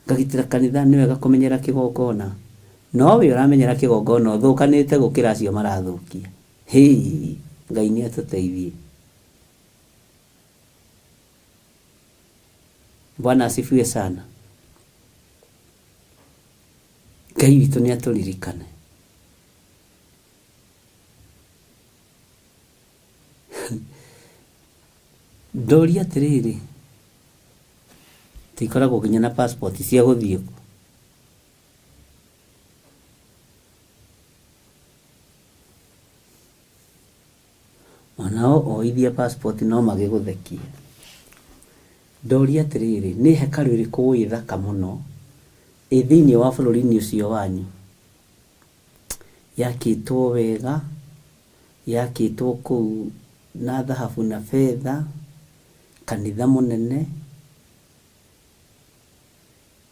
Ngagitĩra kanitha nĩ wega kũmenyera kĩgongona, no we ũramenyera kĩgongona ũthũkanĩte gũkĩra acio marathũkia. Hĩ, Ngai nĩ atũteithie. Bwana asifiwe sana. Ngai witũ nĩ atũririkane. Ndoria atĩrĩrĩ, tikoragwo nginya na passport cia gũthiĩ kũ? Onao oithia passport no magĩgũthekie. Ndoria atĩrĩrĩ, nĩ hekalu ĩrĩkũ wĩ thaka mũno ĩ thĩinĩ wa bũrũri-inĩ ũcio wanyu, yakĩtwo wega, yakĩtwo kũu na thahabu na fedha, kanitha mũnene,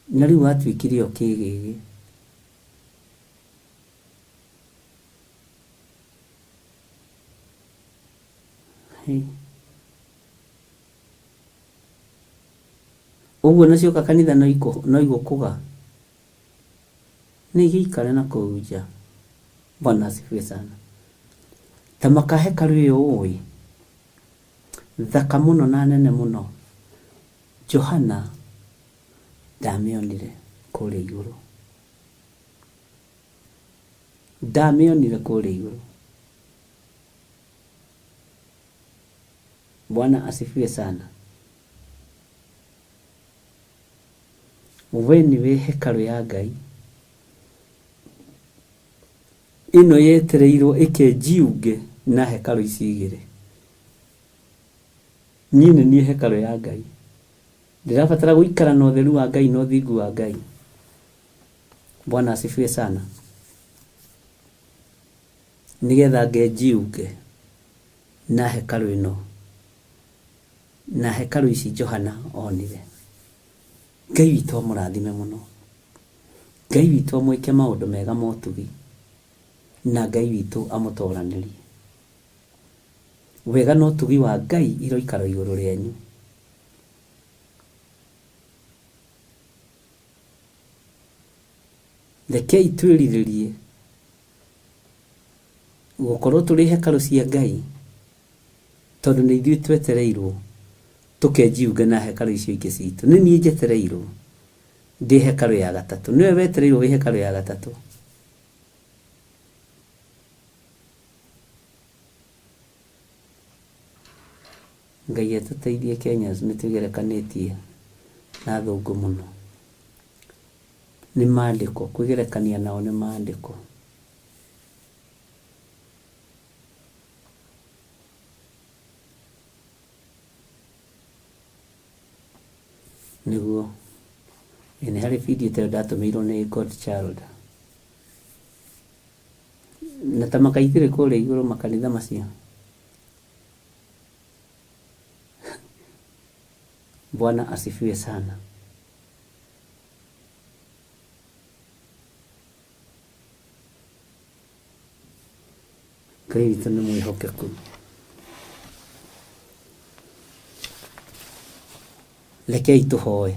na rĩu watuĩkire o kĩgĩgĩ? Ũguo nacioka kanitha no igũkũga, nĩ igĩikare na kũu nja. Bwana asifiwe sana. Tamaka hekalu ĩyo ũĩ, thaka mũno na nene mũno, Johana ndamĩonire kũrĩa igũrũ. Ndamĩonire kũrĩa igũrũ. Bwana asifiwe sana. We nĩwe hekalu ya Ngai. Ĩno yetereirwo ĩkĩnjiunge na hekalu ici igĩrĩ. Niĩ nĩ niĩ hekalu ya Ngai. Ndĩrabatara gũikara na ũtheru wa Ngai na ũthingu wa Ngai. Bwana asifiwe sana. Nĩgetha ngenjiunge na hekalu ĩno, na hekalu ici Johana onire. Ngai witũ amũrathime mũno. Ngai witũ amwĩke maũndũ mega ma ũtugi, na Ngai witũ amũtoranĩrie. Wega na ũtugi wa Ngai iroikara igũrũ rĩanyu. Rekei twĩrirĩrie gũkorwo tũrĩ hekalu cia Ngai, tondũ nĩ ithuĩ twetereirwo tũkenjiunga na hekalu icio ingĩ citũ. Nĩ niĩ njetereirwo ndĩ hekalu ya gatatũ. Nĩwe wetereirwo wĩ hekalu ya gatatũ. Ngai atũteithie Kenya, nĩ tũgerekanĩtie na thũngũ mũno. nĩ maandĩko, kwĩgerekania nao nĩ maandĩko. Nĩguo nĩ harĩ video ta ndatũmĩirwo nĩ Godchild, na ta makaithire kũrĩa igũrũ makanitha macio. Bwana asifiwe sana. Ngai witũ nĩ mwĩhokeku. Rekei tũhoe.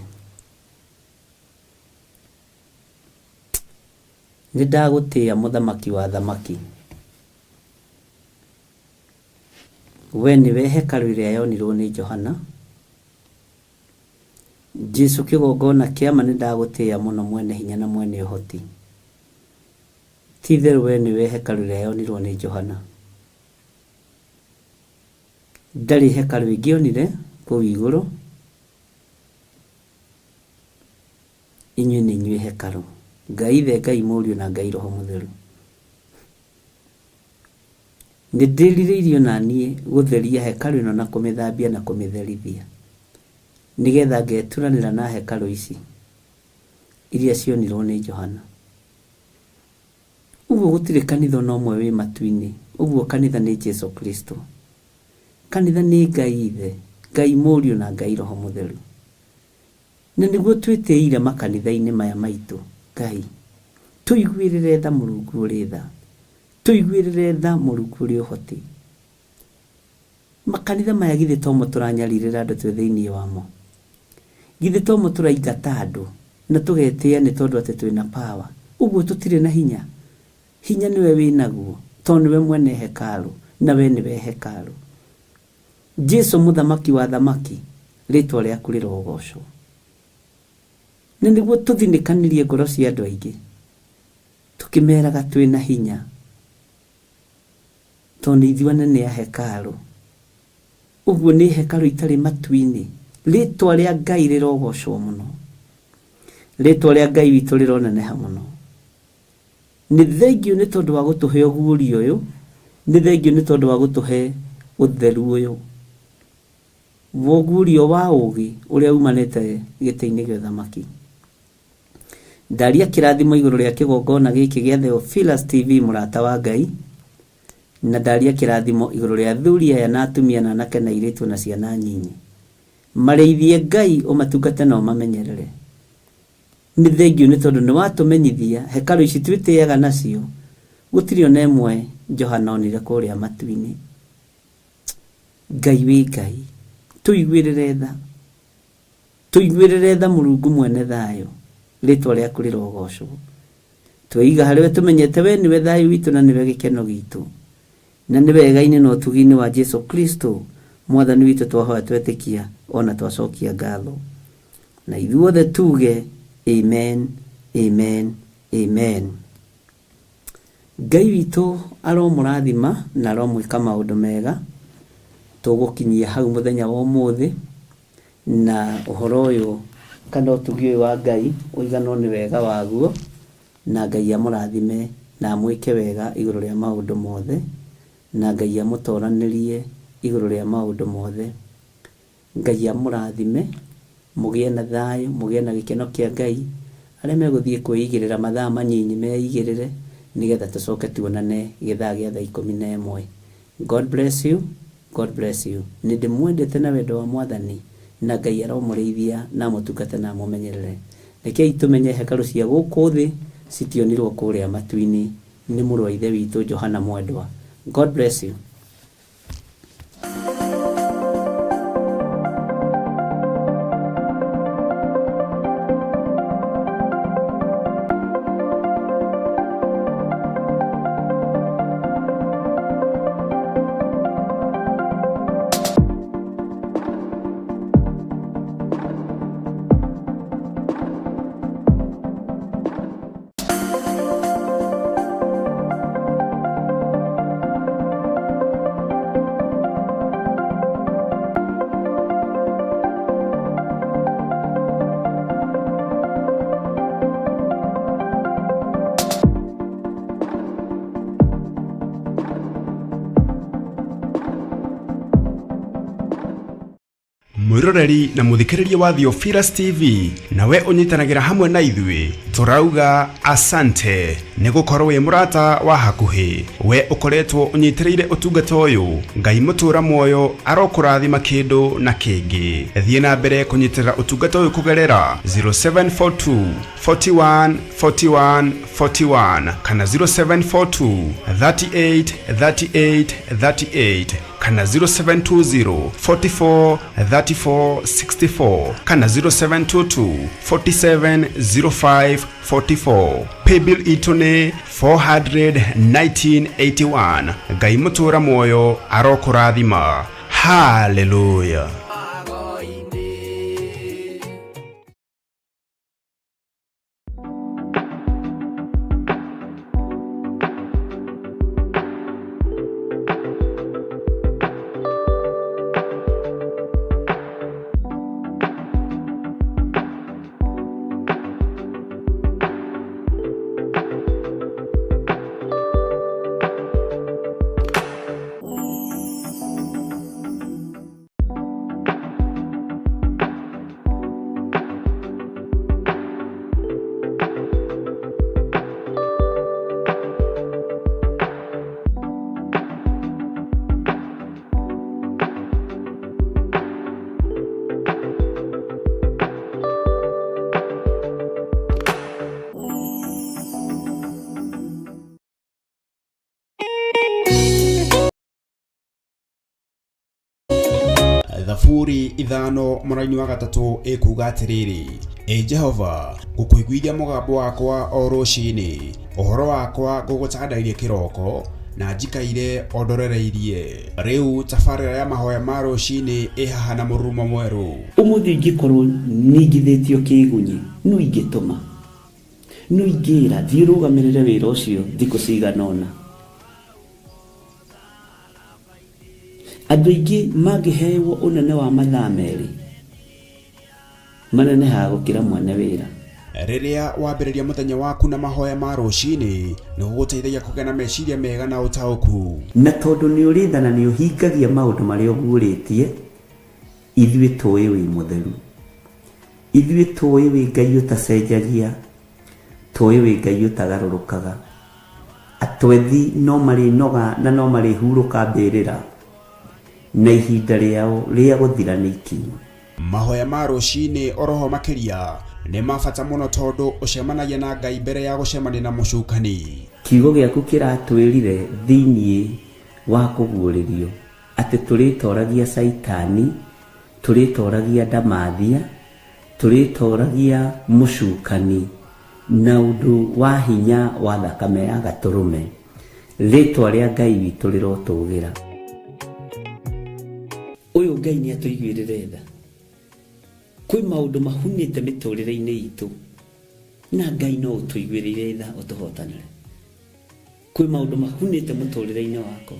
Nĩ ndagũtĩĩa mũthamaki wa thamaki. We nĩwe hekarũ ĩrĩa yonirwo nĩ Johana. Jesu kĩgongona kĩama nĩ ndagũtĩĩa mũno mwene hinya na mwene ũhoti. Ti-itherũ we nĩwe hekarũ ĩrĩa yonirwo nĩ Johana. Ndarĩ hekarũ ĩngĩ onire kũu igũrũ. Inyuĩ nĩ inyuĩ hekarũ. Ngai Ithe, Ngai Mũriũ na Ngai Roho Mũtheru. Nĩ ndĩrirĩirio na niĩ gũtheria hekarũ ĩno na kũmĩthambia na kũmĩtherithia, nĩgetha ngeturanĩra na hekarũ ici iria cionirwo nĩ Johana. Ũguo gũtirĩ kanitha no ũmwe wĩ matu-inĩ. Ũguo kanitha nĩ Jesu Kristo. Kanitha nĩ Ngai Ithe, Ngai Mũriũ na Ngai Roho Mũtheru. Na nĩguo twĩtĩĩire makanitha-inĩ maya maitũ, Ngai, tũiguĩrĩre tha Mũrungu ũrĩ tha, tũiguĩrĩre tha Mũrungu ũrĩ ũhoti. Makanitha maya githĩ tomo tũranyarirĩra andũ twĩ thĩinĩ wamo, githĩ tomo tũraingata andũ na tũgetĩĩa nĩ tondũ atĩ twĩna power. Ũguo tũtirĩ na hinya. Hinya nĩwe wĩnaguo, tondũ nĩwe mwene hekarũ na we nĩwe hekarũ. Jesu mũthamaki wa thamaki, rĩtwa rĩaku rĩrogocwo. Na nĩguo tũthinĩkanĩrie ngoro cia andũ aingĩ, tũkĩmeraga twĩna hinya, tondũ ithuĩ nĩ a hekarũ. Ũguo nĩ hekarũ itarĩ matu-inĩ. Rĩtwa rĩa Ngai rĩrogocwo mũno. Rĩtwa rĩa Ngai witũ rĩroneneha mũno. Nĩ thengiũ nĩ tondũ wa gũtũhe ũguũrio ũyũ, nĩ thengiũ nĩ tondũ wa gũtũhe ũtheru ũyũ, woguũrio wa ũũgĩ ũrĩa umanĩte gĩtĩ-inĩ gĩa ũthamaki. Ndaria kĩrathimo igũrũ rĩa kĩgongona gĩkĩ gĩa Theophilus TV, mũrata wa Ngai, na ndaria kĩrathimo igũrũ rĩa athuri aya na atumia na anake na airĩtu na ciana nyinyi. Marĩithie Ngai ũmatungate na ũmamenyerere. Nĩ thengiũ nĩ tondũ nĩ watũmenyithia hekarũ ici twĩtĩĩaga nacio, gũtirĩ ona ĩmwe Johana onire kũrĩa matu-inĩ. Ngai wĩ Ngai, tũiguĩrĩre tha, tũiguĩrĩre tha Mũrungu mwene thayũ, rĩtwa rĩaku rĩrogocwo. Twĩiga harĩwe tũmenyete we nĩwe thayũ witũ na nĩwe gĩkeno gitũ, na nĩ wega-inĩ na ũtugi-inĩ wa Jesu Kristo mwathani witũ twahoya twetĩkia ona twacokia ngatho. Na ithuothe tuge amen, amen, amen. Ngai witũ aromũrathima na aromwĩka maũndũ mega. Tũgũkinyia hau mũthenya wa ũmũthĩ na ũhoro ũyũ kana ũtugi ũyũ wa Ngai ũiganwo nĩ wega waguo, na Ngai amũrathime na amwĩke wega igũrũ rĩa maũndũ mothe, na Ngai amũtoranĩrie igũrũ rĩa maũndũ mothe. Ngai amũrathime, mũgĩe na thayũ, mũgĩe na gĩkeno kĩa Ngai. Arĩa megũthiĩ kwĩigĩrĩra mathaa manyinyi meigĩrĩre, nĩgetha tũcoke tuonane gĩthaa gĩa thaa 11. God bless you. God bless you. Nĩ ndĩmwendete na wendo wa Mwathani, na Ngai aromũrĩithia na mũtungate na mũmenyerere. Rekei tũmenye hekarũ cia gũkũ thĩ citionirwo kũrĩa matu-inĩ nĩ mũrũ wa ithe witũ Johana mwendwa. God bless you. mwiroreri na muthikiriria wa Theophilus TV nawe unyitanagira hamwe na ithui turauga asante ni gukorwo wi murata wa hakuhi we ukoretwo unyitireire utungata uyu ngai mutura muoyo arokurathima kindu na kingi thie na mbere kunyitirira utungata uyu kugerera 0742 41 41 41 kana 0742 38 38 38 kana 0720 44 34 64 kana 0722 47 05 44 paybill itone 41981 ngai mutura muoyo arokurathima. Hallelujah. Thaburi ithano mũraini wa gatatu ikuga atiriri: Jehova ngukuiguithia mugambo wakwa o ruciini, uhoro wakwa ngugutandairie kiroko na njikaire ondorereirie. Riu tabarĩra ya mahoya ma ruciini ihaha na mũrurumo mweru. Umuthi ingikorwo ningithĩtio kĩgunyi no ingĩtũma no ingĩra thiĩ rũgamĩrĩre wĩra ũcio thikũ cigana ũna. Andũ aingĩ mangĩheyo ũnene wa mathaa merĩ manenehaga gũkĩra mwene wĩra. Rĩrĩa wambĩrĩria mũthenya waku na mahoya ma rũciinĩ nĩ gũgũteithagia kũgĩa na meciria mega na ũtaũku. Na tondũ nĩ ũrĩtha na nĩ ũhingagia maũndũ marĩa ũguũrĩtie, ithuĩ tũĩ wĩ mũtheru, ithuĩ tũĩ wĩ Ngai ũtacenjagia, tũĩ wĩ Ngai ũtagarũrũkaga. Atwethi no marĩnoga na no marĩhurũka mbĩrĩra na ihinda rĩao rĩa gũthira nĩ ikinyu. Mahoya ma rũciinĩ oroho makĩria nĩ mabata mũno tondũ ũcemanagia na Ngai mbere ya gũcemania na mũcukani. Kiugo gĩaku kĩratwĩrire thĩinĩ wa kũguũrĩrio atĩ tũrĩtoragia Saitani, tũrĩtoragia Ndamathia, tũrĩtoragia mũcukani na ũndũ wa hinya wa thakame ya gatũrũme. Rĩtwa rĩa Ngai witũ rĩrotũgĩra. Ũyũ Ngai nĩ atũiguĩrĩre tha. Kwĩ maũndũ mahunĩte mĩtũrĩre-inĩ itũ na Ngai no ũtũiguĩrĩre tha ũtũhotanĩre. Kwĩ maũndũ mahunĩte mũtũrĩre-inĩ wakwa,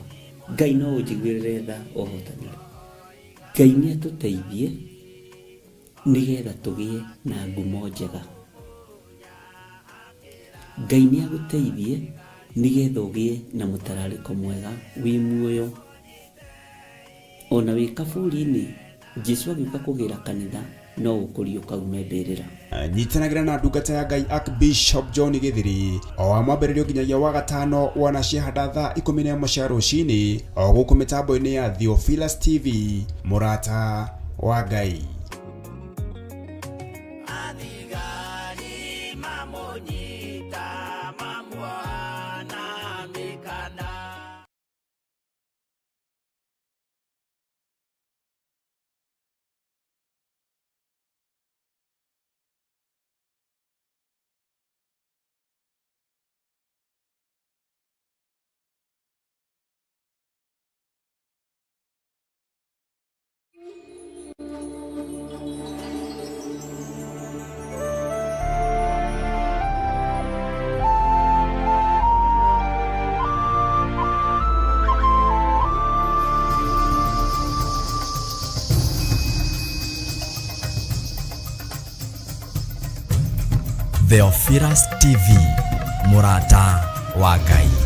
Ngai no ũnjiguĩrĩre tha ũhotanĩre. Ngai nĩ atũteithie nĩgetha tũgĩe na ngumo njega. Ngai nĩ agũteithie nĩgetha ũgĩe na mũtararĩko mwega wĩ muoyo. Ona wĩ kaburi-inĩ Jesũ agĩũka kũgĩra kanitha no ũkũrio kaume mbĩrĩra. Nyitanagĩra na ndungata ya Ngai Archbishop John Gĩthiri o wa mwambĩrĩrio nginyagia wa gatano wana ciahanda thaa 11 cia rũciinĩ o gũkũ mĩtambo-inĩ ya Theophilus TV, mũrata wa Ngai. Theophilus TV, mũrata wa Ngai.